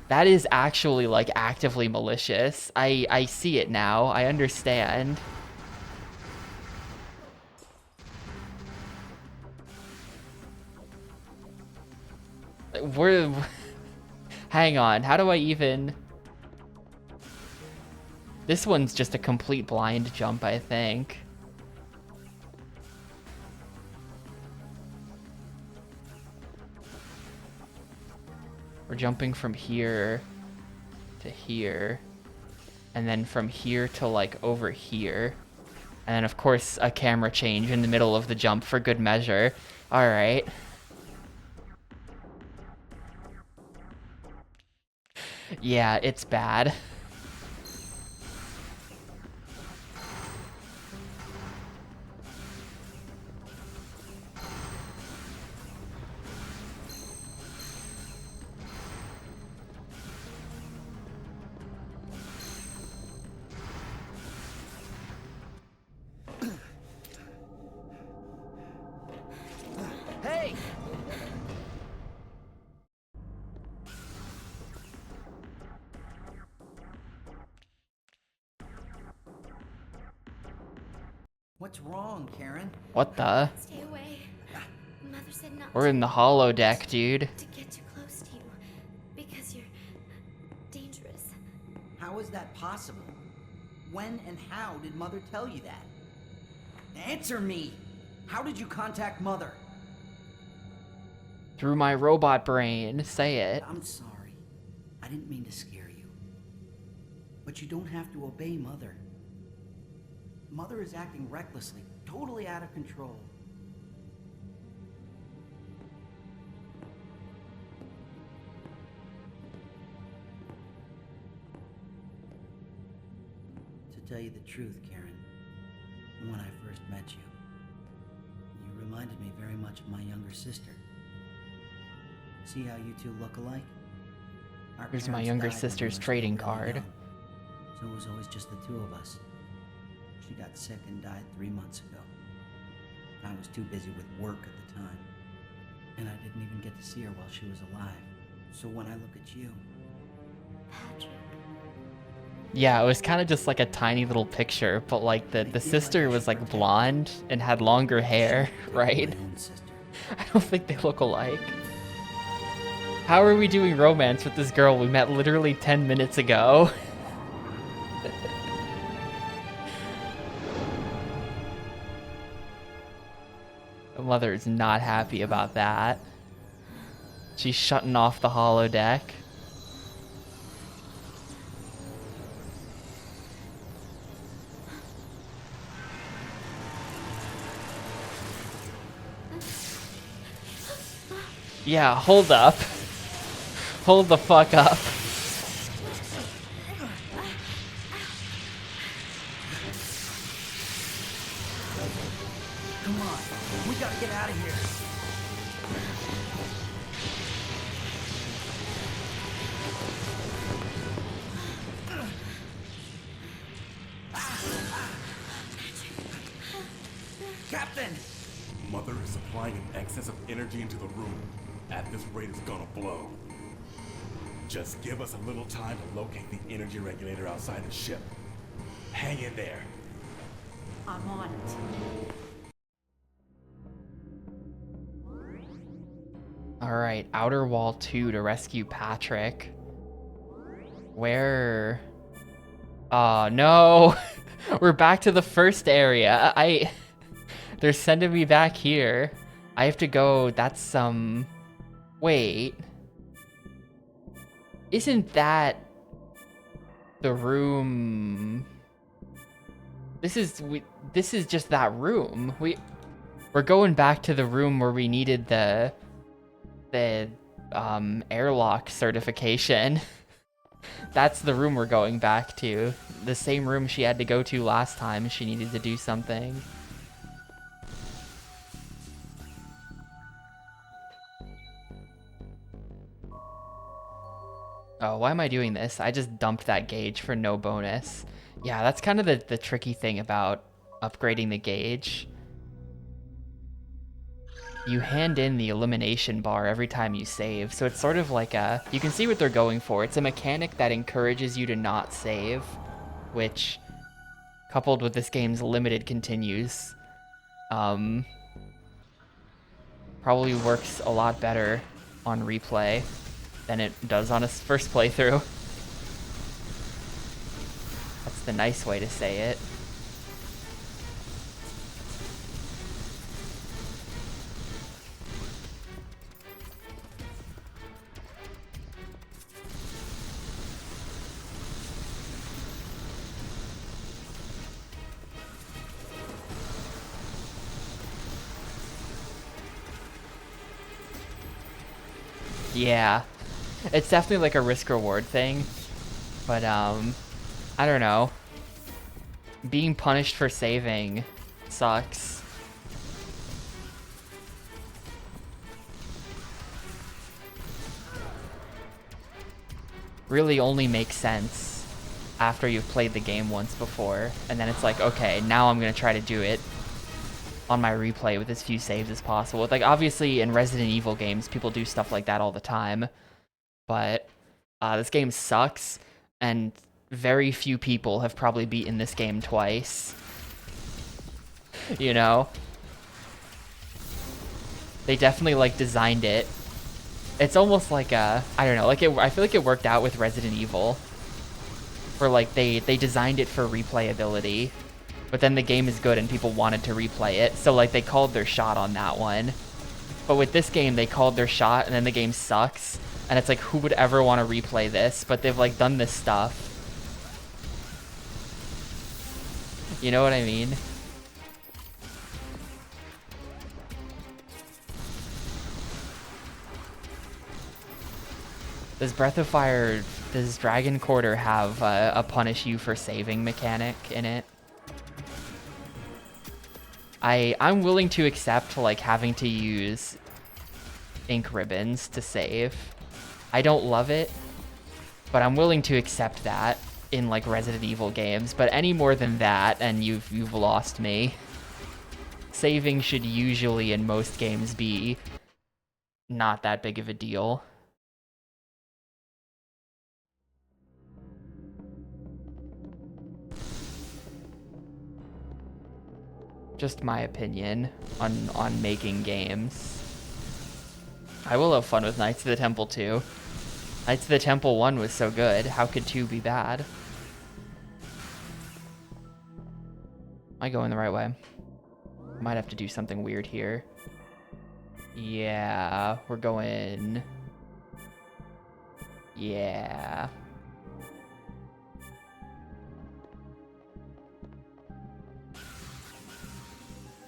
That is actually, like, actively malicious. I see it now. I understand. We're... Hang on. How do I even... This one's just a complete blind jump, I think. We're jumping from here to here. And then from here to, like, over here. And then, of course, a camera change in the middle of the jump for good measure. Alright. Yeah, it's bad. Hey! What's wrong, Karen? What the? Stay away. Mother said not We're in the holodeck, dude. to get too close to you because you're dangerous. How is that possible? When and how did Mother tell you that? Answer me! How did you contact Mother? Through my robot brain. Say it. I'm sorry. I didn't mean to scare you. But you don't have to obey Mother. Mother is acting recklessly, totally out of control. To tell you the truth, Karen, when I first met you, you reminded me very much of my younger sister. See how you two look alike? Our Here's my parents younger died when we sister's were trading still really card. young, so it was always just the two of us. She got sick and died 3 months ago. I was too busy with work at the time, and I didn't even get to see her while she was alive. So when I look at you, Patrick. Yeah, it was kind of just like a tiny little picture, but like the sister was like blonde and had longer hair, right? my own sister. I don't think they look alike. How are we doing romance with this girl we met literally 10 minutes ago? The mother is not happy about that. She's shutting off the holodeck. Yeah, hold up. Hold the fuck up. Come on, we gotta get out of here. Captain! Mother is supplying an excess of energy into the room. At this rate, it's gonna blow. Just give us a little time to locate the energy regulator outside the ship. Hang in there. I'm on it. Alright, Outer Wall 2 to rescue Patrick. Where? Oh, no. We're back to the first area. They're sending me back here. I have to go, that's some... Wait. Isn't that the room... This is just that room. We're going back to the room where we needed the airlock certification. That's the room we're going back to. The same room she had to go to last time she needed to do something. Oh, why am I doing this? I just dumped that gauge for no bonus. Yeah, that's kind of the tricky thing about upgrading the gauge. You hand in the elimination bar every time you save, so it's sort of like a... You can see what they're going for. It's a mechanic that encourages you to not save, which, coupled with this game's limited continues, probably works a lot better on replay than it does on a first playthrough. That's the nice way to say it. Yeah, it's definitely like a risk-reward thing, but I don't know. Being punished for saving sucks. Really only makes sense after you've played the game once before, and then it's like, okay, now I'm gonna try to do it on my replay with as few saves as possible. Like, obviously in Resident Evil games, people do stuff like that all the time, but this game sucks, and very few people have probably beaten this game twice. You know? They definitely, like, designed it. It's almost like a, I don't know, like I feel like it worked out with Resident Evil. Where, like, they designed it for replayability, but then the game is good and people wanted to replay it, so, like, they called their shot on that one. But with this game, they called their shot, and then the game sucks, and it's like, who would ever want to replay this? But they've, like, done this stuff. You know what I mean? Does Breath of Fire, does Dragon Quarter have a punish you for saving mechanic in it? I'm willing to accept, like, having to use ink ribbons to save. I don't love it, but I'm willing to accept that in, like, Resident Evil games. But any more than that, and you've lost me. Saving should usually, in most games, be not that big of a deal. Just my opinion on making games. I will have fun with Knights of the Temple 2. Knights of the Temple 1 was so good. How could 2 be bad? Am I going the right way? Might have to do something weird here. Yeah, we're going... Yeah.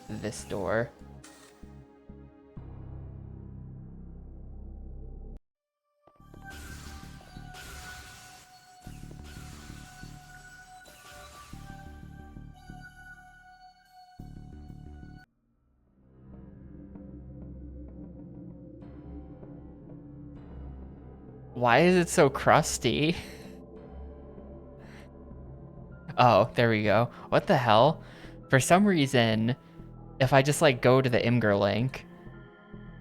This door. Why is it so crusty? Oh, there we go. What the hell? For some reason, if I just, like, go to the Imgur link,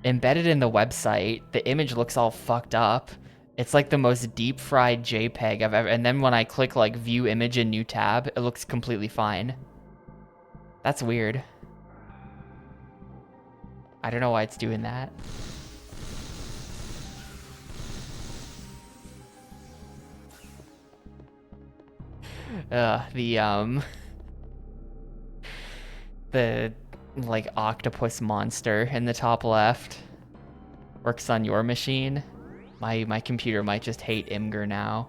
embedded in the website, the image looks all fucked up. It's like the most deep-fried JPEG I've ever... And then when I click, like, view image in new tab, it looks completely fine. That's weird. I don't know why it's doing that. the like octopus monster in the top left. Works on your machine. My computer might just hate Imgur now.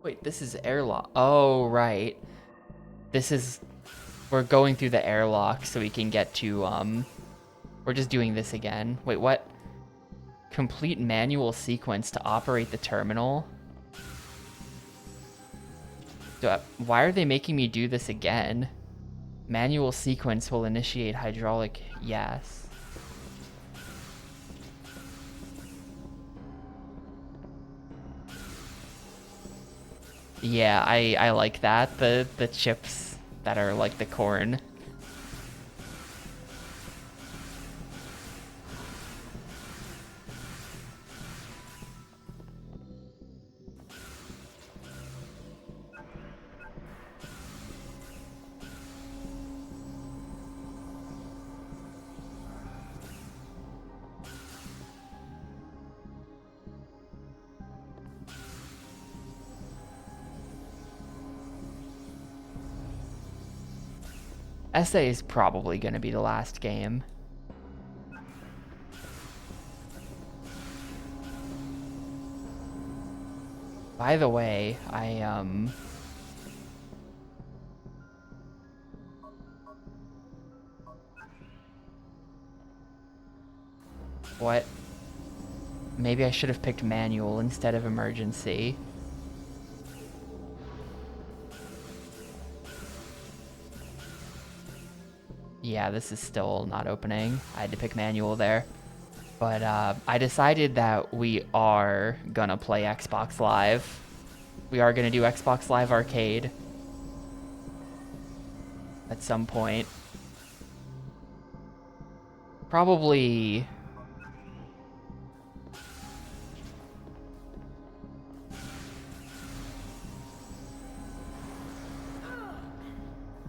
Wait, this is airlock. Oh, right. This is... We're going through the airlock so we can get to, We're just doing this again. Wait, what? Complete manual sequence to operate the terminal? Why are they making me do this again? Manual sequence will initiate hydraulic... Yes. Yeah, I like that. The chips that are like the corn. SA is probably going to be the last game. By the way, What? Maybe I should have picked manual instead of emergency. Yeah, this is still not opening. I had to pick manual there. But I decided that we are gonna play Xbox Live. We are gonna do Xbox Live Arcade at some point. Probably...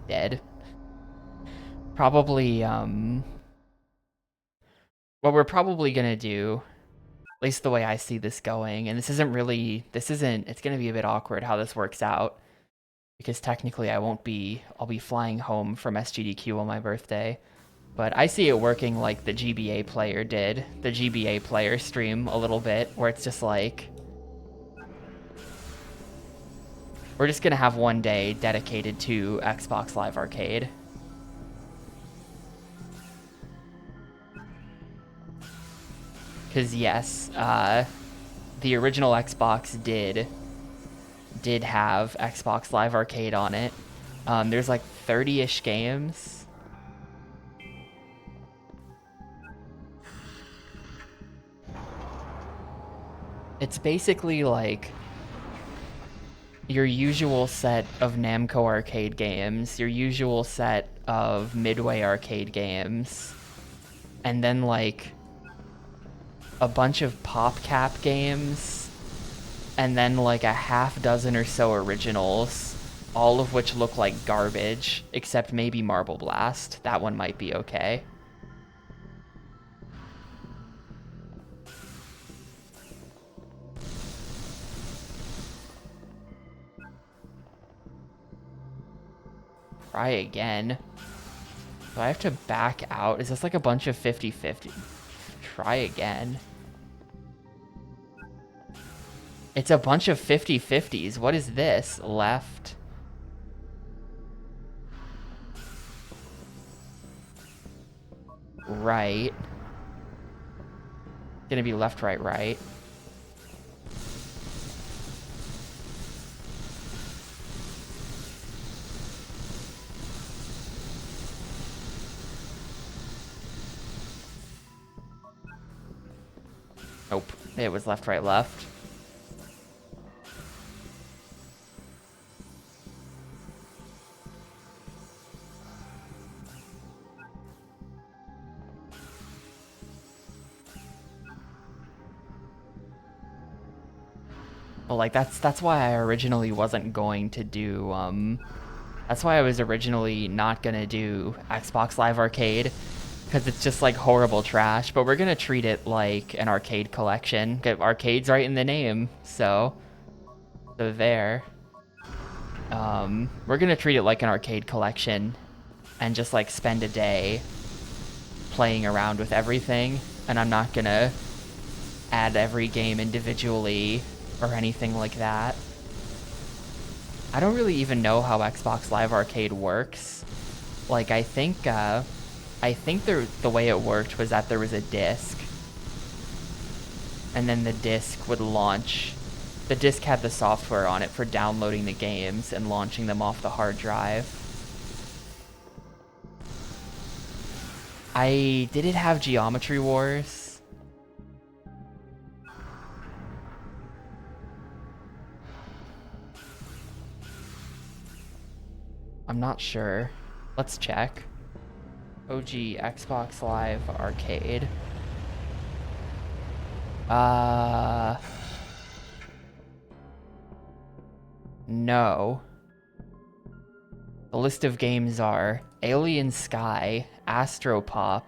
Dead. Probably, what we're probably gonna do, at least the way I see this going, and it's gonna be a bit awkward how this works out, because technically I'll be flying home from SGDQ on my birthday, but I see it working like the GBA player did, the GBA player stream a little bit, where it's just like, we're just gonna have one day dedicated to Xbox Live Arcade. Because yes, the original Xbox did have Xbox Live Arcade on it. There's like 30-ish games. It's basically like your usual set of Namco arcade games, your usual set of Midway arcade games, and then like a bunch of PopCap games, and then like a half dozen or so originals, all of which look like garbage, except maybe Marble Blast. That one might be okay. Try again. Do I have to back out? Is this like a bunch of 50-50? Try again. It's a bunch of 50-50s. What is this? Left. Right. Gonna be left, right, right. Nope. It was left, right, left. Well, like, that's why I originally wasn't going to do, that's why I was originally not gonna do Xbox Live Arcade, because it's just like horrible trash, but we're gonna treat it like an arcade collection. Arcade's right in the name, so there. We're gonna treat it like an arcade collection and just like spend a day playing around with everything, and I'm not gonna add every game individually or anything like that. I don't really even know how Xbox Live Arcade works. Like, I think the way it worked was that there was a disc, and then the disc would launch. The disc had the software on it for downloading the games and launching them off the hard drive. Did it have Geometry Wars? I'm not sure. Let's check. OG Xbox Live Arcade. No. The list of games are Alien Sky, Astropop,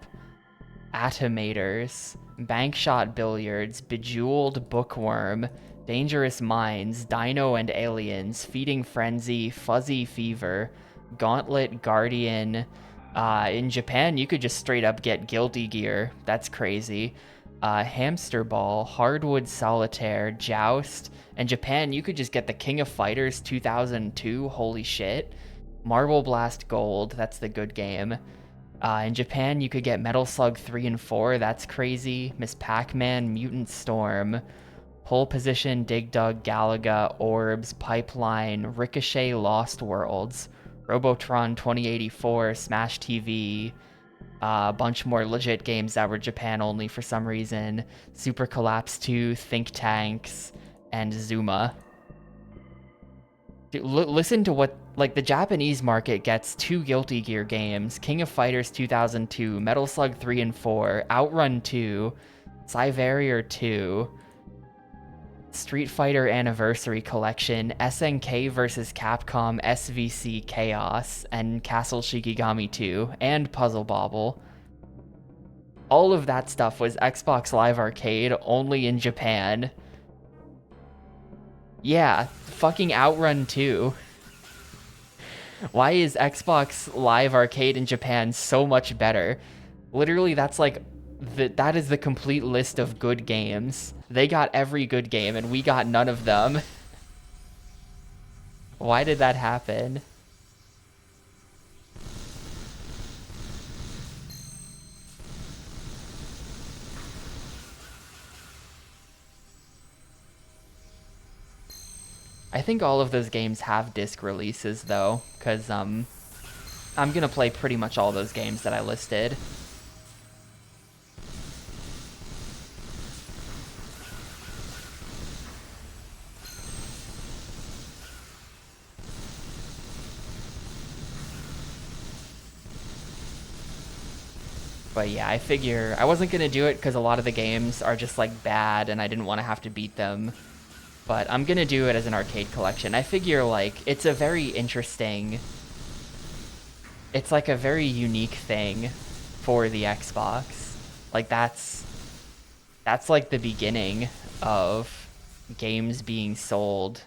Atomators, Bankshot Billiards, Bejeweled Bookworm, Dangerous Minds, Dino and Aliens, Feeding Frenzy, Fuzzy Fever, Gauntlet Guardian. In Japan, you could just straight up get Guilty Gear. That's crazy. Hamster Ball, Hardwood Solitaire, Joust. In Japan, you could just get the King of Fighters 2002. Holy shit. Marble Blast Gold. That's the good game. In Japan, you could get Metal Slug 3 and 4. That's crazy. Miss Pac-Man, Mutant Storm, Pole Position, Dig Dug, Galaga, Orbs, Pipeline, Ricochet, Lost Worlds, Robotron 2084, Smash TV, a bunch more legit games that were Japan only for some reason, Super Collapse 2, Think Tanks, and Zuma. Dude, listen to what, like, the Japanese market gets 2 Guilty Gear games, King of Fighters 2002, Metal Slug 3 and 4, Outrun 2, Cyvarior 2, Street Fighter Anniversary Collection, SNK vs. Capcom SVC Chaos, and Castle Shikigami 2, and Puzzle Bobble. All of that stuff was Xbox Live Arcade only in Japan. Yeah, fucking Outrun 2. Why is Xbox Live Arcade in Japan so much better? Literally, that's like that is the complete list of good games. They got every good game and we got none of them. Why did that happen? I think all of those games have disc releases though, because I'm gonna play pretty much all those games that I listed. But yeah, I figure I wasn't gonna do it because a lot of the games are just like bad and I didn't want to have to beat them. But I'm gonna do it as an arcade collection. I figure like it's a very interesting, it's like a very unique thing for the Xbox. Like that's like the beginning of games being sold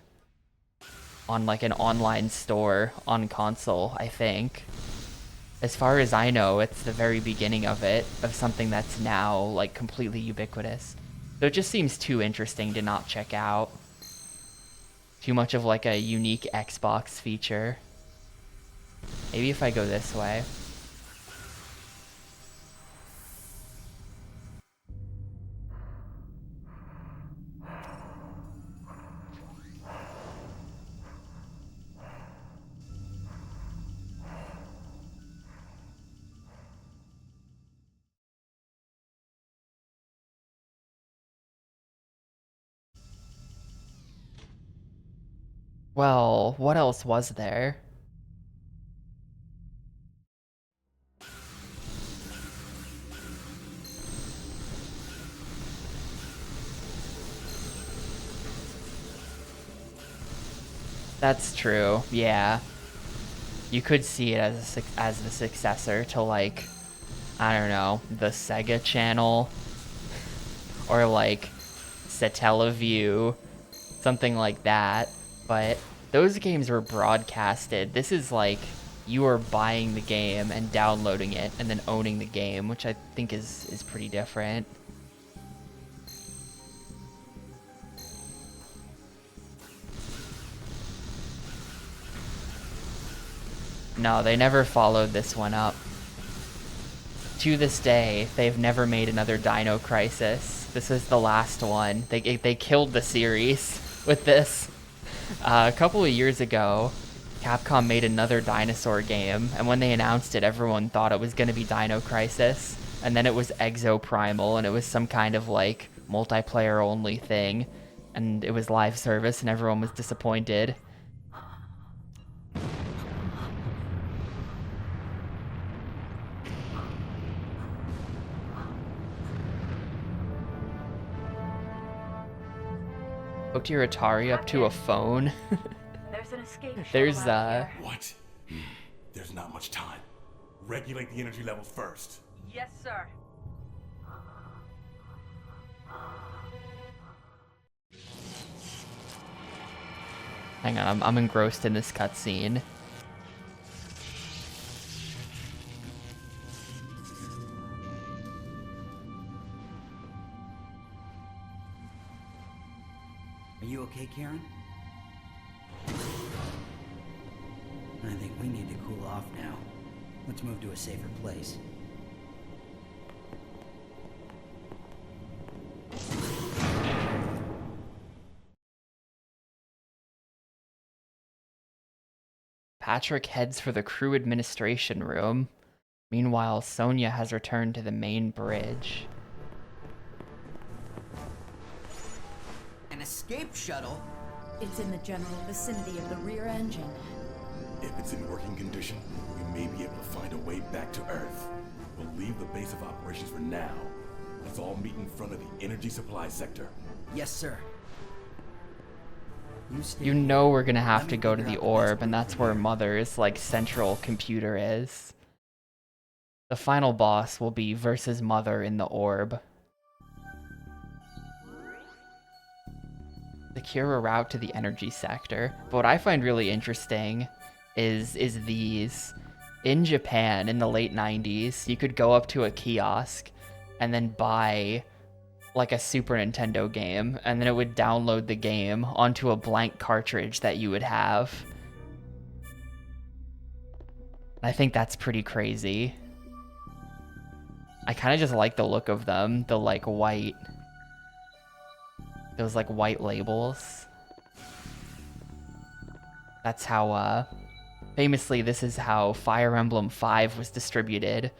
on like an online store on console, I think. As far as I know, it's the very beginning of it, of something that's now like completely ubiquitous. So it just seems too interesting to not check out. Too much of like a unique Xbox feature. Maybe if I go this way. Well, what else was there? That's true, yeah. You could see it as the successor to like, I don't know, the Sega Channel, or like Satellaview, something like that. But those games were broadcasted. This is like you are buying the game and downloading it and then owning the game, which I think is pretty different. No, they never followed this one up. To this day, they've never made another Dino Crisis. This is the last one. They killed the series with this. A couple of years ago, Capcom made another dinosaur game, and when they announced it, everyone thought it was going to be Dino Crisis, and then it was Exoprimal, and it was some kind of like multiplayer only thing, and it was live service, and everyone was disappointed. Hooked your Atari up to a phone? There's an escape There's, shuttle out here. What? There's not much time. Regulate the energy levels first. Yes, sir. Hang on, I'm engrossed in this cutscene. Are you okay, Karen? I think we need to cool off now. Let's move to a safer place. Patrick heads for the crew administration room. Meanwhile, Sonia has returned to the main bridge. An escape shuttle? It's in the general vicinity of the rear engine. If it's in working condition, we may be able to find a way back to Earth. We'll leave the base of operations for now. Let's all meet in front of the energy supply sector. Yes, sir. stay You here. know we're gonna have Let to me go to figure the out the best orb, and route that's from where here. Mother's, like, central computer is. The final boss will be versus Mother in the orb. Secure a route to the energy sector. But what I find really interesting is these. In Japan, in the late 90s, you could go up to a kiosk and then buy like a Super Nintendo game, and then it would download the game onto a blank cartridge that you would have. I think that's pretty crazy. I kind of just like the look of them, the like white, those like white labels. That's how, famously, this is how Fire Emblem 5 was distributed.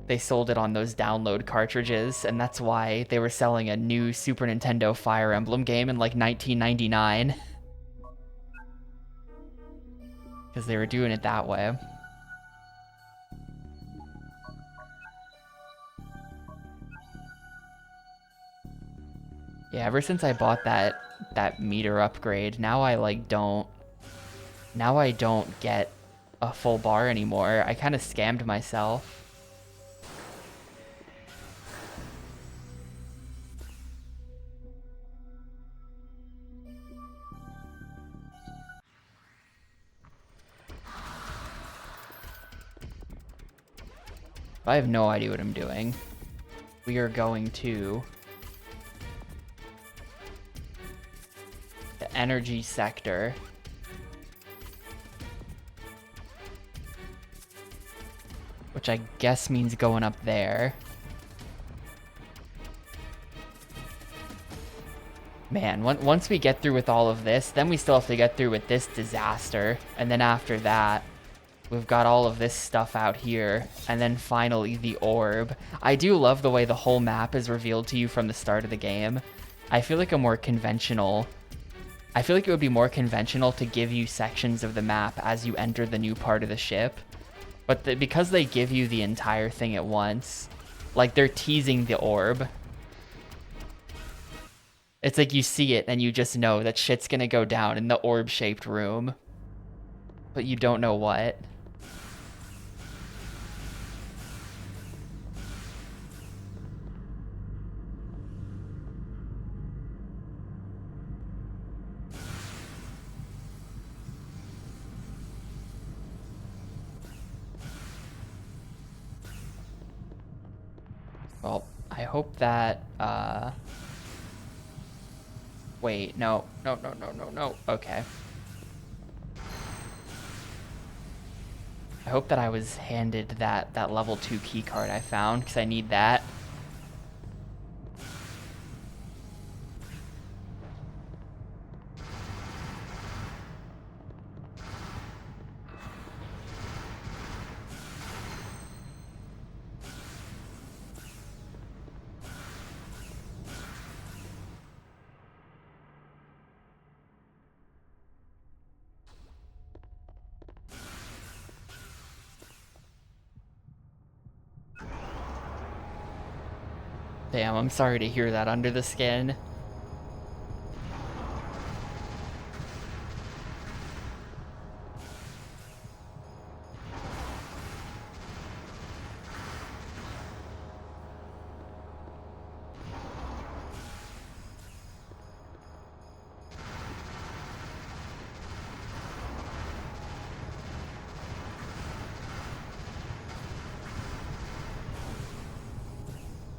They sold it on those download cartridges, and that's why they were selling a new Super Nintendo Fire Emblem game in like 1999. Because they were doing it that way. Yeah, ever since I bought that meter upgrade, now I don't get a full bar anymore. I kind of scammed myself. I have no idea what I'm doing. We are going to the energy sector. Which I guess means going up there. Man, once we get through with all of this, then we still have to get through with this disaster. And then after that, we've got all of this stuff out here. And then finally, the orb. I do love the way the whole map is revealed to you from the start of the game. I feel like it would be more conventional to give you sections of the map as you enter the new part of the ship. But because they give you the entire thing at once, like they're teasing the orb. It's like you see it and you just know that shit's gonna go down in the orb-shaped room. But you don't know what. hope that, wait, no. Okay. I hope that I was handed that level 2 key card I found, because I need that. Damn, I'm sorry to hear that under the skin.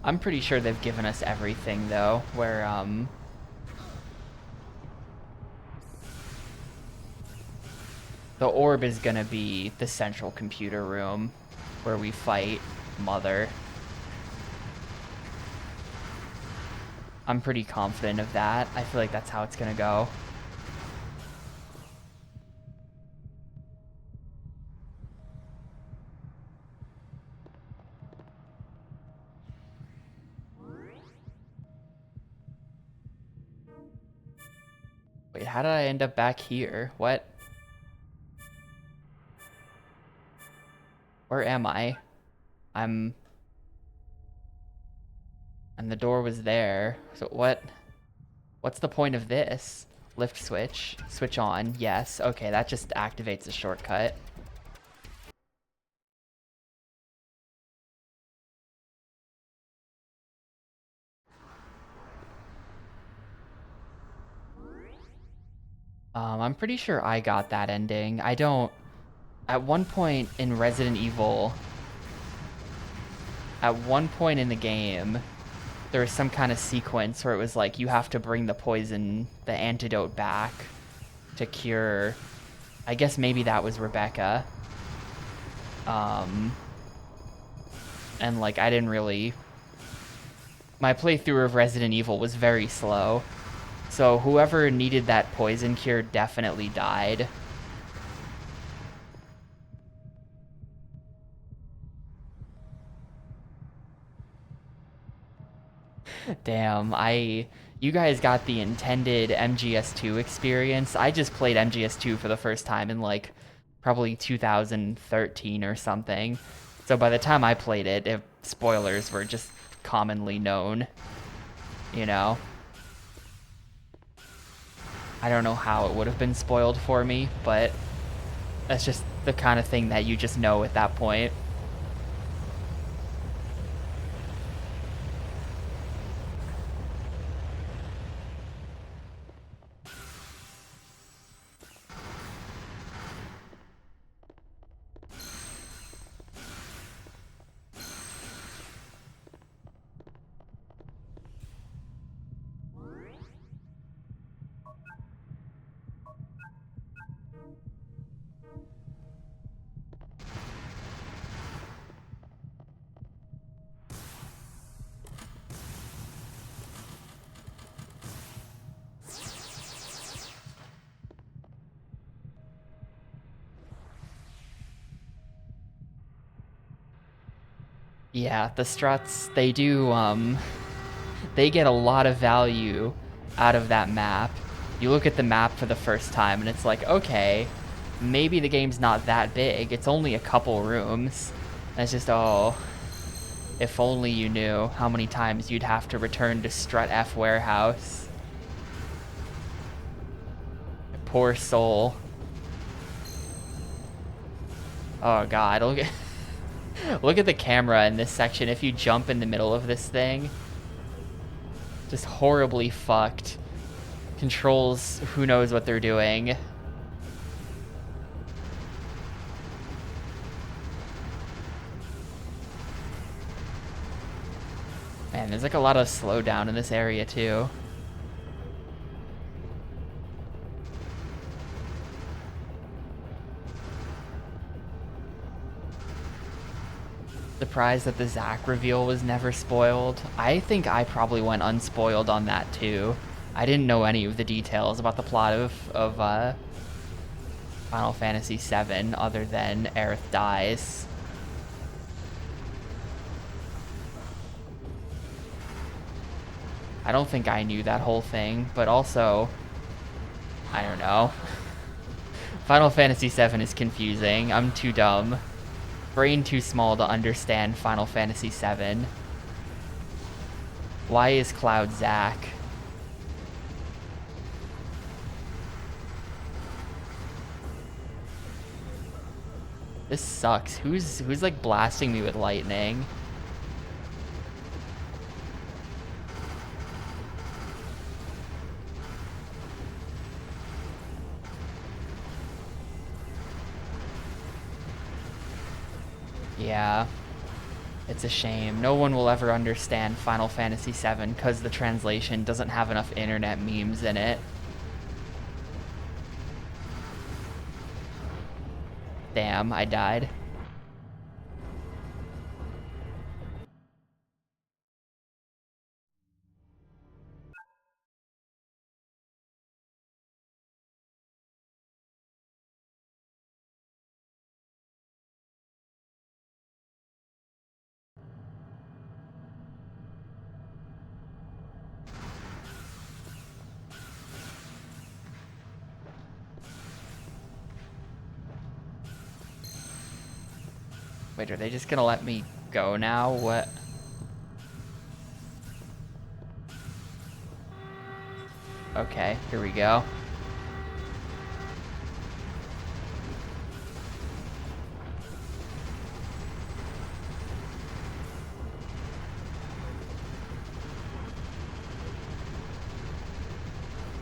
I'm pretty sure they've given us everything, though, where, the orb is gonna be the central computer room where we fight Mother. I'm pretty confident of that. I feel like that's how it's gonna go. Wait, how did I end up back here? What? Where am I? And the door was there. So what? What's the point of this? Lift switch. Switch on. Yes. Okay, that just activates a shortcut. I'm pretty sure I got that ending. I don't... At one point in Resident Evil... At one point in the game, there was some kind of sequence where it was like, you have to bring the poison, the antidote back to cure... I guess maybe that was Rebecca. And like, I didn't really... My playthrough of Resident Evil was very slow. So whoever needed that poison cure definitely died. Damn, you guys got the intended MGS2 experience. I just played MGS2 for the first time in like probably 2013 or something. So by the time I played it, spoilers were just commonly known, you know? I don't know how it would have been spoiled for me, but that's just the kind of thing that you just know at that point. Yeah, the struts, they do, they get a lot of value out of that map. You look at the map for the first time and it's like, okay, maybe the game's not that big. It's only a couple rooms. And it's just, oh, if only you knew how many times you'd have to return to Strut F Warehouse. Poor soul. Oh god, look at the camera in this section. If you jump in the middle of this thing, just horribly fucked. Controls, who knows what they're doing. Man, And there's like a lot of slowdown in this area too. Surprised that the Zack reveal was never spoiled. I think I probably went unspoiled on that too. I didn't know any of the details about the plot of Final Fantasy VII other than Aerith dies. I don't think I knew that whole thing, but also, I don't know. Final Fantasy VII is confusing. I'm too dumb. Brain too small to understand Final Fantasy VII. Why is Cloud Zack? This sucks. Who's like blasting me with lightning? Yeah. It's a shame. No one will ever understand Final Fantasy VII because the translation doesn't have enough internet memes in it. Damn, I died. Wait, are they just gonna let me go now? What? Okay, here we go.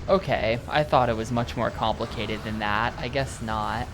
Okay, I thought it was much more complicated than that. I guess not.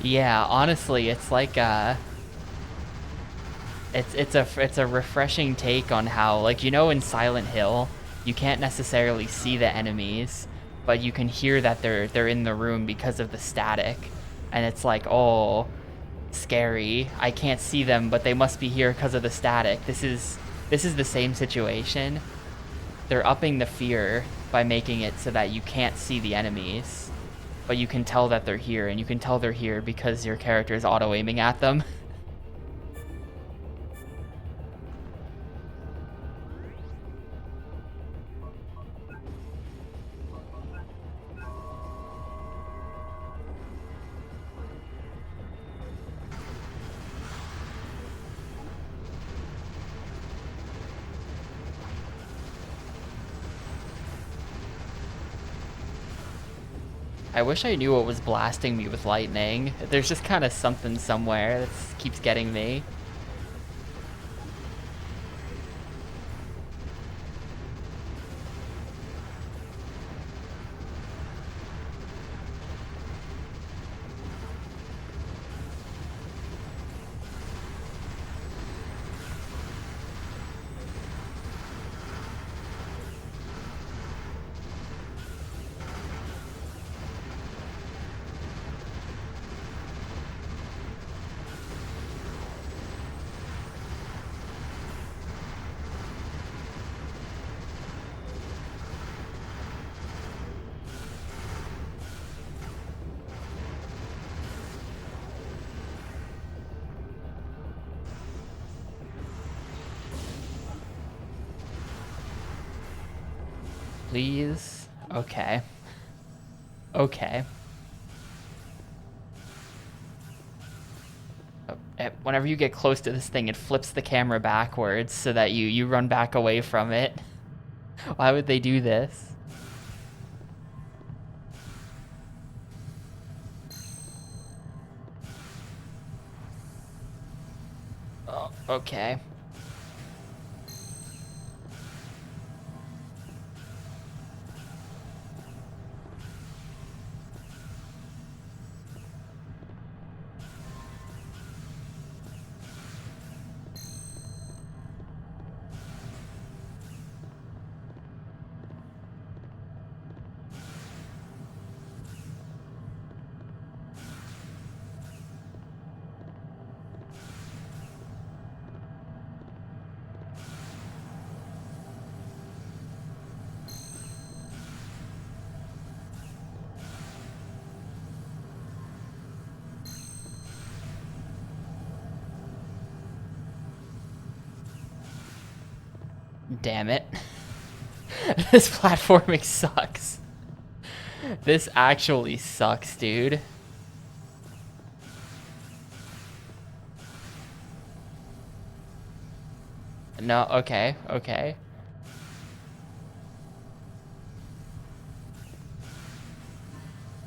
Yeah, honestly, it's like it's a refreshing take on how, like, you know, in Silent Hill, you can't necessarily see the enemies, but you can hear that they're in the room because of the static, and it's like, oh, scary. I can't see them, but they must be here because of the static. This is the same situation. They're upping the fear by making it so that you can't see the enemies, but you can tell that they're here, and you can tell they're here because your character is auto-aiming at them. I wish I knew what was blasting me with lightning. There's just kind of something somewhere that keeps getting me. Please? Okay. Okay. Whenever you get close to this thing, it flips the camera backwards so that you run back away from it. Why would they do this? Oh, okay. Damn it. This platforming sucks. This actually sucks, dude. No, okay, okay.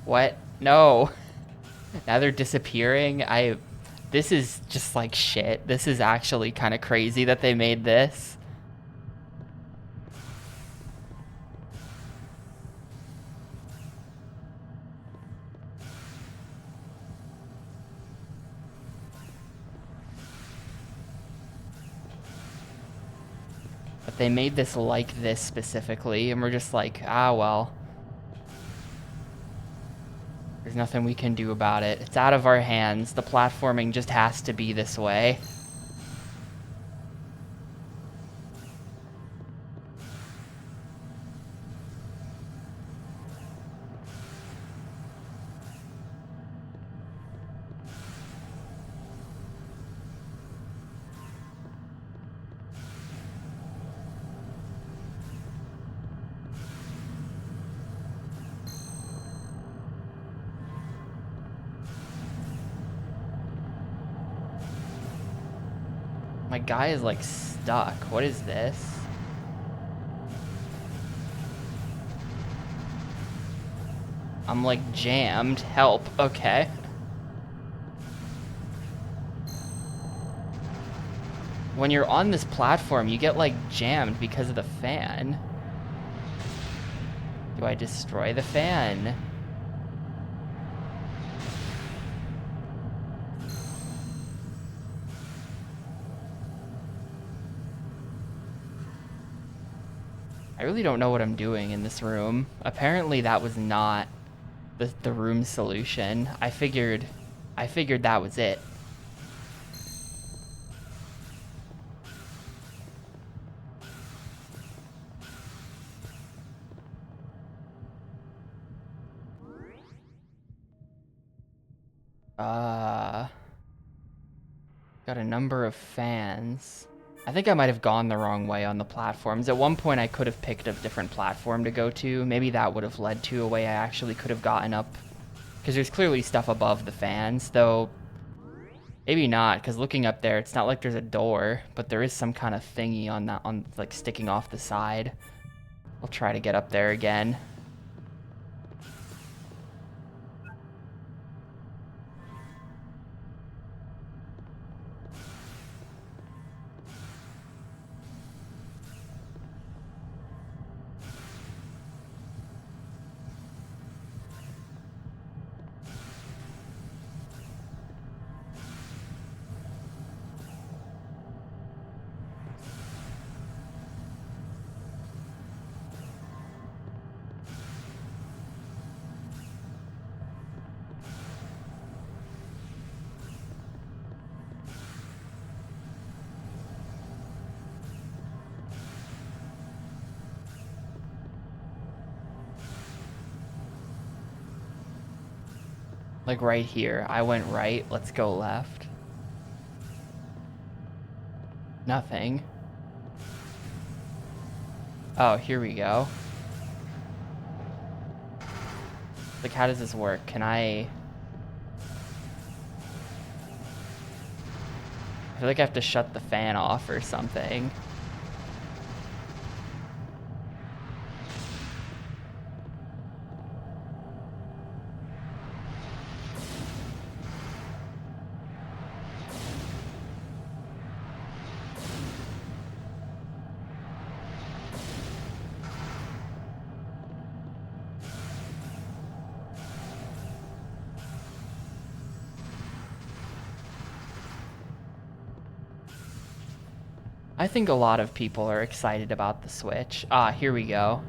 What? No. Now they're disappearing. This is just like shit. This is actually kind of crazy that they made this. But they made this like this specifically, and we're just like, ah, well. There's nothing we can do about it. It's out of our hands. The platforming just has to be this way. My guy is like stuck. What is this? I'm like jammed. Help. Okay. When you're on this platform, you get like jammed because of the fan. Do I destroy the fan? I really don't know what I'm doing in this room. Apparently that was not the room solution. I figured that was it. Got a number of fans. I think I might have gone the wrong way on the platforms. At one point I could have picked a different platform to go to. Maybe that would have led to a way I actually could have gotten up. Because there's clearly stuff above the fans, though maybe not, because looking up there, it's not like there's a door, but there is some kind of thingy on like sticking off the side. I'll try to get up there again. Like right here. I went right. Let's go left. Nothing. Oh, here we go. Like, how does this work? Can I feel like I have to shut the fan off or something. I think a lot of people are excited about the Switch. Ah, here we go.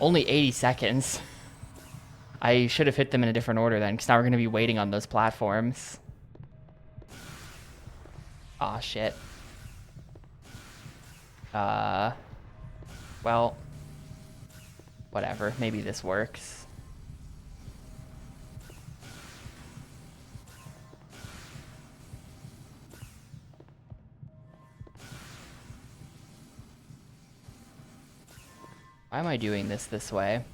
Only 80 seconds. I should have hit them in a different order then, because now we're going to be waiting on those platforms. Ah, shit. Well, whatever. Maybe this works. Why am I doing this way?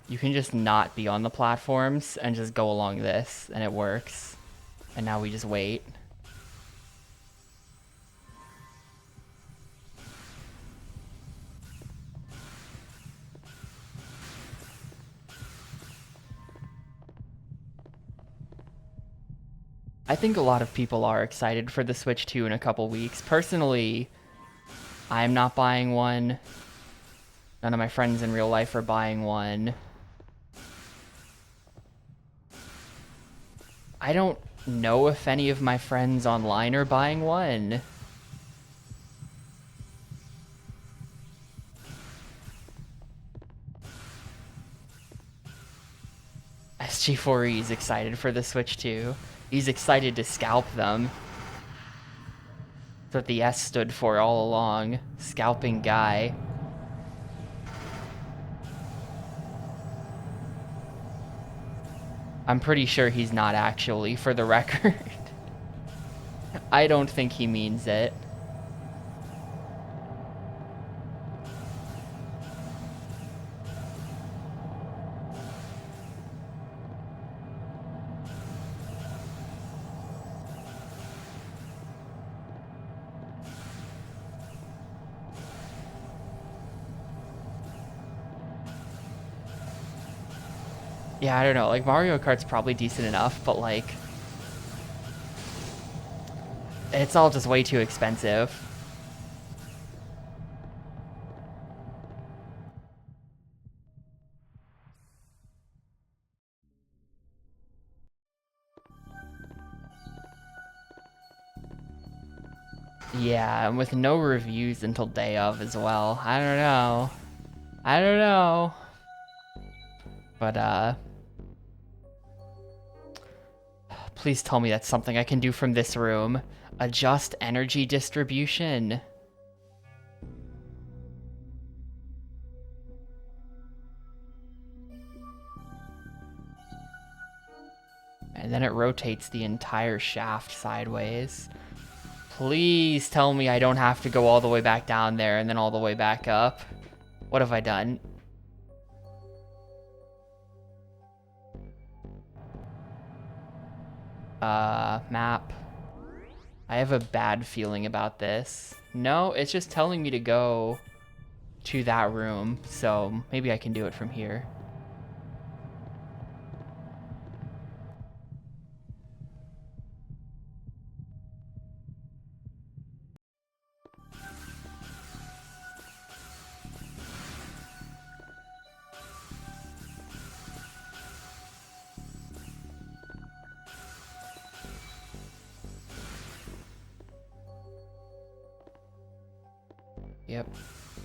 You can just not be on the platforms and just go along this, and it works. And now we just wait. I think a lot of people are excited for the Switch 2 in a couple weeks. Personally, I'm not buying one. None of my friends in real life are buying one. I don't know if any of my friends online are buying one. SG4E is excited for the Switch 2. He's excited to scalp them. That's what the S stood for all along. Scalping guy. I'm pretty sure he's not actually, for the record. I don't think he means it. Yeah, I don't know. Like, Mario Kart's probably decent enough, but, like, it's all just way too expensive. Yeah, and with no reviews until day of as well. I don't know. I don't know. But, please tell me that's something I can do from this room. Adjust energy distribution. And then it rotates the entire shaft sideways. Please tell me I don't have to go all the way back down there and then all the way back up. What have I done? Map. I have a bad feeling about this. No, it's just telling me to go to that room, so maybe I can do it from here. Yep,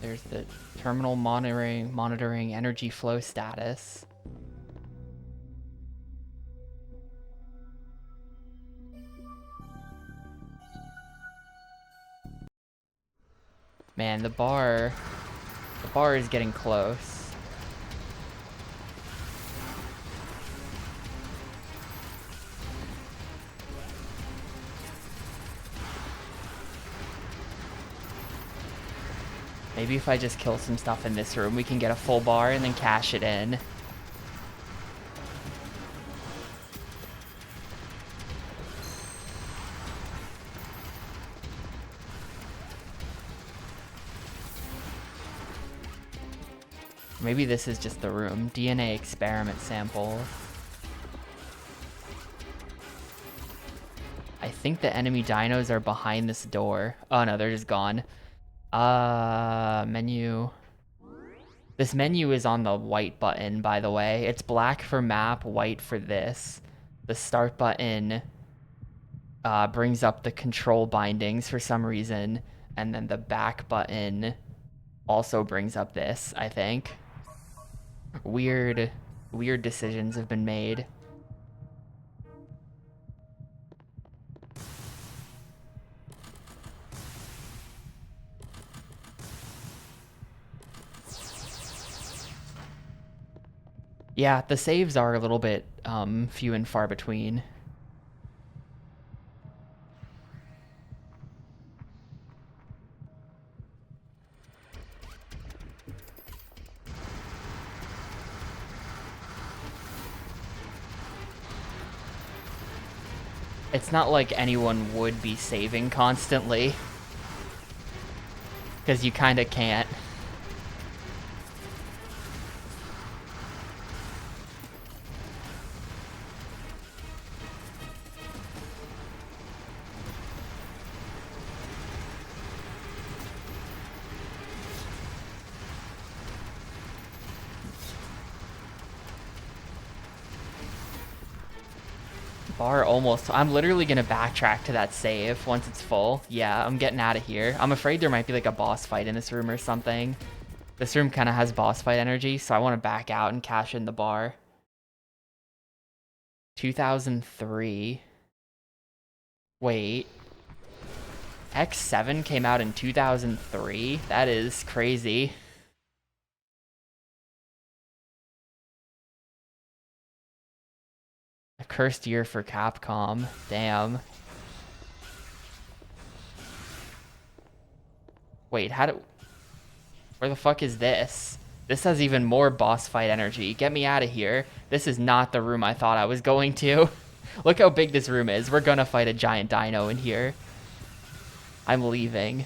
there's the terminal monitoring energy flow status. Man, the bar is getting close. Maybe if I just kill some stuff in this room, we can get a full bar and then cash it in. Maybe this is just the room. DNA experiment sample. I think the enemy dinos are behind this door. Oh no, they're just gone. Menu. This menu is on the white button, by the way. It's black for map, white for this. The start button brings up the control bindings for some reason. And then the back button also brings up this, I think. Weird decisions have been made. Yeah, the saves are a little bit few and far between. It's not like anyone would be saving constantly, because you kind of can't. Bar almost. I'm literally gonna backtrack to that save once it's full. Yeah, I'm getting out of here. I'm afraid there might be like a boss fight in this room or something. This room kind of has boss fight energy, so I want to back out and cash in the bar. 2003. Wait. X7 came out in 2003? That is crazy. A cursed year for Capcom. Damn. Wait, where the fuck is this? This has even more boss fight energy. Get me out of here. This is not the room I thought I was going to. Look how big this room is. We're gonna fight a giant dino in here. I'm leaving.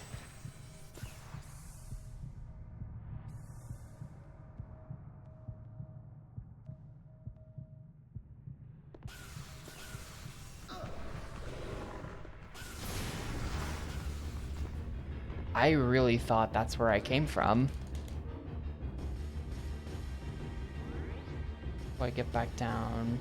I really thought that's where I came from. Do I get back down?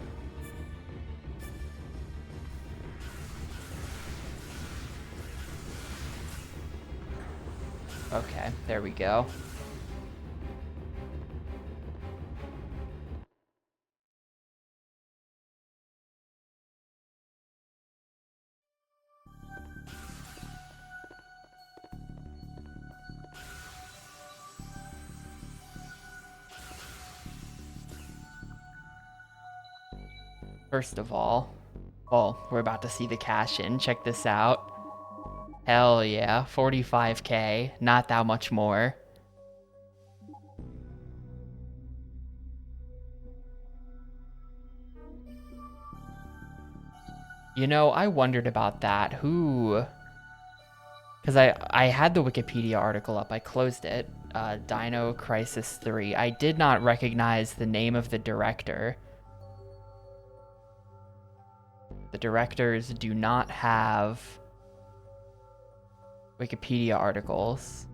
Okay, there we go. First of all, well, we're about to see the cash in. Check this out. Hell yeah, 45k, not that much more. You know, I wondered about that. Who? Because I had the Wikipedia article up. I closed it. Dino Crisis 3. I did not recognize the name of the director. The directors do not have Wikipedia articles.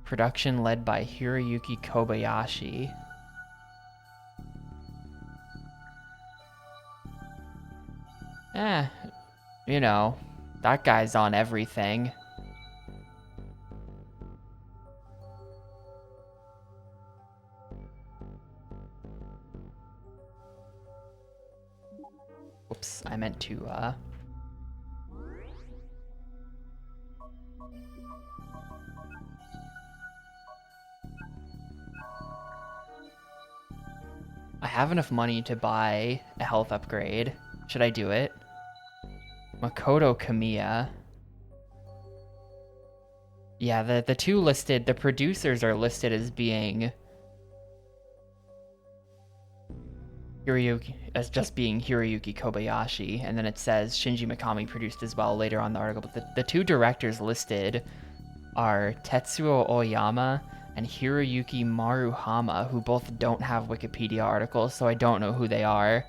Production led by Hiroyuki Kobayashi. You know, that guy's on everything. Oops, I meant to, I have enough money to buy a health upgrade. Should I do it? Makoto Kamiya. Yeah, the two listed, the producers are listed as being just being Hiroyuki Kobayashi, and then it says Shinji Mikami produced as well later on in the article. But the two directors listed are Tetsuo Oyama and Hiroyuki Maruhama, who both don't have Wikipedia articles, so I don't know who they are.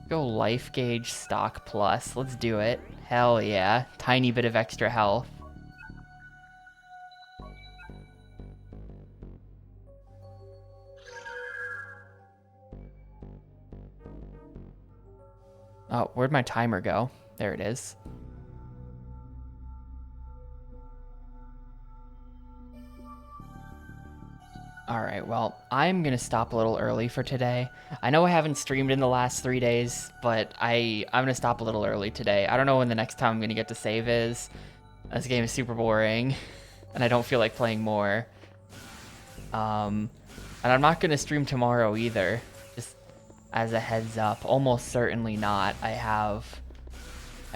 Go life gauge stock plus. Let's do it. Hell yeah. Tiny bit of extra health. Oh, where'd my timer go? There it is. Alright, well, I'm gonna stop a little early for today. I know I haven't streamed in the last 3 days, but I'm gonna stop a little early today. I don't know when the next time I'm gonna get to save is. This game is super boring, and I don't feel like playing more. And I'm not gonna stream tomorrow either, just as a heads up. Almost certainly not. I have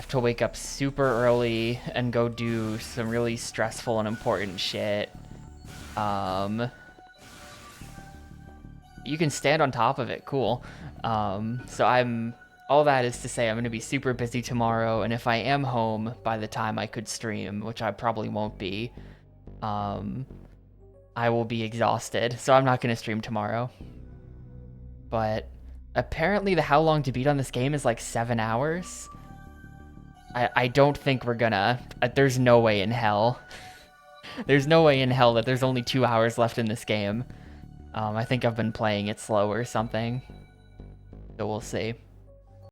to wake up super early and go do some really stressful and important shit. You can stand on top of it, cool. So all that is to say I'm gonna be super busy tomorrow, and if I am home by the time I could stream, which I probably won't be, I will be exhausted, so I'm not gonna stream tomorrow. But apparently the how long to beat on this game is like 7 hours. I don't think we're gonna, there's no way in hell. There's no way in hell that there's only 2 hours left in this game. I think I've been playing it slow or something. So we'll see.